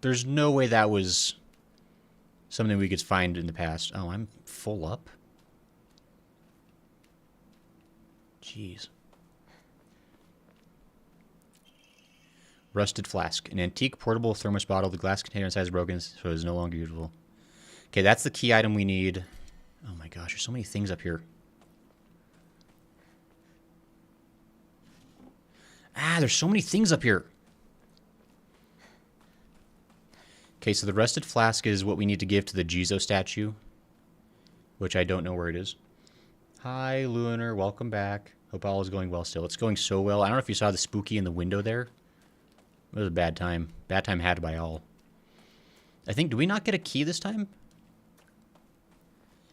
There's no way that was something we could find in the past. Oh, I'm full up? Jeez. Rusted flask. An antique portable thermos bottle. The glass container inside is broken, so it is no longer usable. Okay, that's the key item we need. Oh my gosh, there's so many things up here. Ah, there's so many things up here. Okay, so the rusted flask is what we need to give to the Jizo statue, which I don't know where it is. Hi, Lunar, welcome back. Hope all is going well still. It's going so well. I don't know if you saw the spooky in the window there. It was a bad time. Bad time had by all. I think, do we not get a key this time?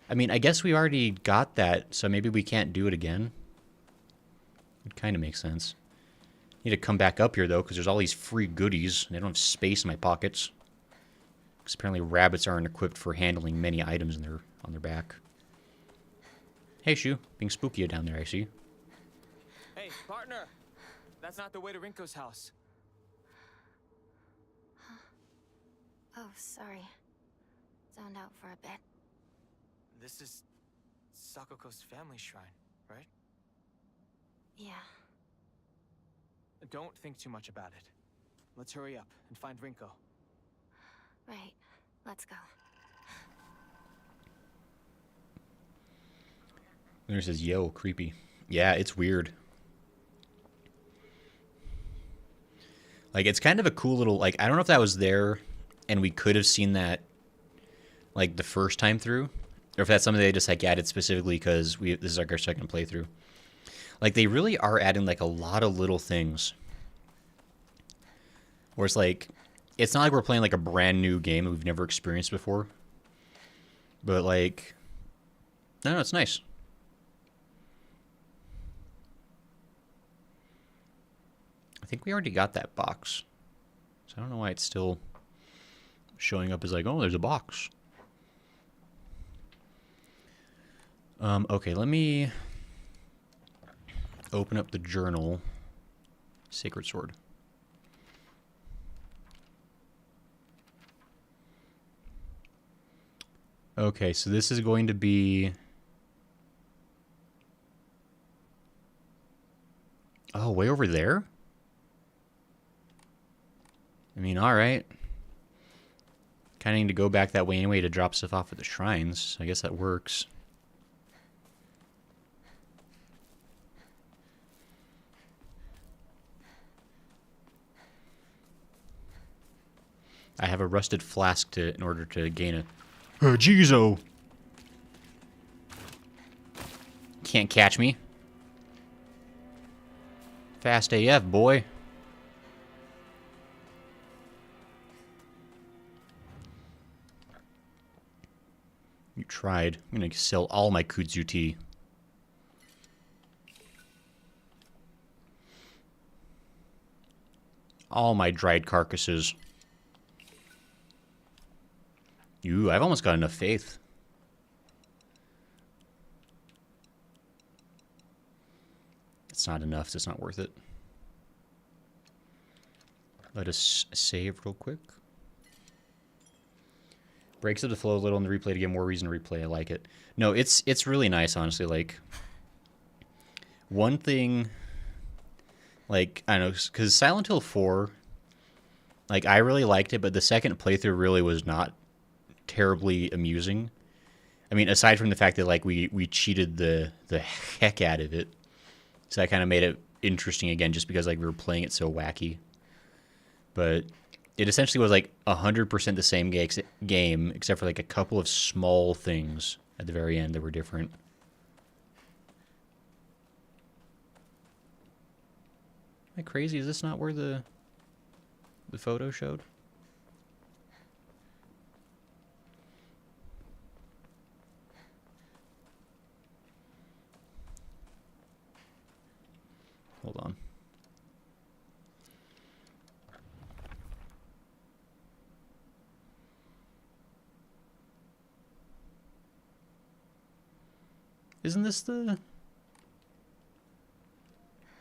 I mean, I guess we already got that, so maybe we can't do it again. It kind of makes sense. Need to come back up here, though, because there's all these free goodies, and I don't have space in my pockets. Because apparently rabbits aren't equipped for handling many items on their back. Hey, Shu. Being spooky down there, I see.
Hey, partner! That's not the way to Rinko's house.
Oh, sorry. Zoned out for a bit.
This is Sakuko's family shrine, right?
Yeah.
Don't think too much about it. Let's hurry up and find Rinko.
Right. Let's go.
There says, yo, creepy. Yeah, it's weird. Like, it's kind of a cool little, like, I don't know if that was there and we could have seen that, like, the first time through. Or if that's something they just, like, added specifically because this is, like, our second playthrough. Like, they really are adding, like, a lot of little things. Where it's, like, it's not like we're playing, like, a brand new game that we've never experienced before. But, like, no, it's nice. I think we already got that box. So I don't know why it's still showing up as, like, oh, there's a box. Okay, let me open up the journal. Sacred Sword. Okay, so this is going to be... Oh, way over there? I mean, alright. Kind of need to go back that way anyway to drop stuff off at the shrines. I guess that works. I have a rusted flask in order to gain a... Jeezo! Can't catch me. Fast AF, boy. You tried. I'm gonna sell all my kudzu tea. All my dried carcasses. Ooh, I've almost got enough faith. It's not enough, so it's not worth it. Let us save real quick. Breaks up the flow a little in the replay to get more reason to replay. I like it. No, it's really nice, honestly. Like, one thing, like, I don't know, because Silent Hill 4, like, I really liked it, but the second playthrough really was not terribly amusing. I mean, aside from the fact that, like, we cheated the heck out of it. So that kind of made it interesting again, just because, like, we were playing it so wacky. But it essentially was, like, 100% the same game, except for, like, a couple of small things at the very end that were different. Am I crazy? Is this not where the photo showed? Hold on. Isn't this the...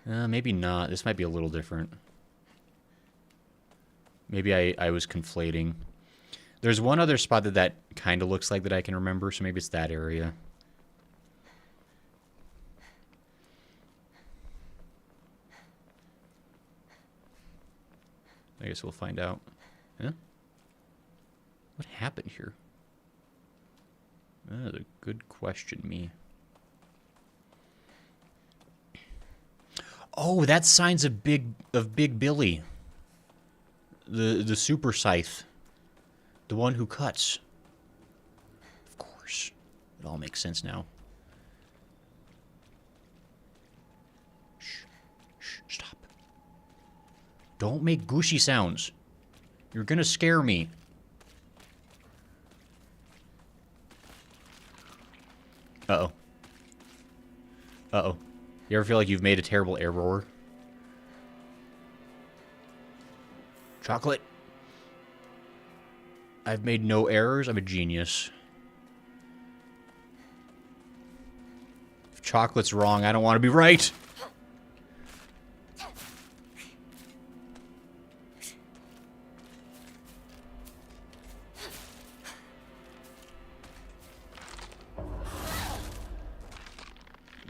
maybe not. This might be a little different. Maybe I was conflating. There's one other spot that kind of looks like that I can remember, so maybe it's that area. I guess we'll find out. Huh? What happened here? That's a good question, me. Oh, that's signs of Big Billy. The super scythe. The one who cuts. Of course. It all makes sense now. Shh. Shh. Stop. Don't make gushy sounds. You're gonna scare me. Uh-oh. Uh-oh. You ever feel like you've made a terrible error? Chocolate. I've made no errors. I'm a genius. If chocolate's wrong, I don't want to be right.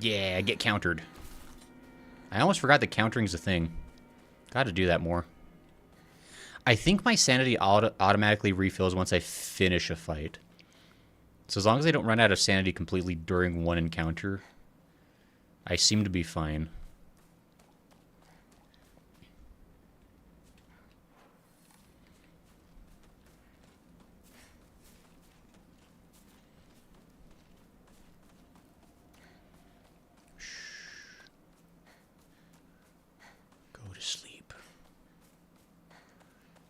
Yeah, get countered. I almost forgot that countering's a thing. Gotta do that more. I think my sanity automatically refills once I finish a fight. So as long as I don't run out of sanity completely during one encounter, I seem to be fine.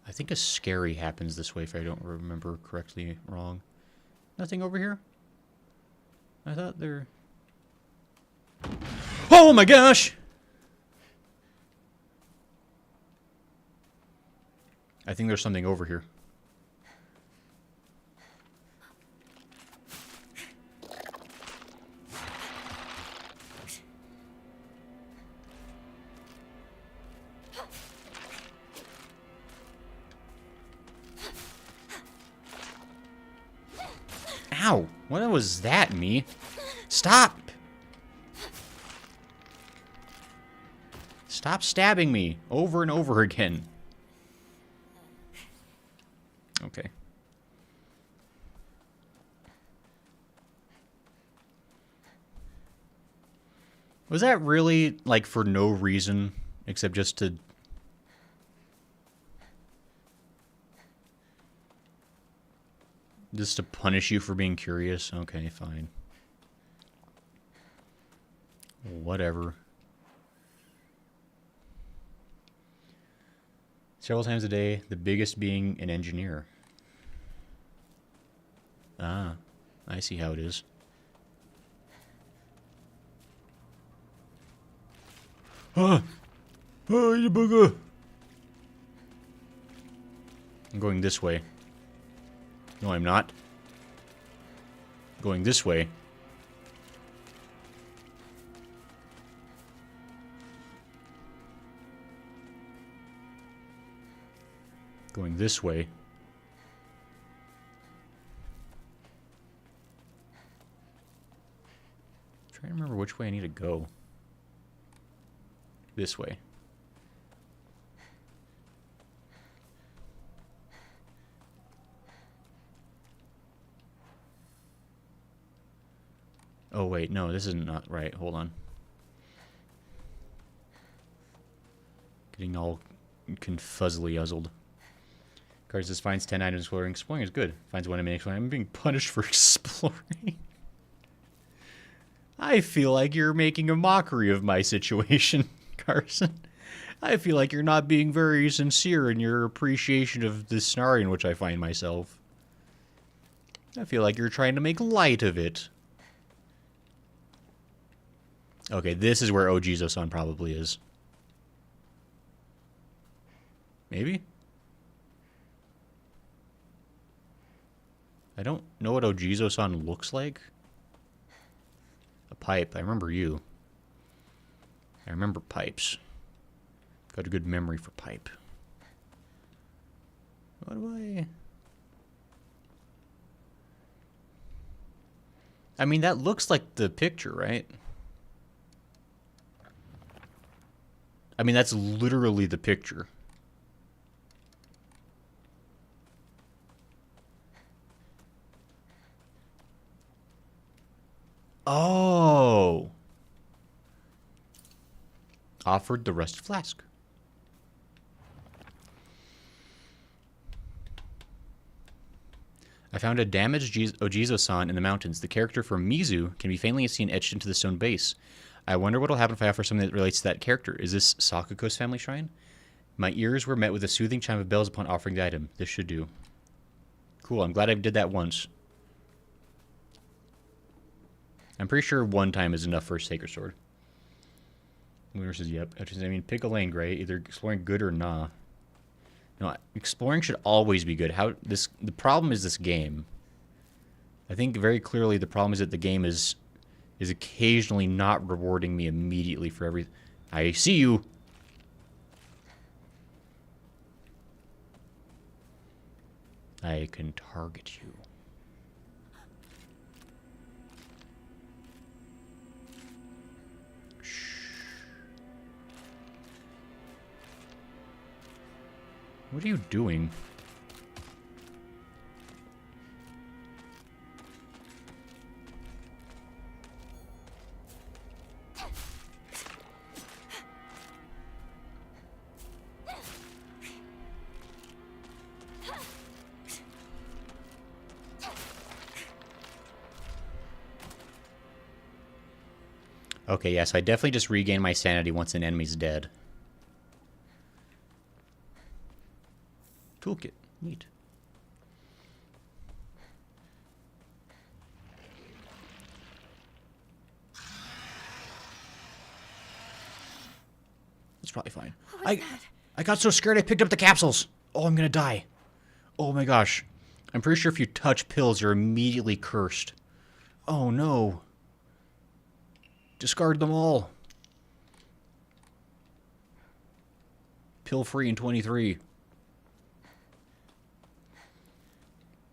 I think a scary happens this way if I don't remember correctly wrong. Nothing over here? I thought there... Oh my gosh! I think there's something over here. Ow! What was that, me? Stop! Stop stabbing me over and over again. Okay. Was that really, like, for no reason, except just to... Just to punish you for being curious? Okay, fine. Whatever. Several times a day, the biggest being an engineer. Ah, I see how it is. Ah! Oh, you bugger! I'm going this way. No, I'm not. I'm going this way. Going this way. Trying to remember which way I need to go. This way. Oh wait, no, this is not right. Hold on. Getting all confuzzily uzzled. Card says finds 10 items exploring. Exploring is good. Finds 1 item exploring. I'm being punished for exploring. I feel like you're making a mockery of my situation, Carson. I feel like you're not being very sincere in your appreciation of the scenario in which I find myself. I feel like you're trying to make light of it. Okay, this is where Ojizo-san probably is. Maybe? I don't know what Ojizo-san looks like. A pipe. I remember you. I remember pipes. Got a good memory for pipe. What do I... I mean, that looks like the picture, right? I mean, that's literally the picture. Oh. Offered the rust flask. I found a damaged Ojizo-san in the mountains. The character from Mizu can be faintly seen etched into the stone base. I wonder what will happen if I offer something that relates to that character. Is this Sakuko's family shrine? My ears were met with a soothing chime of bells upon offering the item. This should do. Cool, I'm glad I did that once. I'm pretty sure one time is enough for a Sacred Sword. Lunar says, yep. I mean, pick a lane, Gray. Either exploring good or nah. No, exploring should always be good. The problem is this game. I think very clearly the problem is that the game is occasionally not rewarding me immediately for everything. I see you. I can target you. What are you doing? Okay, yes, I definitely just regain my sanity once an enemy's dead. Toolkit. Neat. That's probably fine. I got so scared I picked up the capsules. Oh, I'm gonna die. Oh my gosh. I'm pretty sure if you touch pills, you're immediately cursed. Oh no. Discard them all. Pill free in 23.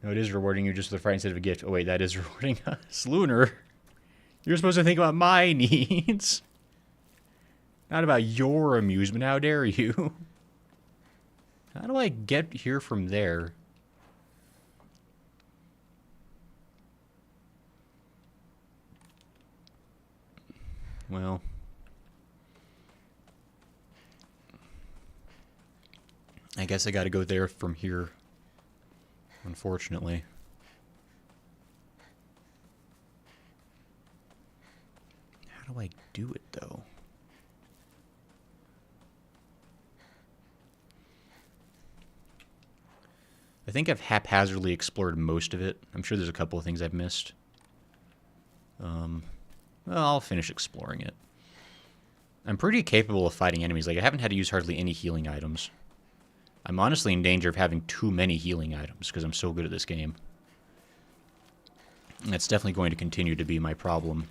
No, it is rewarding you just with a fright instead of a gift. Oh wait, that is rewarding us. Lunar, you're supposed to think about my needs. Not about your amusement. How dare you? How do I get here from there? Well, I guess I gotta go there from here, unfortunately. How do I do it, though? I think I've haphazardly explored most of it. I'm sure there's a couple of things I've missed. Well, I'll finish exploring it. I'm pretty capable of fighting enemies. Like, I haven't had to use hardly any healing items. I'm honestly in danger of having too many healing items because I'm so good at this game. And that's definitely going to continue to be my problem.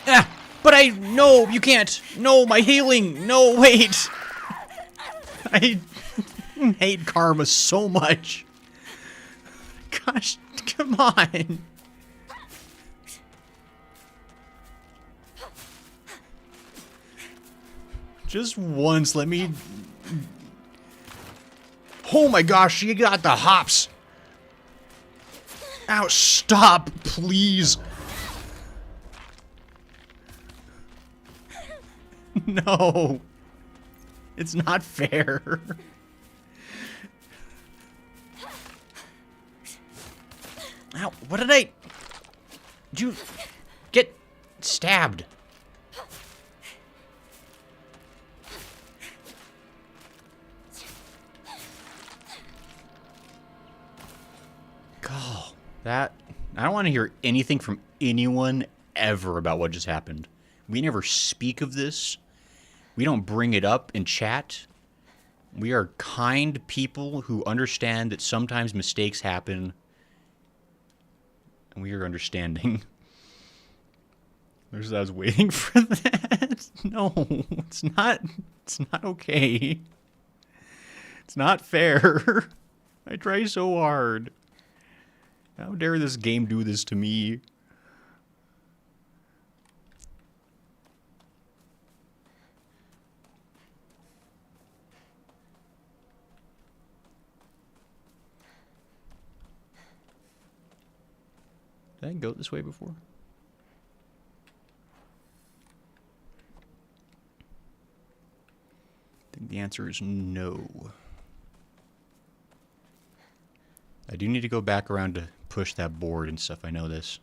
Ah! But no, you can't! No, my healing! No, wait! I hate karma so much. Gosh, come on! Just once, let me... Oh my gosh, she got the hops! Ow, stop, please! No! It's not fair. Ow, what did I... Did you get stabbed? God, that... I don't want to hear anything from anyone ever about what just happened. We never speak of this. We don't bring it up in chat. We are kind people who understand that sometimes mistakes happen. And we are understanding. I was waiting for that. No, it's not okay. It's not fair. I try so hard. How dare this game do this to me? Did I go this way before? I think the answer is no. I do need to go back around to push that board and stuff, I know this.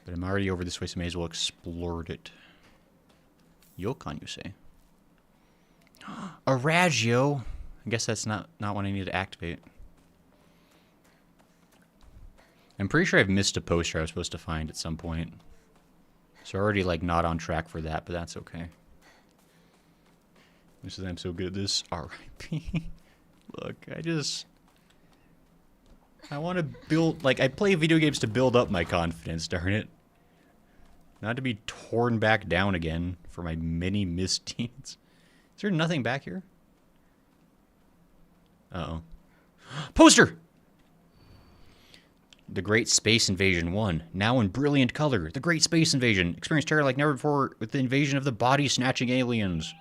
But I'm already over this way, so I may as well explore it. Yokon, you say? A Raggio! I guess that's not what I need to activate. I'm pretty sure I've missed a poster I was supposed to find at some point. So already, like, not on track for that, but that's okay. This is I'm so good at this. R.I.P. Look, I want to build... Like, I play video games to build up my confidence, darn it. Not to be torn back down again for my many misdeeds. Is there nothing back here? Uh-oh. Poster! The Great Space Invasion 1. Now in brilliant color. The Great Space Invasion. Experience terror like never before with the invasion of the body-snatching aliens.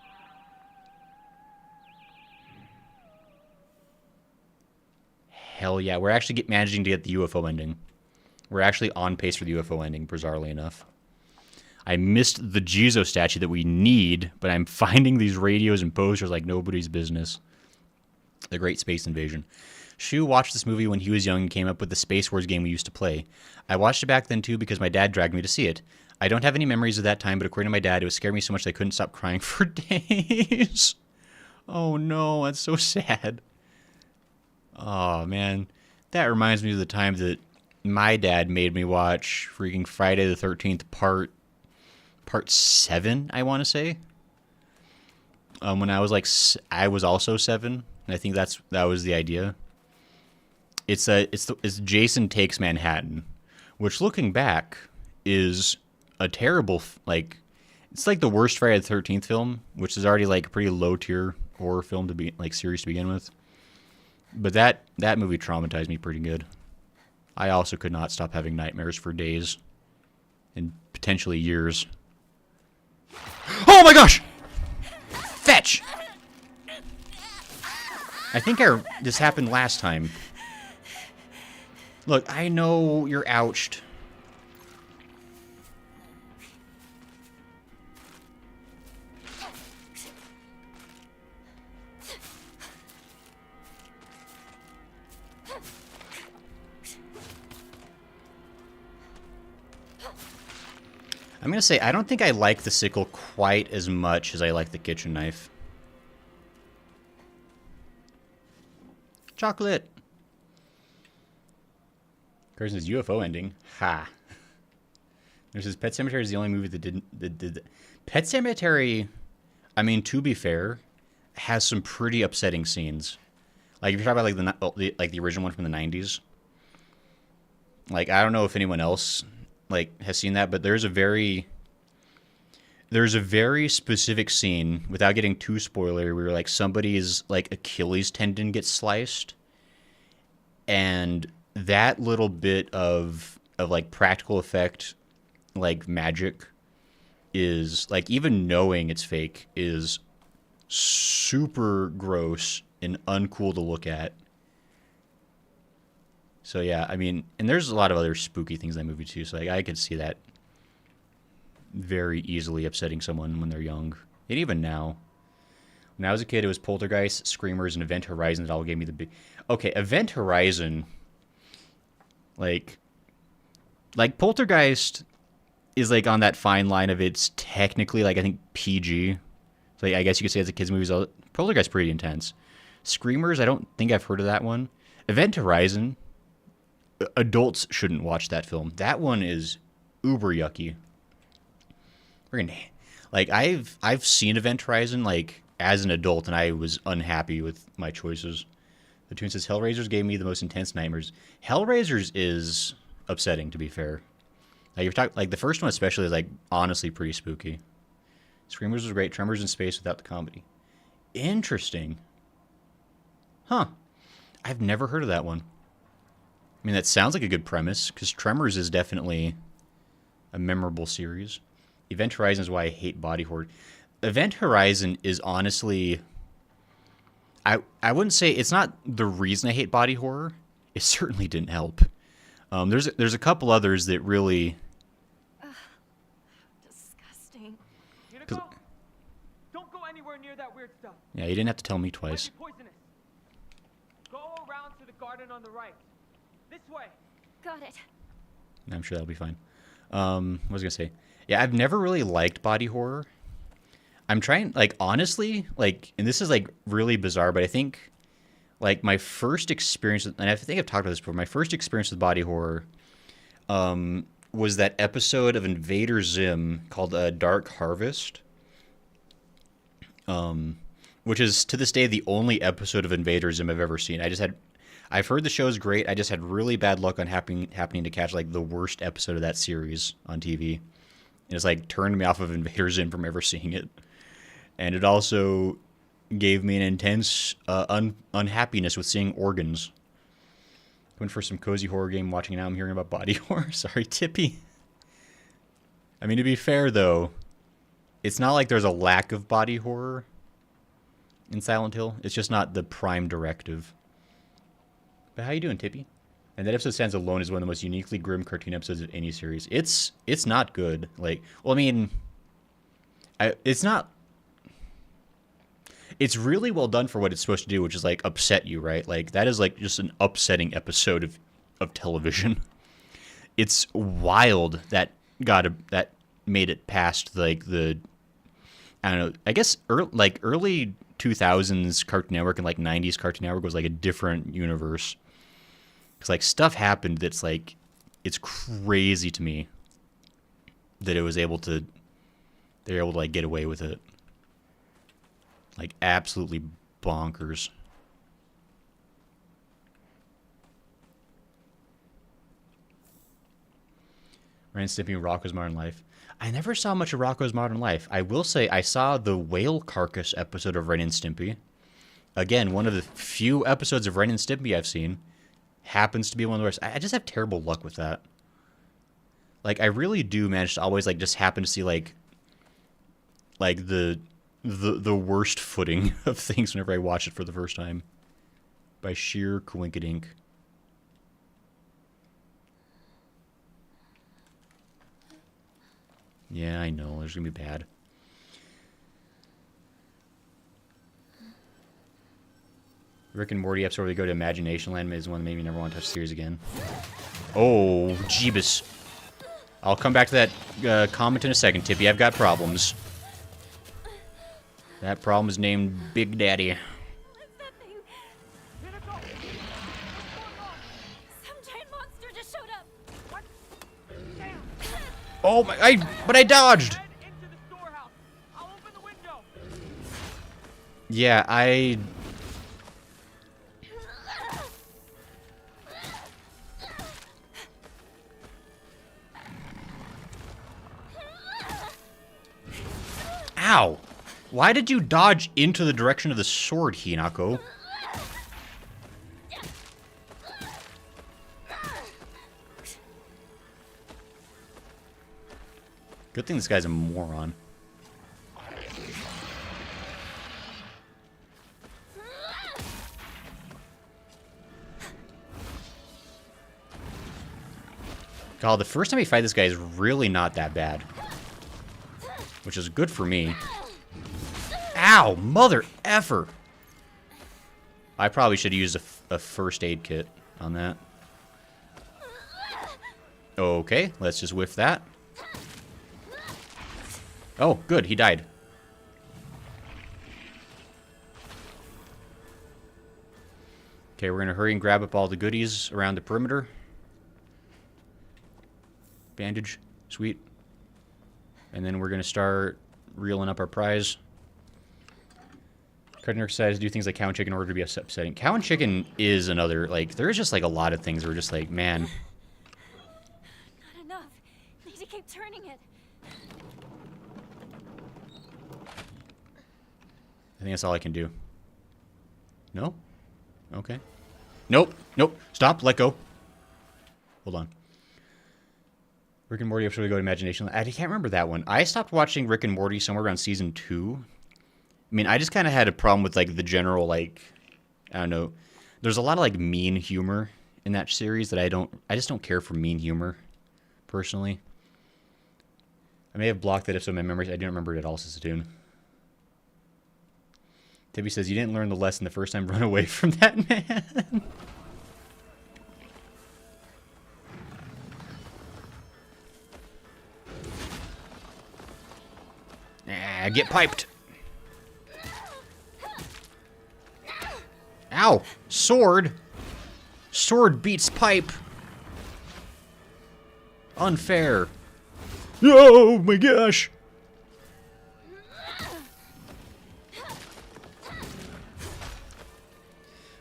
Hell yeah. We're actually managing to get the UFO ending. We're actually on pace for the UFO ending, bizarrely enough. I missed the Jizo statue that we need, but I'm finding these radios and posters like nobody's business. The Great Space Invasion. Shu watched this movie when he was young and came up with the Space Wars game we used to play. I watched it back then too because my dad dragged me to see it. I don't have any memories of that time, but according to my dad, it was scared me so much that I couldn't stop crying for days. Oh no, that's so sad. Oh man, that reminds me of the time that my dad made me watch freaking Friday the 13th part 7, I want to say. When I was like, I was also 7, and I think that was the idea. It's Jason Takes Manhattan, which looking back is a terrible, like, it's like the worst Friday the 13th film, which is already like a pretty low tier horror film to be, like, series to begin with. But that movie traumatized me pretty good. I also could not stop having nightmares for days. in potentially years. Oh my gosh! Fetch! I think this happened last time. Look, I know you're ouched. I'm gonna say, I don't think I like the sickle quite as much as I like the kitchen knife. Chocolate! Carson's UFO ending. Ha. There's his Pet Sematary is the only movie that did Pet Sematary, I mean, to be fair, has some pretty upsetting scenes. Like, if you're talking about, like, the original one from the 90s. Like, I don't know if anyone else, like, has seen that, but there's a very specific scene, without getting too spoilery, where, like, somebody's, like, Achilles tendon gets sliced. And that little bit of like, practical effect, like, magic is, like, even knowing it's fake is super gross and uncool to look at. So, yeah, I mean, and there's a lot of other spooky things in that movie, too. So, like, I could see that very easily upsetting someone when they're young. And even now. When I was a kid, it was Poltergeist, Screamers, and Event Horizon that all gave me the big... Okay, Event Horizon... Like, Poltergeist is, like, on that fine line of it's technically, like, I think PG. So, like, I guess you could say it's a kid's movie. Poltergeist is pretty intense. Screamers, I don't think I've heard of that one. Event Horizon, adults shouldn't watch that film. That one is uber yucky. Like, I've seen Event Horizon, like, as an adult, and I was unhappy with my choices. The tune says, Hellraisers gave me the most intense nightmares. Hellraisers is upsetting, to be fair. Like, you're talking, like, the first one especially is, like, honestly pretty spooky. Screamers was great. Tremors in space without the comedy. Interesting. Huh. I've never heard of that one. I mean, that sounds like a good premise, because Tremors is definitely a memorable series. Event Horizon is why I hate body horror. Event Horizon is honestly... I wouldn't say it's not the reason I hate body horror. It certainly didn't help. There's a couple others that really...
Disgusting.
Don't go anywhere near that weird stuff.
Yeah, you didn't have to tell me twice.
Might be poisonous. Go around to the garden on the right. This way.
Got it.
I'm sure that'll be fine. What was I gonna say? Yeah, I've never really liked body horror. I'm trying, like, honestly, like, and this is, like, really bizarre, but I think, like, my first experience, and I think I've talked about this before, my first experience with body horror was that episode of Invader Zim called Dark Harvest, which is, to this day, the only episode of Invader Zim I've ever seen. I've heard the show is great, I just had really bad luck on happening to catch, like, the worst episode of that series on TV. And it's, like, turned me off of Invader Zim from ever seeing it. And it also gave me an intense unhappiness with seeing organs. Going for some cozy horror game, watching now I'm hearing about body horror. Sorry, Tippy. I mean, to be fair, though, it's not like there's a lack of body horror in Silent Hill. It's just not the prime directive. But how you doing, Tippy? And that episode stands alone as one of the most uniquely grim cartoon episodes of any series. It's not good. Like, well, I mean, it's not... It's really well done for what it's supposed to do, which is, like, upset you, right? Like, that is, like, just an upsetting episode of television. It's wild that made it past, like, the... I don't know. I guess, early 2000s Cartoon Network and, like, 90s Cartoon Network was, like, a different universe. Because, like, stuff happened that's, like... It's crazy to me that it was able to... They're able to, like, get away with it. Like, absolutely bonkers. Ren and Stimpy, Rocko's Modern Life. I never saw much of Rocko's Modern Life. I will say I saw the whale carcass episode of Ren and Stimpy. Again, one of the few episodes of Ren and Stimpy I've seen. Happens to be one of the worst. I just have terrible luck with that. Like, I really do manage to always, like, just happen to see, like the worst footing of things whenever I watch it for the first time. By sheer coinkydink. Yeah, I know. It's gonna be bad. Rick and Morty episode where they go to Imagination Land is one that made me never want to touch the series again. Oh, Jeebus. I'll come back to that comment in a second, Tippy. I've got problems. That problem is named Big Daddy.
What's that thing? Some giant monster just showed up. What?
Oh my! But I dodged.
Head into the storehouse. I'll open the window.
Yeah, I. Ow! Why did you dodge into the direction of the sword, Hinako? Good thing this guy's a moron. God, the first time we fight this guy is really not that bad. Which is good for me. Ow! Mother effer! I probably should use a first aid kit on that. Okay, let's just whiff that. Oh, good, he died. Okay, we're gonna hurry and grab up all the goodies around the perimeter. Bandage, sweet. And then we're gonna start reeling up our prize. Cutting says to do things like cow and chicken in order to be upsetting. Cow and chicken is another, like, there's just like a lot of things where we're just like, man.
Not enough. Need to keep turning it.
I think that's all I can do. No? Okay. Nope. Nope. Stop. Let go. Hold on. Rick and Morty episode we go to Imagination. I can't remember that one. I stopped watching Rick and Morty somewhere around season 2. I mean, I just kind of had a problem with, like, the general, like, I don't know. There's a lot of, like, mean humor in that series that I just don't care for mean humor, personally. I may have blocked that episode in my memories. I don't remember it at all, Sasatoon. Tibby says, you didn't learn the lesson the first time. Run away from that man. Get piped. Ow! Sword! Sword beats pipe! Unfair. Oh my gosh!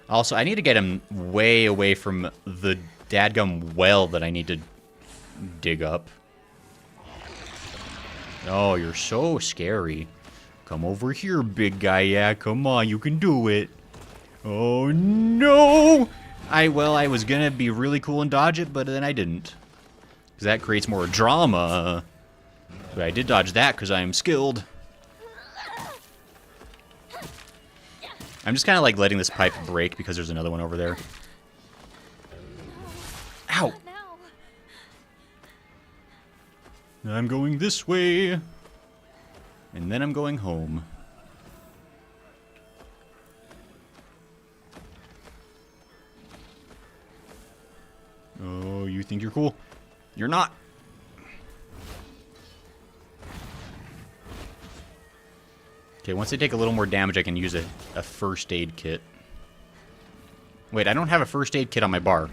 Also, I need to get him way away from the dadgum well that I need to dig up. Oh, you're so scary. Come over here, big guy. Yeah, come on, you can do it. Oh, no! I was gonna be really cool and dodge it, but then I didn't. Because that creates more drama. But I did dodge that because I am skilled. I'm just kind of like letting this pipe break because there's another one over there. Ow! I'm going this way. And then I'm going home. Oh, you think you're cool? You're not. Okay, once I take a little more damage, I can use a first aid kit. Wait, I don't have a first aid kit on my bar.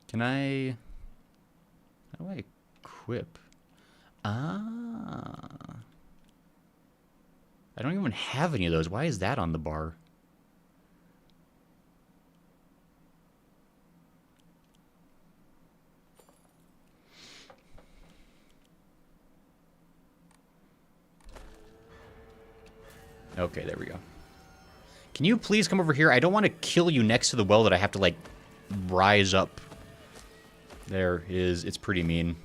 Can I... How do I equip? Ah. I don't even have any of those. Why is that on the bar? Okay, there we go. Can you please come over here? I don't want to kill you next to the well that I have to, like, rise up. There is. It's pretty mean.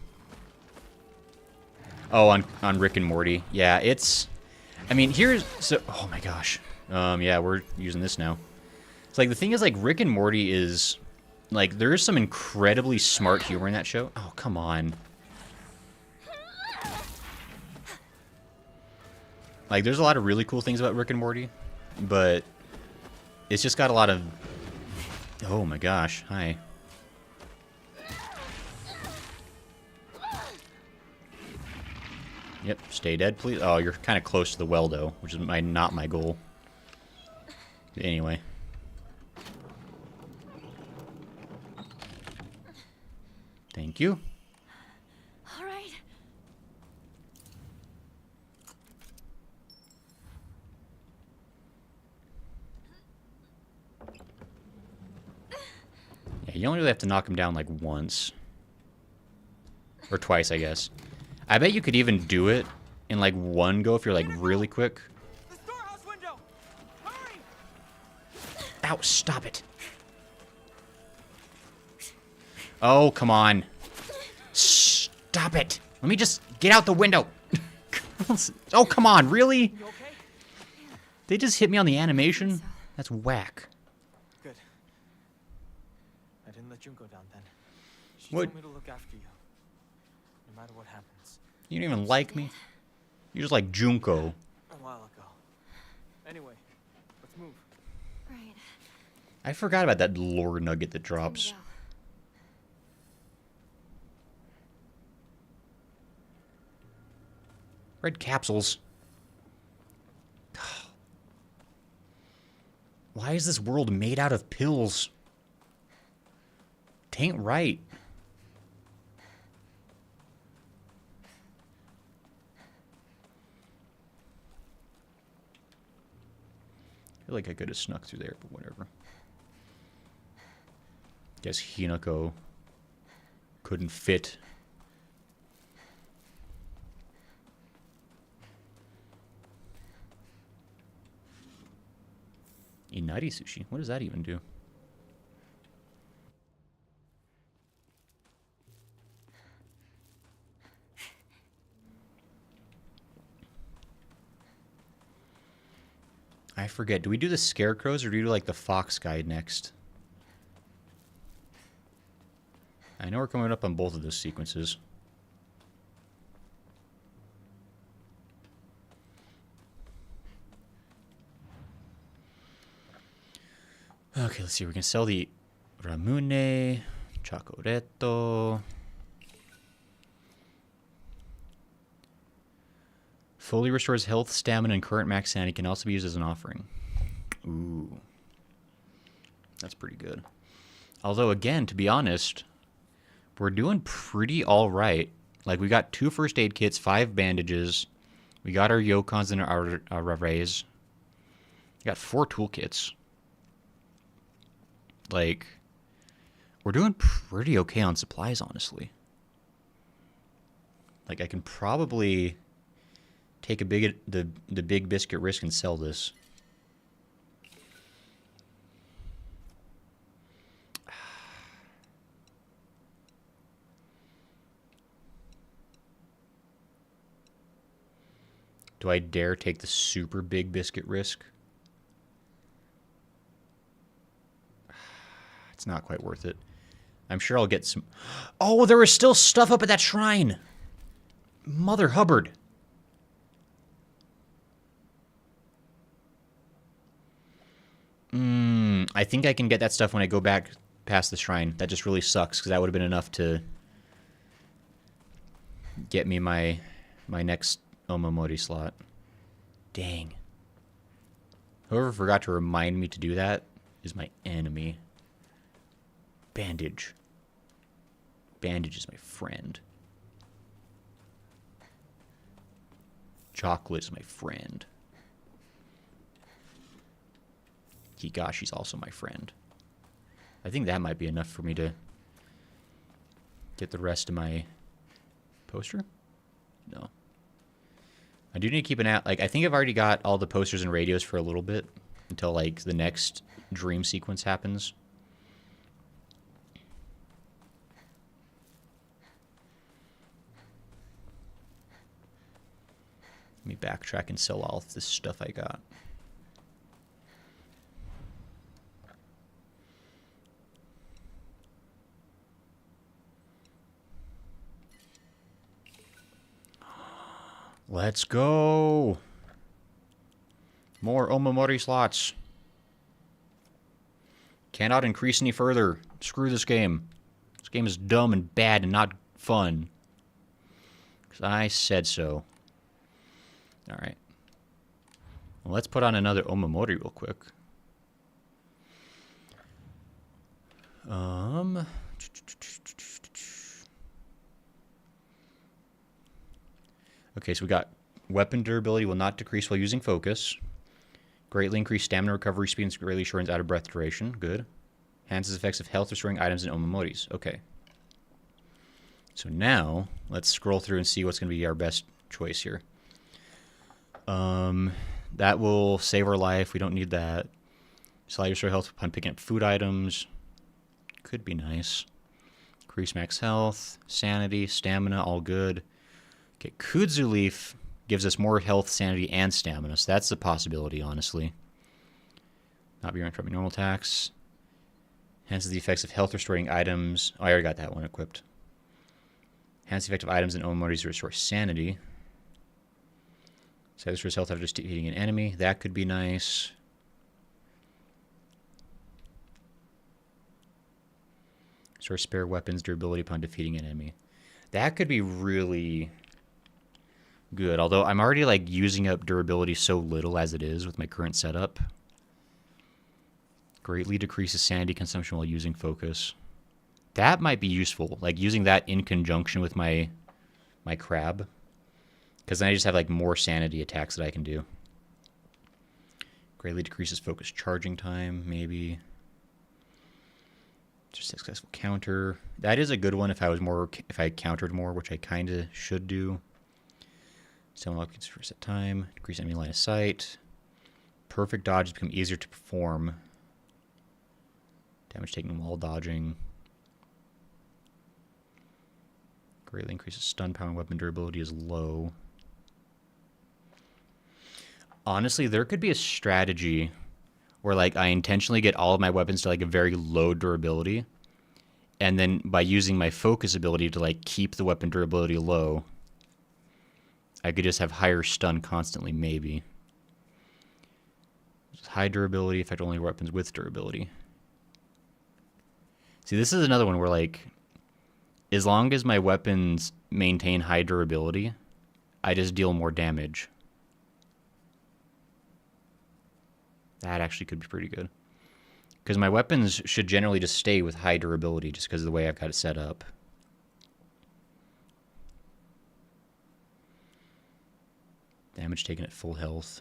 Oh, on Rick and Morty. Yeah, it's... I mean, here's... So, oh my gosh. Yeah, we're using this now. It's like, the thing is, like, Rick and Morty is... Like, there is some incredibly smart humor in that show. Oh, come on. Like, there's a lot of really cool things about Rick and Morty, but it's just got a lot of... Oh my gosh, hi. Yep, stay dead, please. Oh, you're kind of close to the well, though, which is not my goal. Anyway. Thank you.
All right.
Yeah, you only really have to knock him down, like, once. Or twice, I guess. I bet you could even do it in, like, one go if you're, like, really quick.
The storehouse window! Hurry!
Ow, stop it. Oh, come on. Stop it. Let me just get out the window. Oh, come on, really?
You okay?
They just hit me on the animation? That's whack.
Good. I didn't let Junko down then. She
What?
told me to look after you, no matter what happens.
You don't even like me? You're just like Junko.
A while ago. Anyway, let's move.
Right.
I forgot about that lore nugget that drops.
Time to go.
Red capsules. Why is this world made out of pills? Tain't right. I feel like I could have snuck through there, but whatever. Guess Hinako couldn't fit. Inari sushi? What does that even do? I forget. Do we do the scarecrows or do we do like the fox guy next? I know we're coming up on both of those sequences. Okay, let's see. We can sell the Ramune, Chocoretto. Fully restores health, stamina, and current max sanity. Can also be used as an offering. Ooh. That's pretty good. Although, again, to be honest, we're doing pretty alright. Like, we got 2 first aid kits, 5 bandages. We got our Yokons and our Raves. We got 4 toolkits. Like, we're doing pretty okay on supplies, honestly. Like, I can probably take the big biscuit risk and sell this. Do I dare take the super big biscuit risk? It's not quite worth it. I'm sure I'll get some... Oh, there was still stuff up at that shrine! Mother Hubbard. I think I can get that stuff when I go back past the shrine. That just really sucks, because that would have been enough to get me my next Omamori slot. Dang. Whoever forgot to remind me to do that is my enemy. Bandage. Bandage is my friend. Chocolate is my friend. Higashi's also my friend. I think that might be enough for me to get the rest of my poster. No. I do need to keep an eye. Like, I think I've already got all the posters and radios for a little bit. until like the next dream sequence happens. Let me backtrack and sell all of this stuff I got. Let's go! More Omamori slots. Cannot increase any further. Screw this game. This game is dumb and bad and not fun. 'Cause I said so. Alright. Well, let's put on another Omamori real quick. Okay, so we got weapon durability will not decrease while using focus. Greatly increase stamina recovery speed and greatly shortens out of breath duration. Good. Enhances effects of health restoring items and Omamoris. Okay. So now, let's scroll through and see what's going to be our best choice here. That will save our life. We don't need that. Slightly restore health upon picking up food items. Could be nice. Increase max health, sanity, stamina, all good. Okay, Kudzu Leaf gives us more health, sanity, and stamina, so that's a possibility, honestly. Not be interrupting normal attacks. Enhances the effects of health restoring items. Oh, I already got that one equipped. Enhances the effect of items and Omamoris to restore sanity. So restores health after defeating an enemy. That could be nice. Restore spare weapons durability upon defeating an enemy. That could be really good, although I'm already like using up durability so little as it is with my current setup. Greatly decreases sanity consumption while using focus. That might be useful, like using that in conjunction with my crab, because then I just have like more sanity attacks that I can do. Greatly decreases focus charging time, maybe. Just successful counter. That is a good one if I countered more, which I kind of should do. Someone else for set time. Decrease enemy line of sight. Perfect dodges become easier to perform. Damage taken while dodging. Greatly increases stun power and weapon durability is low. Honestly, there could be a strategy where like I intentionally get all of my weapons to like a very low durability, and then by using my focus ability to like keep the weapon durability low, I could just have higher stun constantly, maybe. High durability, affect only weapons with durability. See, this is another one where, like, as long as my weapons maintain high durability, I just deal more damage. That actually could be pretty good. Because my weapons should generally just stay with high durability just because of the way I've got it set up. Damage taken at full health.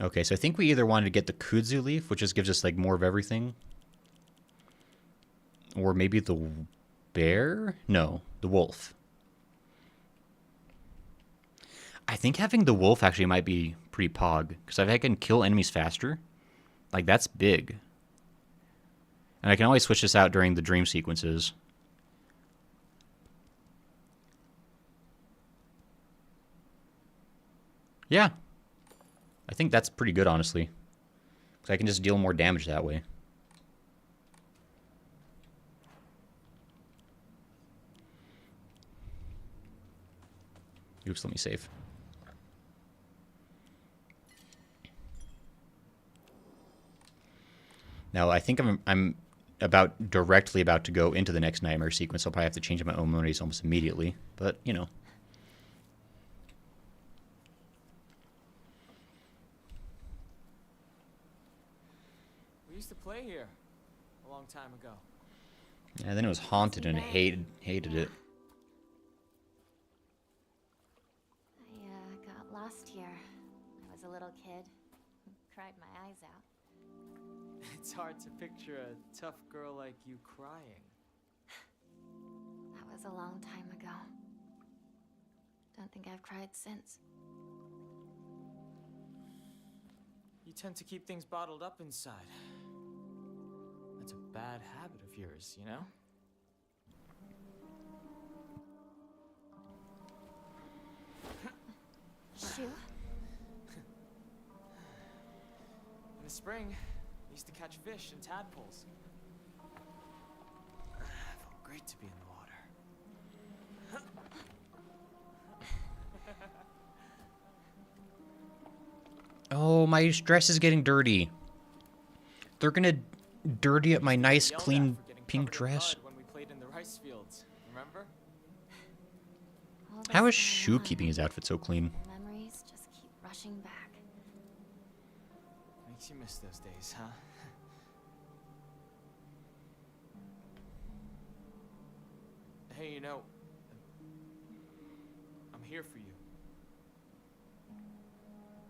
Okay, so I think we either wanted to get the Kudzu Leaf, which just gives us like more of everything. Or maybe the bear? No, the wolf. I think having the wolf actually might be pretty pog. Because if I can kill enemies faster, like that's big. And I can always switch this out during the dream sequences. Yeah. I think that's pretty good, honestly. Because I can just deal more damage that way. Oops, let me save. Now, I think I'm directly about to go into the next nightmare sequence. I'll probably have to change my own memories almost immediately. But, you know.
We used to play here a long time ago.
Yeah, then it was haunted and I hated it.
I got lost here. I was a little kid. Cried my eyes out.
It's hard to picture a tough girl like you crying.
That was a long time ago. Don't think I've cried since.
You tend to keep things bottled up inside. That's a bad habit of yours, you know?
Shoe?
In the spring, I used to catch fish and tadpoles. Felt great to be in the water.
Oh, my dress is getting dirty. They're gonna dirty up my nice,
Yelled at
clean,
for getting
pink
covered in
dress.
mud when we played in the rice fields. Remember?
All this
How is
going
Shu
on,
keeping his outfit so clean?
memories just keep rushing back.
Makes you miss those days, huh? Hey, you know, I'm here for you.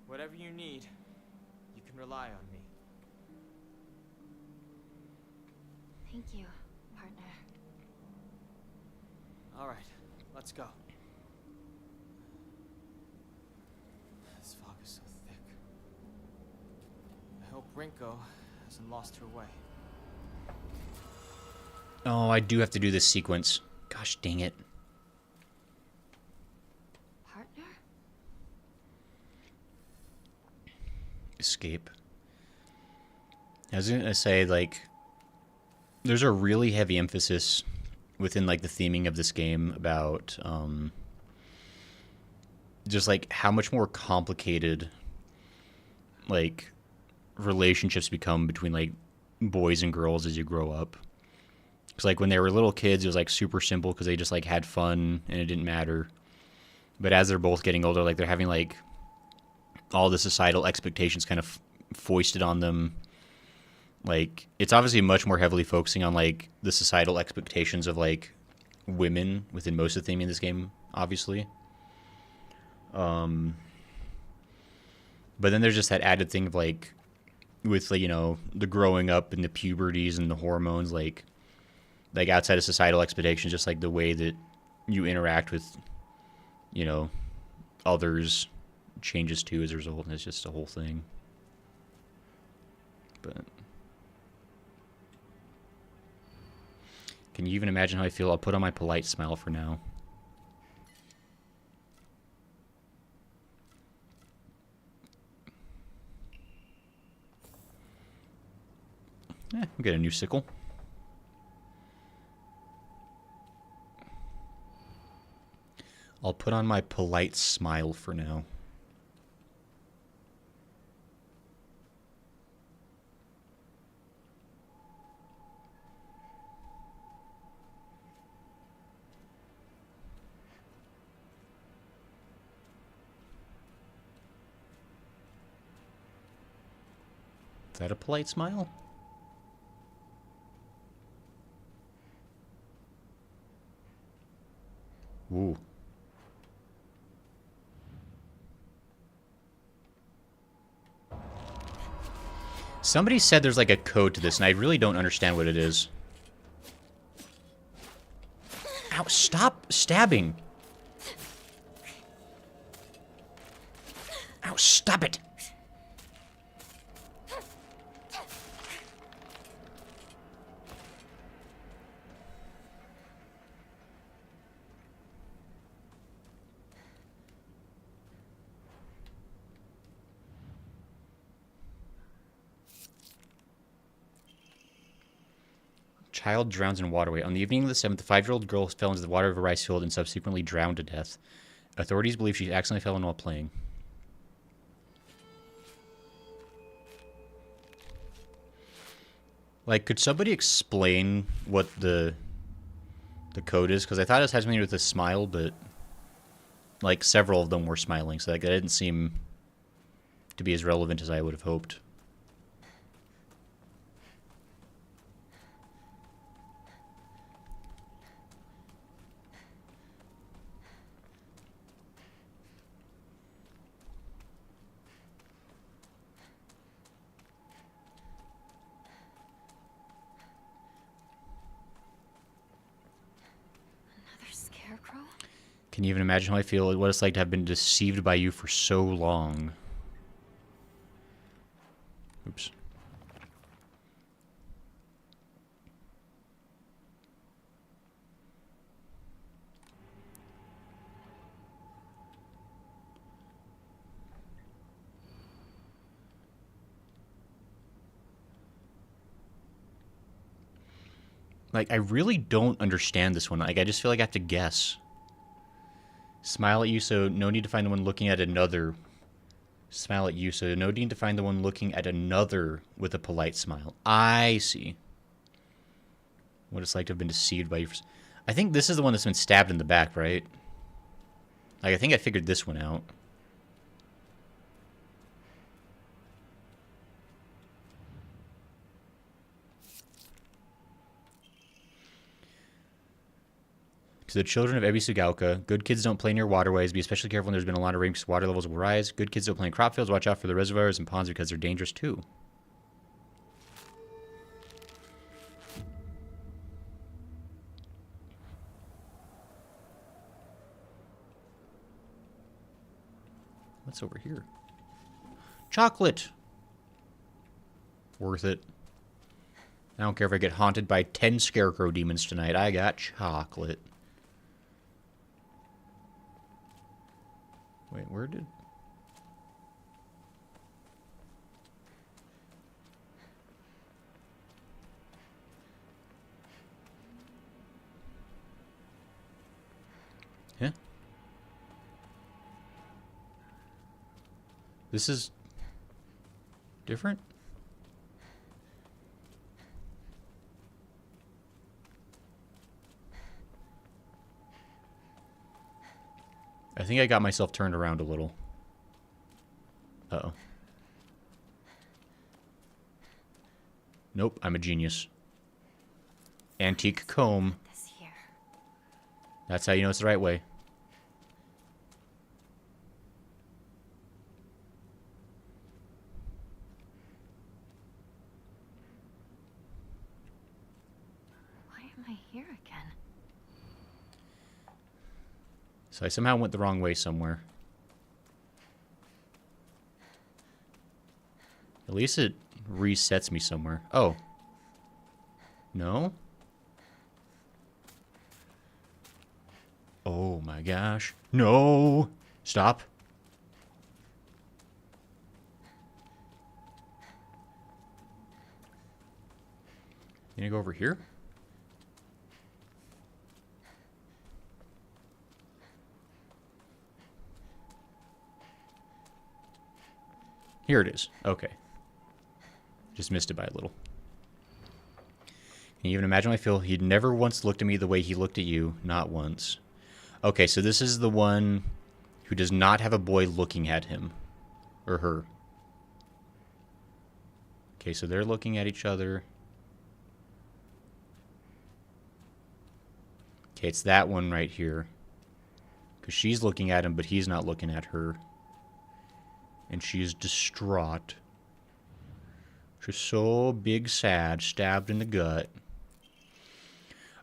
Whatever you need, you can rely on me.
Thank you, partner.
All right, let's go. This fog is so thick. I hope Rinko hasn't lost her way.
Oh, I do have to do this sequence. Gosh dang it.
Partner?
Escape. I was gonna say, like, there's a really heavy emphasis within, like, the theming of this game about, just, like, how much more complicated, like, relationships become between, like, boys and girls as you grow up. Because, like, when they were little kids, it was, like, super simple because they just, like, had fun and it didn't matter. But as they're both getting older, like, they're having, like, all the societal expectations kind of foisted on them. Like, it's obviously much more heavily focusing on, like, the societal expectations of, like, women within most of the theming in this game, obviously. But then there's just that added thing of, like, with, like, you know, the growing up and the puberties and the hormones, like outside of societal expectations, just, like, the way that you interact with, you know, others changes too as a result, and it's just a whole thing. But can you even imagine how I feel? I'll put on my polite smile for now. We'll get a new sickle. I'll put on my polite smile for now. Is that a polite smile? Ooh. Somebody said there's like a code to this, and I really don't understand what it is. Ow, stop stabbing! Ow, stop it! Child drowns in waterway. On the evening of the 7th, the 5-year-old girl fell into the water of a rice field and subsequently drowned to death. Authorities believe she accidentally fell in while playing. Like, could somebody explain what the code is? Because I thought it had something to do with a smile, but like several of them were smiling, so like, that didn't seem to be as relevant as I would have hoped.
Another scarecrow?
Can you even imagine how I feel, what it's like to have been deceived by you for so long? Like, I really don't understand this one. Like, I just feel like I have to guess. Smile at you, so no need to find the one looking at another. Smile at you, so no need to find the one looking at another with a polite smile. I see. What it's like to have been deceived by your... I think this is the one that's been stabbed in the back, right? Like, I think I figured this one out. To the children of Ebisugaoka, good kids don't play near waterways. Be especially careful when there's been a lot of rain because water levels will rise. Good kids don't play in crop fields. Watch out for the reservoirs and ponds because they're dangerous too. What's over here? Chocolate! Worth it. I don't care if I get haunted by 10 scarecrow demons tonight. I got chocolate. Wait, where did... Yeah. This is... different? I think I got myself turned around a little. Uh-oh. Nope, I'm a genius. Antique comb.
This here.
That's how you know it's the right way.
Why am I here again?
So I somehow went the wrong way somewhere. At least it resets me somewhere. Oh. No? Oh my gosh. No! Stop. You gonna go over here? Here it is. Okay. Just missed it by a little. Can you even imagine how I feel? He'd never once looked at me the way he looked at you. Not once. Okay, so this is the one who does not have a boy looking at him. Or her. Okay, so they're looking at each other. Okay, it's that one right here. Because she's looking at him, but he's not looking at her. And she's distraught. She's so big sad, stabbed in the gut.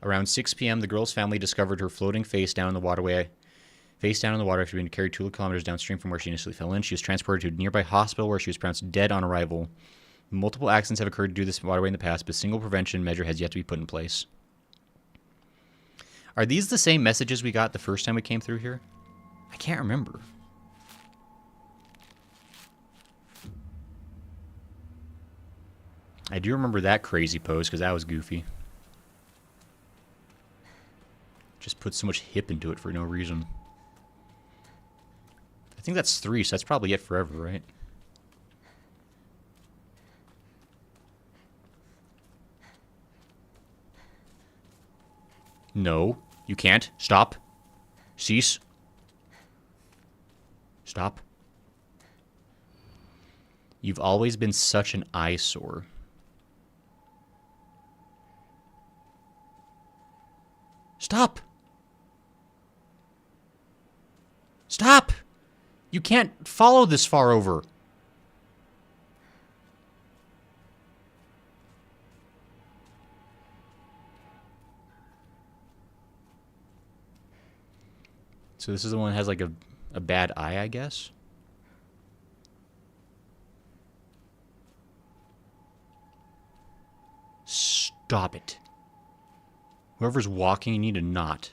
Around 6 p.m., the girl's family discovered her floating face down in the waterway. Face down in the water after being carried 2 kilometers downstream from where she initially fell in. She was transported to a nearby hospital where she was pronounced dead on arrival. Multiple accidents have occurred due to this waterway in the past, but a single prevention measure has yet to be put in place. Are these the same messages we got the first time we came through here? I can't remember. I do remember that crazy pose because that was goofy. Just put so much hip into it for no reason. I think that's 3, so that's probably it forever, right? No, you can't. Stop. Cease. Stop. You've always been such an eyesore. Stop! Stop! You can't follow this far over. So this is the one that has like a bad eye, I guess? Stop it. Whoever's walking, you need to not.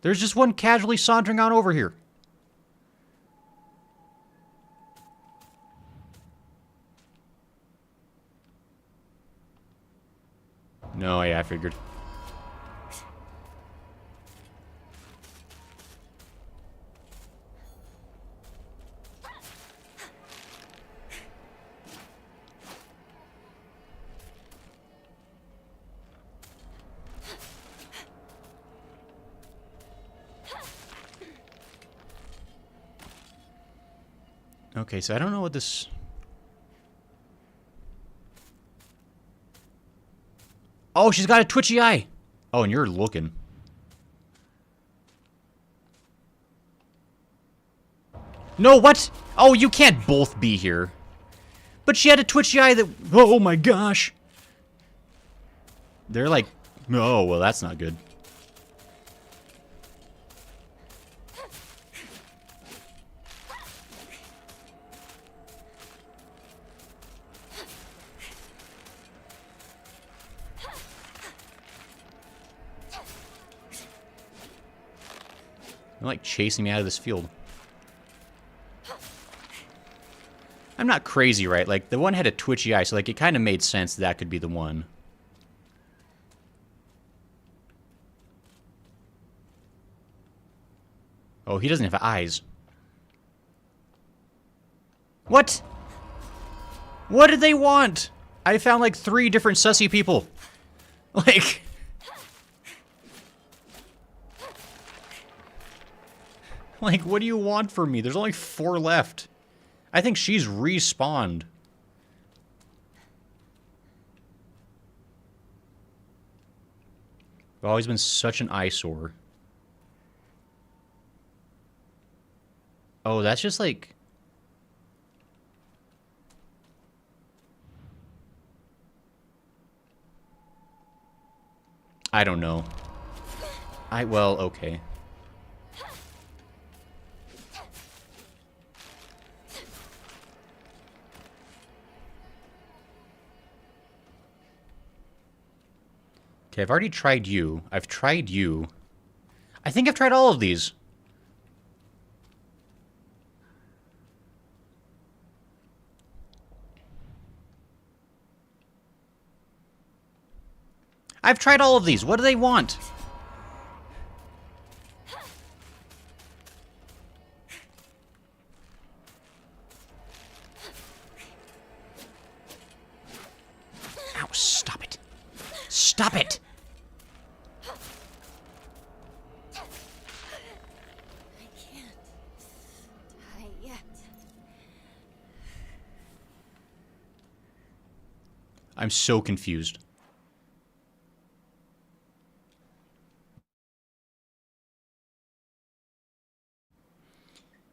There's just one casually sauntering on over here. No, yeah, I figured. Okay, so I don't know what this... Oh, she's got a twitchy eye! Oh, and you're looking. No, what? Oh, you can't both be here. But she had a twitchy eye that... Oh my gosh! They're like... Oh, well, that's not good. They're like chasing me out of this field. I'm not crazy, right? Like, the one had a twitchy eye, so like it kind of made sense that could be the one. Oh, he doesn't have eyes. What? What did they want? I found like 3 different sussy people. Like... Like, what do you want from me? There's only 4 left. I think she's respawned. I've always been such an eyesore. Oh, that's just like... I don't know. Well, okay. Okay, I've already tried you. I've tried you. I think I've tried all of these. I've tried all of these. What do they want? Ow, stop it. Stop it! I'm so confused.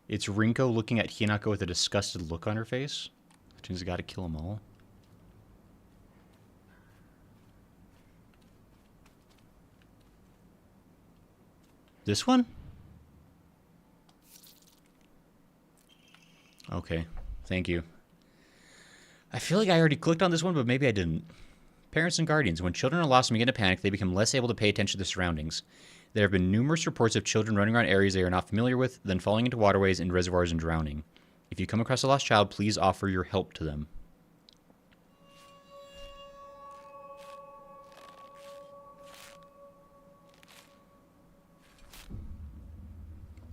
It's Rinko looking at Hinako with a disgusted look on her face. She's got to kill them all. This one? Okay, thank you. I feel like I already clicked on this one, but maybe I didn't. Parents and guardians. When children are lost and begin to panic, they become less able to pay attention to their surroundings. There have been numerous reports of children running around areas they are not familiar with, then falling into waterways and reservoirs and drowning. If you come across a lost child, please offer your help to them.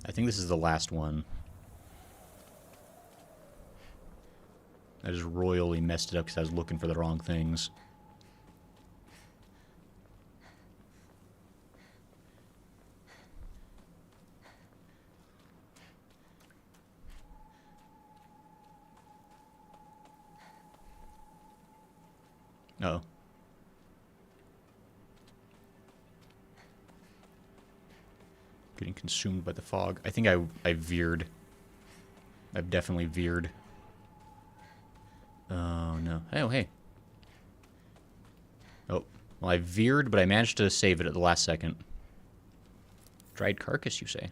I think this is the last one. I just royally messed it up because I was looking for the wrong things. Uh-oh. Getting consumed by the fog. I think I veered. I've definitely veered. Oh, no. Oh, hey. Oh. Well, I veered, but I managed to save it at the last second. Dried carcass, you say?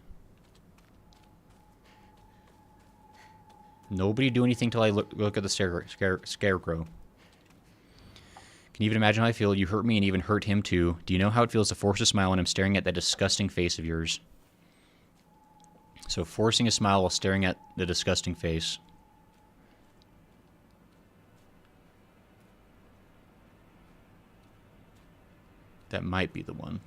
Nobody do anything till I look at the scarecrow. Can you even imagine how I feel? You hurt me and even hurt him too. Do you know how it feels to force a smile when I'm staring at that disgusting face of yours? So forcing a smile while staring at the disgusting face. That might be the one.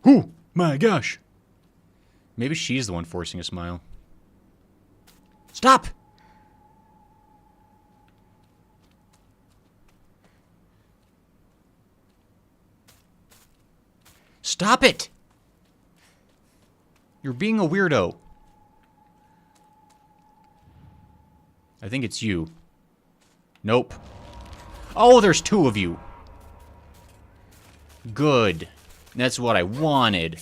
Oh my gosh. Maybe she's the one forcing a smile. Stop! Stop it! You're being a weirdo. I think it's you. Nope. Oh, there's two of you. Good. That's what I wanted.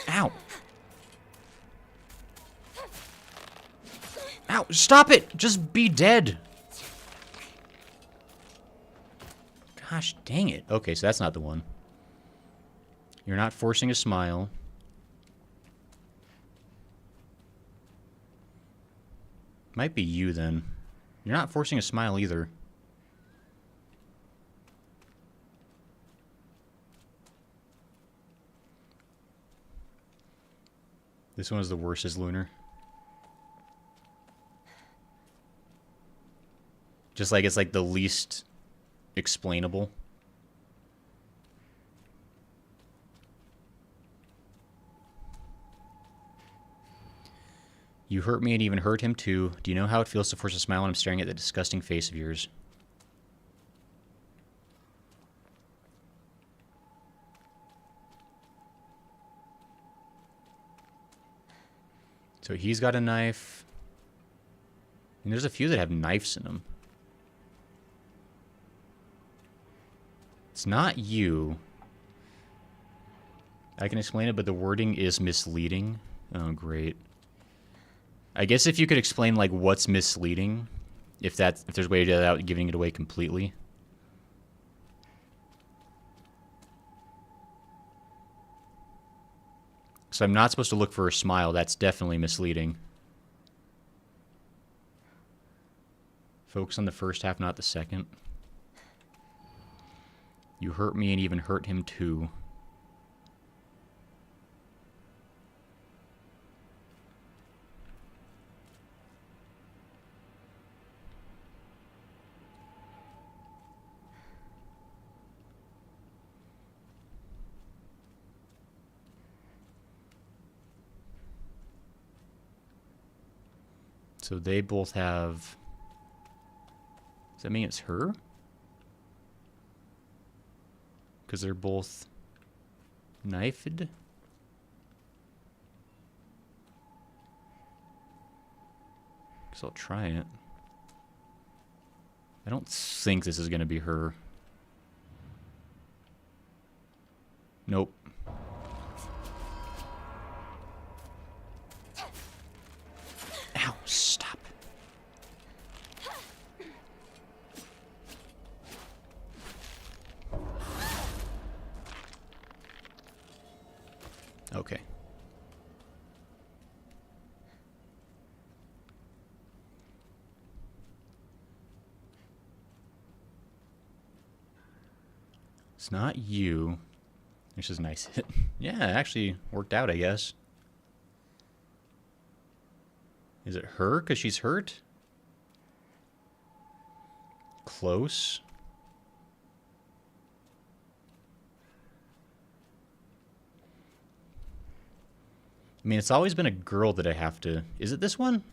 Ow. Ow, stop it! Just be dead. Gosh dang it. Okay, so that's not the one. You're not forcing a smile. Might be you then. You're not forcing a smile either. This one is the worst as Lunar. Just like it's like the least explainable. You hurt me and even hurt him too. Do you know how it feels to force a smile when I'm staring at that disgusting face of yours? So he's got a knife. And there's a few that have knives in them. It's not you. I can explain it, but the wording is misleading. Oh, great. I guess if you could explain, like, what's misleading, if there's a way to do that without giving it away completely. So I'm not supposed to look for a smile. That's definitely misleading. Focus on the first half, not the second. You hurt me and even hurt him too. So they both have... Does that mean it's her? Because they're both knifed? Guess I'll try it. I don't think this is going to be her. Nope. Ow, stop. Okay. It's not you. Which is a nice hit. Yeah, it actually worked out, I guess. Is it her because she's hurt? Close. I mean, it's always been a girl that I have to... Is it this one?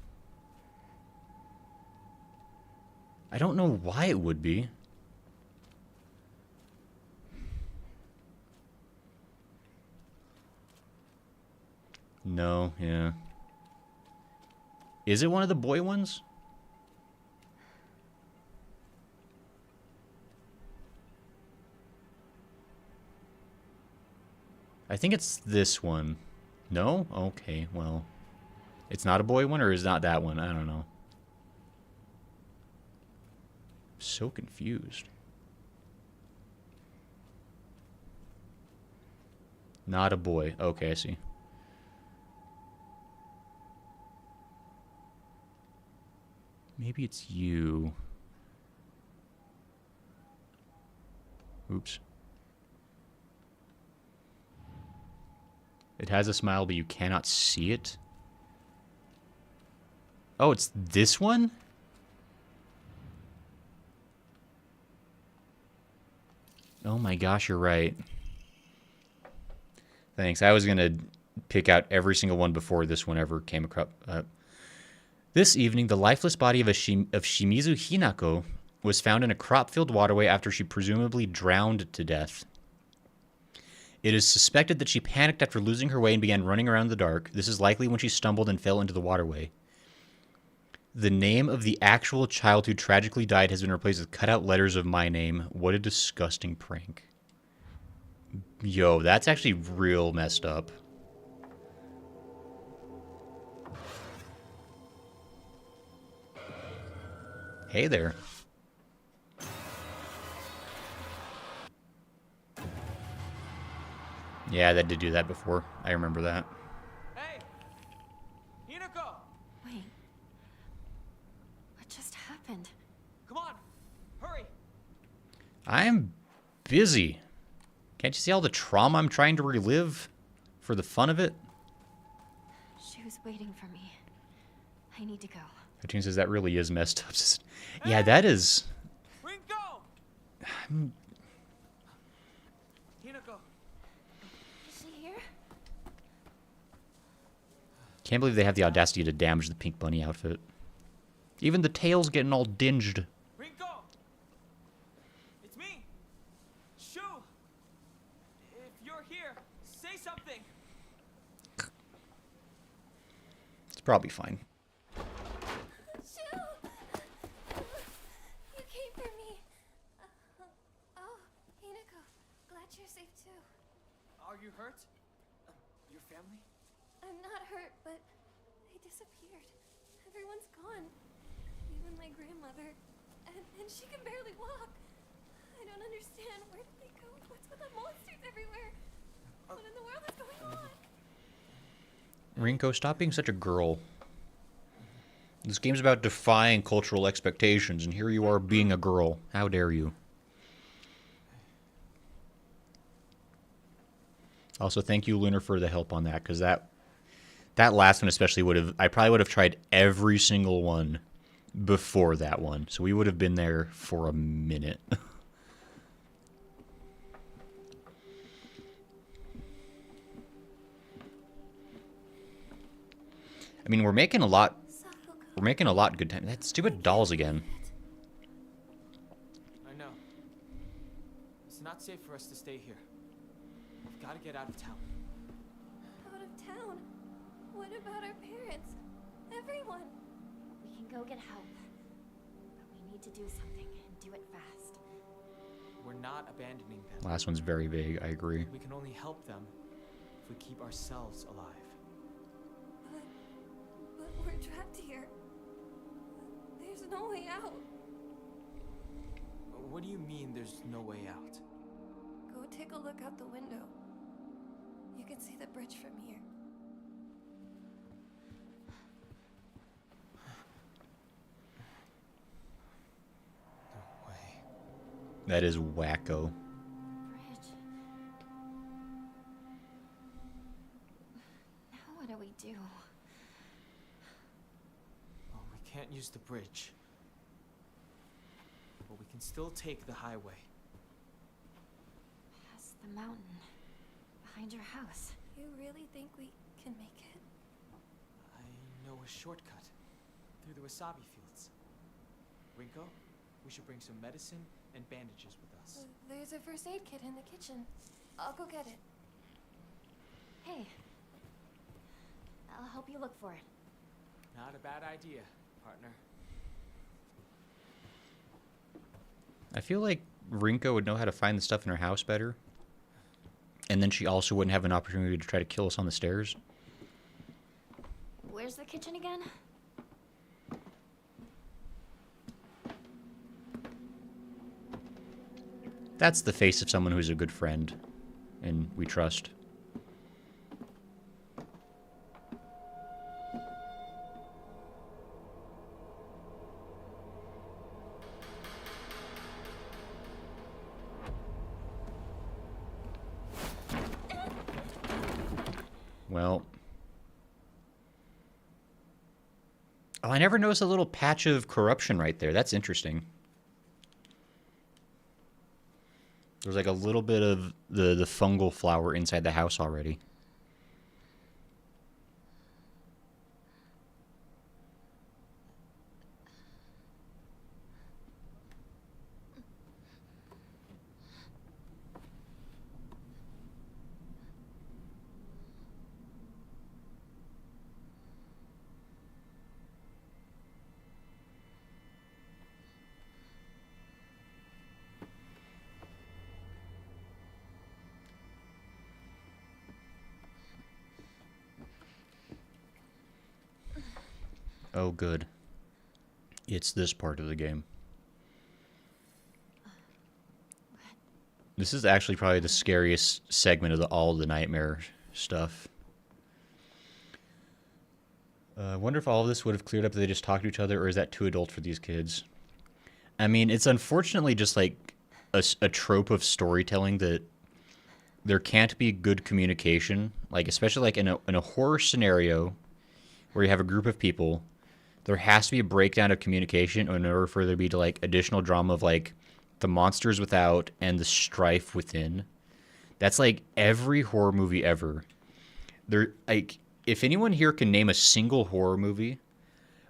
I don't know why it would be. No, yeah. Is it one of the boy ones? I think it's this one. No? Okay, well. It's not a boy one, or is not that one? I don't know. So confused. Not a boy. Okay, I see. Maybe it's you. Oops. It has a smile, but you cannot see it. Oh, it's this one? Oh my gosh, you're right. Thanks. I was going to pick out every single one before this one ever came across. This evening, the lifeless body of Shimizu Hinako was found in a crop-filled waterway after she presumably drowned to death. It is suspected that she panicked after losing her way and began running around in the dark. This is likely when she stumbled and fell into the waterway. The name of the actual child who tragically died has been replaced with cutout letters of my name. What a disgusting prank. Yo, that's actually real messed up. Hey there. Yeah, that did do that before. I remember that.
Hey! Hinako!
Wait. What just happened?
Come on! Hurry!
I'm busy. Can't you see all the trauma I'm trying to relive for the fun of it?
She was waiting for me. I need to go.
Cartoon says that really is messed up. Yeah, that is.
Rinko! Hinako!
Is she here?
Can't believe they have the audacity to damage the pink bunny outfit. Even the tail's getting all dinged.
Rinko! It's me! Shu! If you're here, say something!
It's probably fine.
Shu! You came for me. Oh, Hinako. Glad you're safe too.
Are you hurt? Your family?
I'm not hurt, but they disappeared. Everyone's gone. Even my grandmother. And she can barely walk. I don't understand. Where did they go? What's with the monsters everywhere? What in the world is going on?
Rinko, stop being such a girl. This game's about defying cultural expectations, and here you are being a girl. How dare you? Also, thank you, Lunar, for the help on that, because that last one especially I probably would have tried every single one before that one. So we would have been there for a minute. I mean, we're making a lot good time. That stupid dolls again.
I know. It's not safe for us to stay here. We've got to get out of town.
Out of town? What about our parents? Everyone? We can go get help. But we need to do something and do it fast.
We're not abandoning them.
Last one's very vague, I agree.
We can only help them if we keep ourselves alive.
But we're trapped here. There's no way out.
What do you mean there's no way out?
Go take a look out the window. You can see the bridge from here.
No way.
That is wacko.
Bridge. Now what do we do?
Well, we can't use the bridge. But we can still take the highway.
Past the mountain. Behind your house. You really think we can make it?
I know a shortcut through the wasabi fields. Rinko, we should bring some medicine and bandages with us.
There's a first aid kit in the kitchen. I'll go get it. Hey. I'll help you look for it.
Not a bad idea, partner.
I feel like Rinko would know how to find the stuff in her house better. And then she also wouldn't have an opportunity to try to kill us on the stairs.
Where's the kitchen again?
That's the face of someone who's a good friend and we trust. Well. Oh, I never noticed a little patch of corruption right there. That's interesting. There's like a little bit of the fungal flower inside the house already. Oh, good. It's this part of the game. This is actually probably the scariest segment of all the nightmare stuff. I wonder if all of this would have cleared up if they just talked to each other, or is that too adult for these kids? I mean, it's unfortunately just like a trope of storytelling that there can't be good communication. Like, especially like in a horror scenario where you have a group of people, there has to be a breakdown of communication in order for there to be like additional drama of like the monsters without and the strife within. That's like every horror movie ever. There, like, if anyone here can name a single horror movie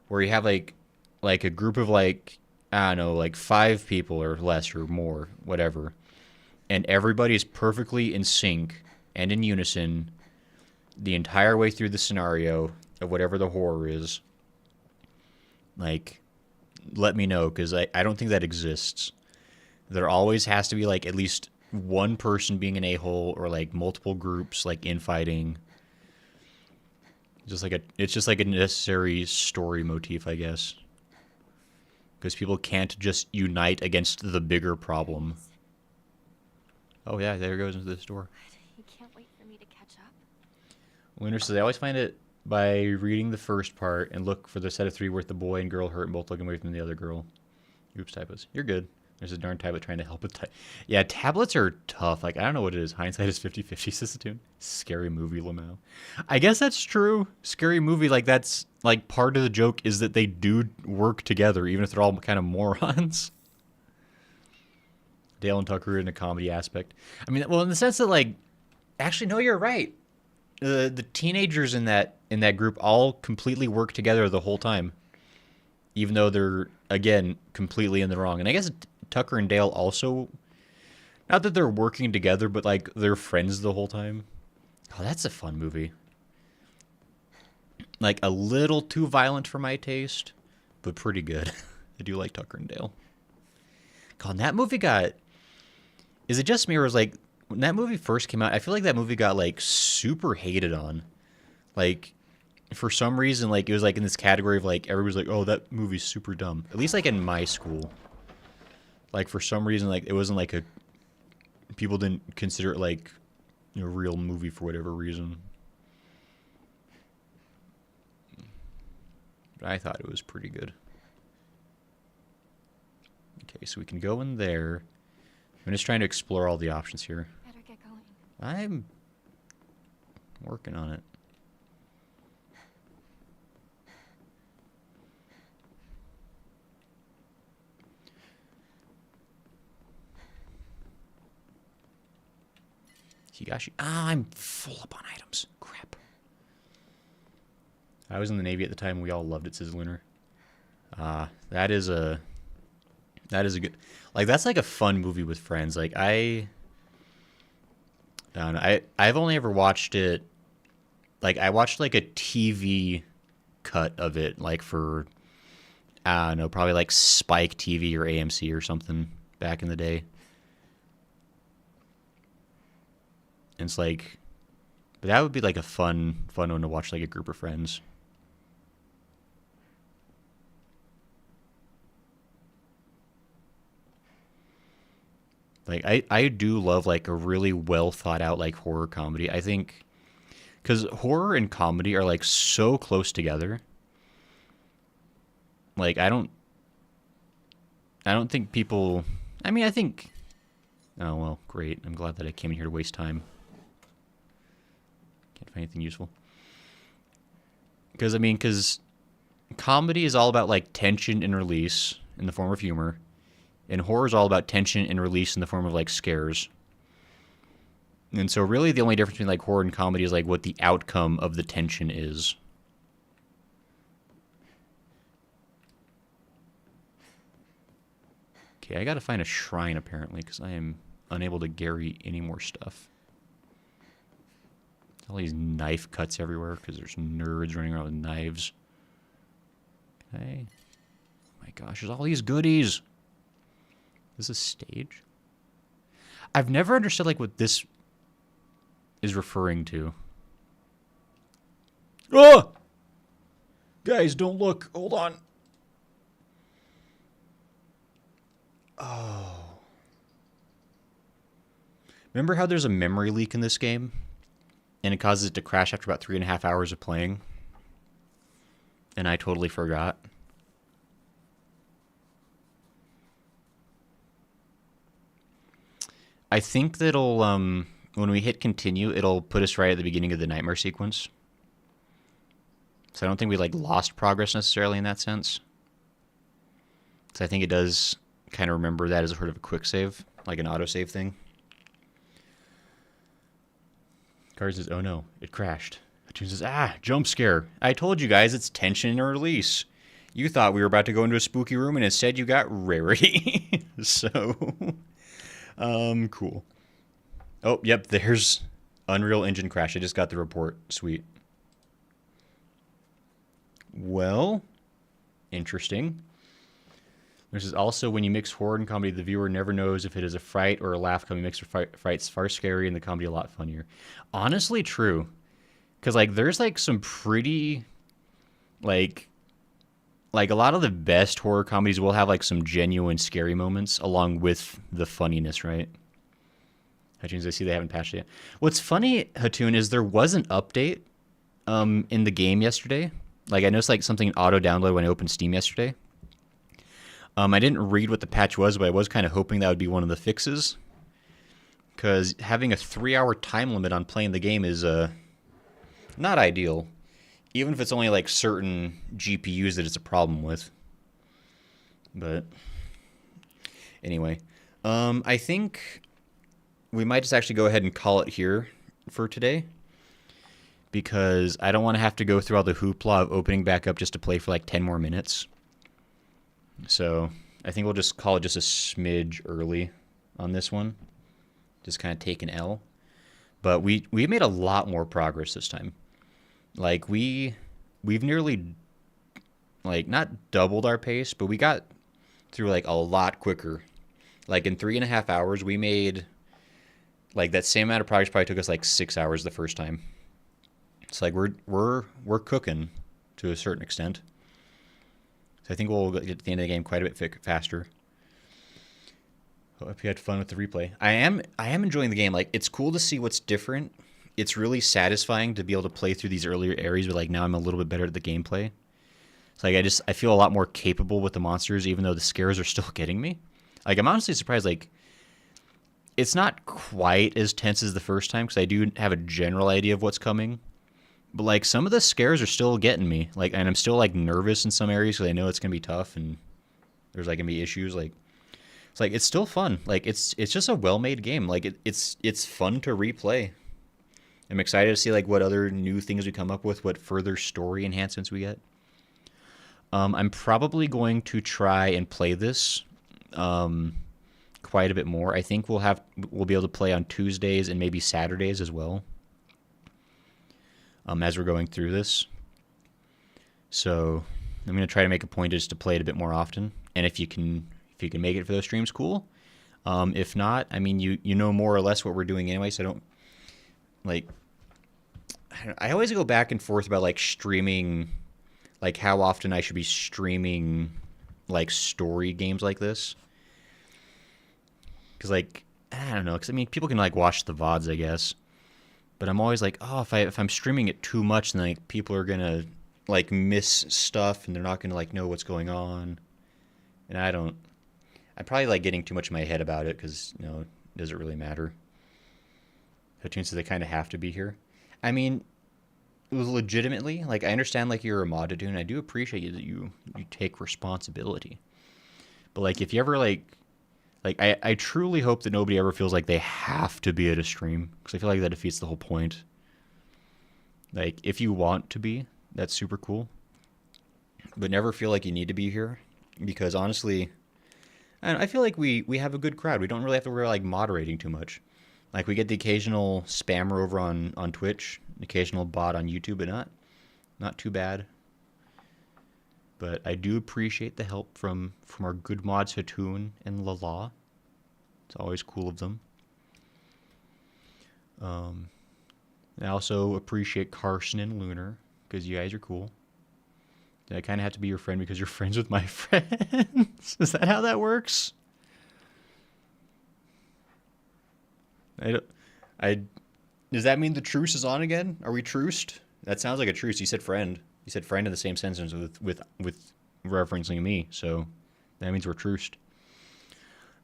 where you have like a group of like, I don't know, like 5 people or less or more, whatever, and everybody's perfectly in sync and in unison the entire way through the scenario of whatever the horror is, like, let me know, because I don't think that exists. There always has to be like at least one person being an a-hole, or like multiple groups like infighting. It's just like a necessary story motif, I guess, because people can't just unite against the bigger problem. Oh yeah, there goes into this door.
You can't wait for me to catch up.
Winter says, I always find it by reading the first part and look for the set of 3 where the boy and girl hurt and both looking away from the other girl. Oops, typos. You're good. There's a darn tablet trying to help with yeah, tablets are tough. Like, I don't know what it is. Hindsight is 50-50, says the tune. Scary movie, Lamau. I guess that's true. Scary movie, like, that's, like, part of the joke is that they do work together, even if they're all kind of morons. Dale and Tucker in a comedy aspect. I mean, well, in the sense that, like, actually, no, you're right. The teenagers in that group all completely work together the whole time, even though they're, again, completely in the wrong. And I guess Tucker and Dale also, not that they're working together, but like they're friends the whole time. Oh, that's a fun movie. Like a little too violent for my taste, but pretty good. I do like Tucker and Dale. God, that movie got, is it just me, or was like, when that movie first came out, I feel like that movie got like super hated on. Like, for some reason, like, it was like in this category of like, everybody's like, oh, that movie's super dumb. At least like in my school. Like, for some reason, like, it wasn't like people didn't consider it like, you know, a real movie for whatever reason. But I thought it was pretty good. Okay, so we can go in there. I'm just trying to explore all the options here.
Better get going.
I'm working on it. Higashi. Ah, I'm full up on items. Crap. I was in the Navy at the time. We all loved it, says Lunar. That is a good, like, that's like a fun movie with friends. Like, I don't know. I've only ever watched it, like, I watched like a TV cut of it, like for, I don't know, probably like Spike TV or AMC or something back in the day. And it's like, but that would be like a fun one to watch, like a group of friends. Like I do love like a really well thought out like horror comedy. I think because horror and comedy are like so close together. Like I don't think people. I mean, I think. Oh well, great. I'm glad that I came in here to waste time. Can't find anything useful. Because comedy is all about like tension and release in the form of humor, and horror is all about tension and release in the form of like scares. And so really the only difference between like horror and comedy is like what the outcome of the tension is. Okay, I gotta find a shrine apparently because I am unable to carry any more stuff. All these knife cuts everywhere because there's nerds running around with knives. Okay. Oh my gosh, there's all these goodies. Is this a stage? I've never understood like what this is referring to. Oh! Guys, don't look. Hold on. Oh. Remember how there's a memory leak in this game? And it causes it to crash after about 3.5 hours of playing? And I totally forgot. I think that'll, when we hit continue, it'll put us right at the beginning of the nightmare sequence. So I don't think we, like, lost progress necessarily in that sense. So I think it does kind of remember that as a sort of a quick save, like an autosave thing. Card says, oh no, it crashed. Hatun says, jump scare. I told you guys it's tension and release. You thought we were about to go into a spooky room and instead you got rarity. So, cool. Oh, yep, there's Unreal Engine crash. I just got the report. Sweet. Well, interesting. This is also when you mix horror and comedy, the viewer never knows if it is a fright or a laugh. Comedy mixed with fright's far scarier and the comedy a lot funnier. Honestly, true. Because, like, there's, like, some pretty, like, a lot of the best horror comedies will have, like, some genuine scary moments along with the funniness, right? Hatun, I see they haven't patched it yet. What's funny, Hatun, is there was an update in the game yesterday. Like, I noticed, like, something auto-download when I opened Steam yesterday. I didn't read what the patch was, but I was kind of hoping that would be one of the fixes. Because having a 3-hour time limit on playing the game is not ideal. Even if it's only like certain GPUs that it's a problem with. But anyway, I think we might just actually go ahead and call it here for today. Because I don't want to have to go through all the hoopla of opening back up just to play for like 10 more minutes. So I think we'll just call it just a smidge early on this one. Just kind of take an L. But we made a lot more progress this time. Like we've nearly like not doubled our pace, but we got through like a lot quicker. Like in 3.5 hours, we made like that same amount of progress probably took us like 6 hours the first time. It's like we're cooking to a certain extent. So I think we'll get to the end of the game quite a bit faster. Hope you had fun with the replay. I am enjoying the game. Like, it's cool to see what's different. It's really satisfying to be able to play through these earlier areas, but like now I'm a little bit better at the gameplay. It's like I feel a lot more capable with the monsters, even though the scares are still getting me. Like, I'm honestly surprised. Like, it's not quite as tense as the first time because I do have a general idea of what's coming. But, like, some of the scares are still getting me. Like, and I'm still, like, nervous in some areas because I know it's going to be tough and there's, like, going to be issues. Like, it's like, it's still fun. Like, it's just a well-made game. Like, it's fun to replay. I'm excited to see, like, what other new things we come up with, what further story enhancements we get. I'm probably going to try and play this quite a bit more. I think we'll be able to play on Tuesdays and maybe Saturdays as well. As we're going through this. So I'm going to try to make a point just to play it a bit more often. And if you can make it for those streams, cool. If not, I mean, you know more or less what we're doing anyway, so I don't, like, I always go back and forth about, like, streaming, like, how often I should be streaming, like, story games like this. Because, like, I don't know, because I mean, people can like watch the VODs, I guess. But I'm always like, oh, if I'm streaming it too much, then like people are gonna like miss stuff and they're not gonna like know what's going on. And I'm probably like getting too much in my head about it because it doesn't really matter. Hatoon says they kind of have to be here. I mean, it was legitimately like I understand like you're a mod Hatoon, and I do appreciate you that you take responsibility. But like if you ever like I truly hope that nobody ever feels like they have to be at a stream, because I feel like that defeats the whole point. Like, if you want to be, that's super cool. But never feel like you need to be here, because honestly, I feel like we have a good crowd. We don't really have to worry like moderating too much. Like, we get the occasional spammer over on Twitch, an occasional bot on YouTube, but not too bad. But I do appreciate the help from our good mods Hatoon and Lala. It's always cool of them. I also appreciate Carson and Lunar, because you guys are cool. I kind of have to be your friend because you're friends with my friends. Is that how that works? Does that mean the truce is on again? Are we truced? That sounds like a truce. You said friend. You said friend in the same sentence with referencing me, so that means we're truced.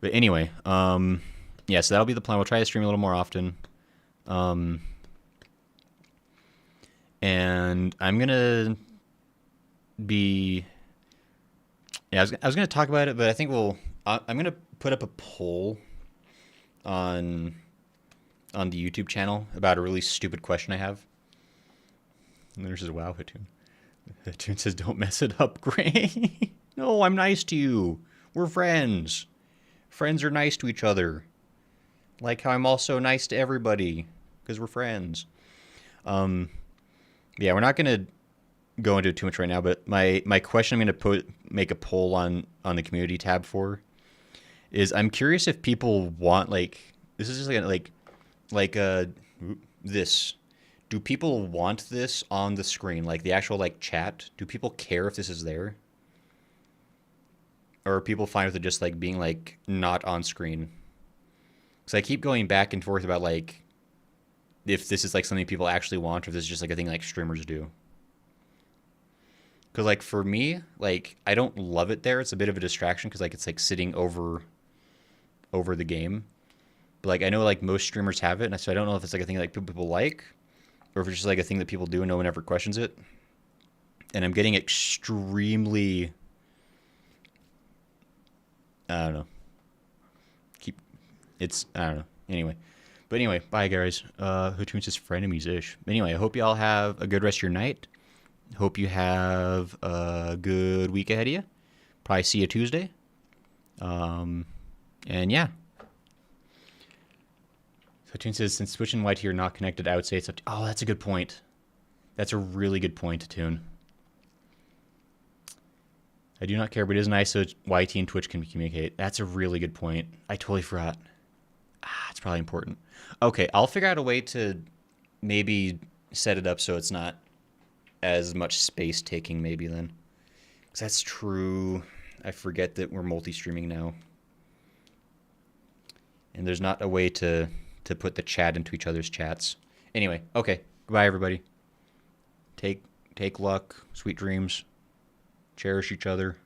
But anyway, yeah, so that'll be the plan. We'll try to stream a little more often. And I'm gonna be... Yeah, I was gonna talk about it, but I think I'm gonna put up a poll on the YouTube channel about a really stupid question I have. And there's this wow Hatoon. Hatoon says, don't mess it up, Gray. No, I'm nice to you. We're friends. Friends are nice to each other. Like how I'm also nice to everybody, because we're friends. Yeah, we're not going to go into it too much right now, but my question I'm going to make a poll on the community tab for is I'm curious if people want, like, this is just this. Do people want this on the screen? Like the actual like chat? Do people care if this is there? Or are people fine with it just like being like not on screen? Because I keep going back and forth about like if this is like something people actually want or if this is just like a thing like streamers do. Because like for me, like I don't love it there. It's a bit of a distraction because like it's like sitting over the game. But like I know like most streamers have it, and so I don't know if it's like a thing like people like, or if it's just like a thing that people do and no one ever questions it. And I'm getting extremely, I don't know. I don't know. Anyway. But anyway, bye guys. Hatoon says frenemies-ish. Anyway, I hope you all have a good rest of your night. Hope you have a good week ahead of you. Probably see you Tuesday. And yeah. Hatoon says, since Twitch and YT are not connected, I would say it's up to... Oh, that's a good point. That's a really good point, Hatoon. I do not care, but it is nice so YT and Twitch can communicate. That's a really good point. I totally forgot. It's probably important. Okay, I'll figure out a way to maybe set it up so it's not as much space taking maybe then. Because that's true. I forget that we're multi-streaming now. And there's not a way to put the chat into each other's chats. Anyway, okay. Goodbye, everybody. Take luck. Sweet dreams. Cherish each other.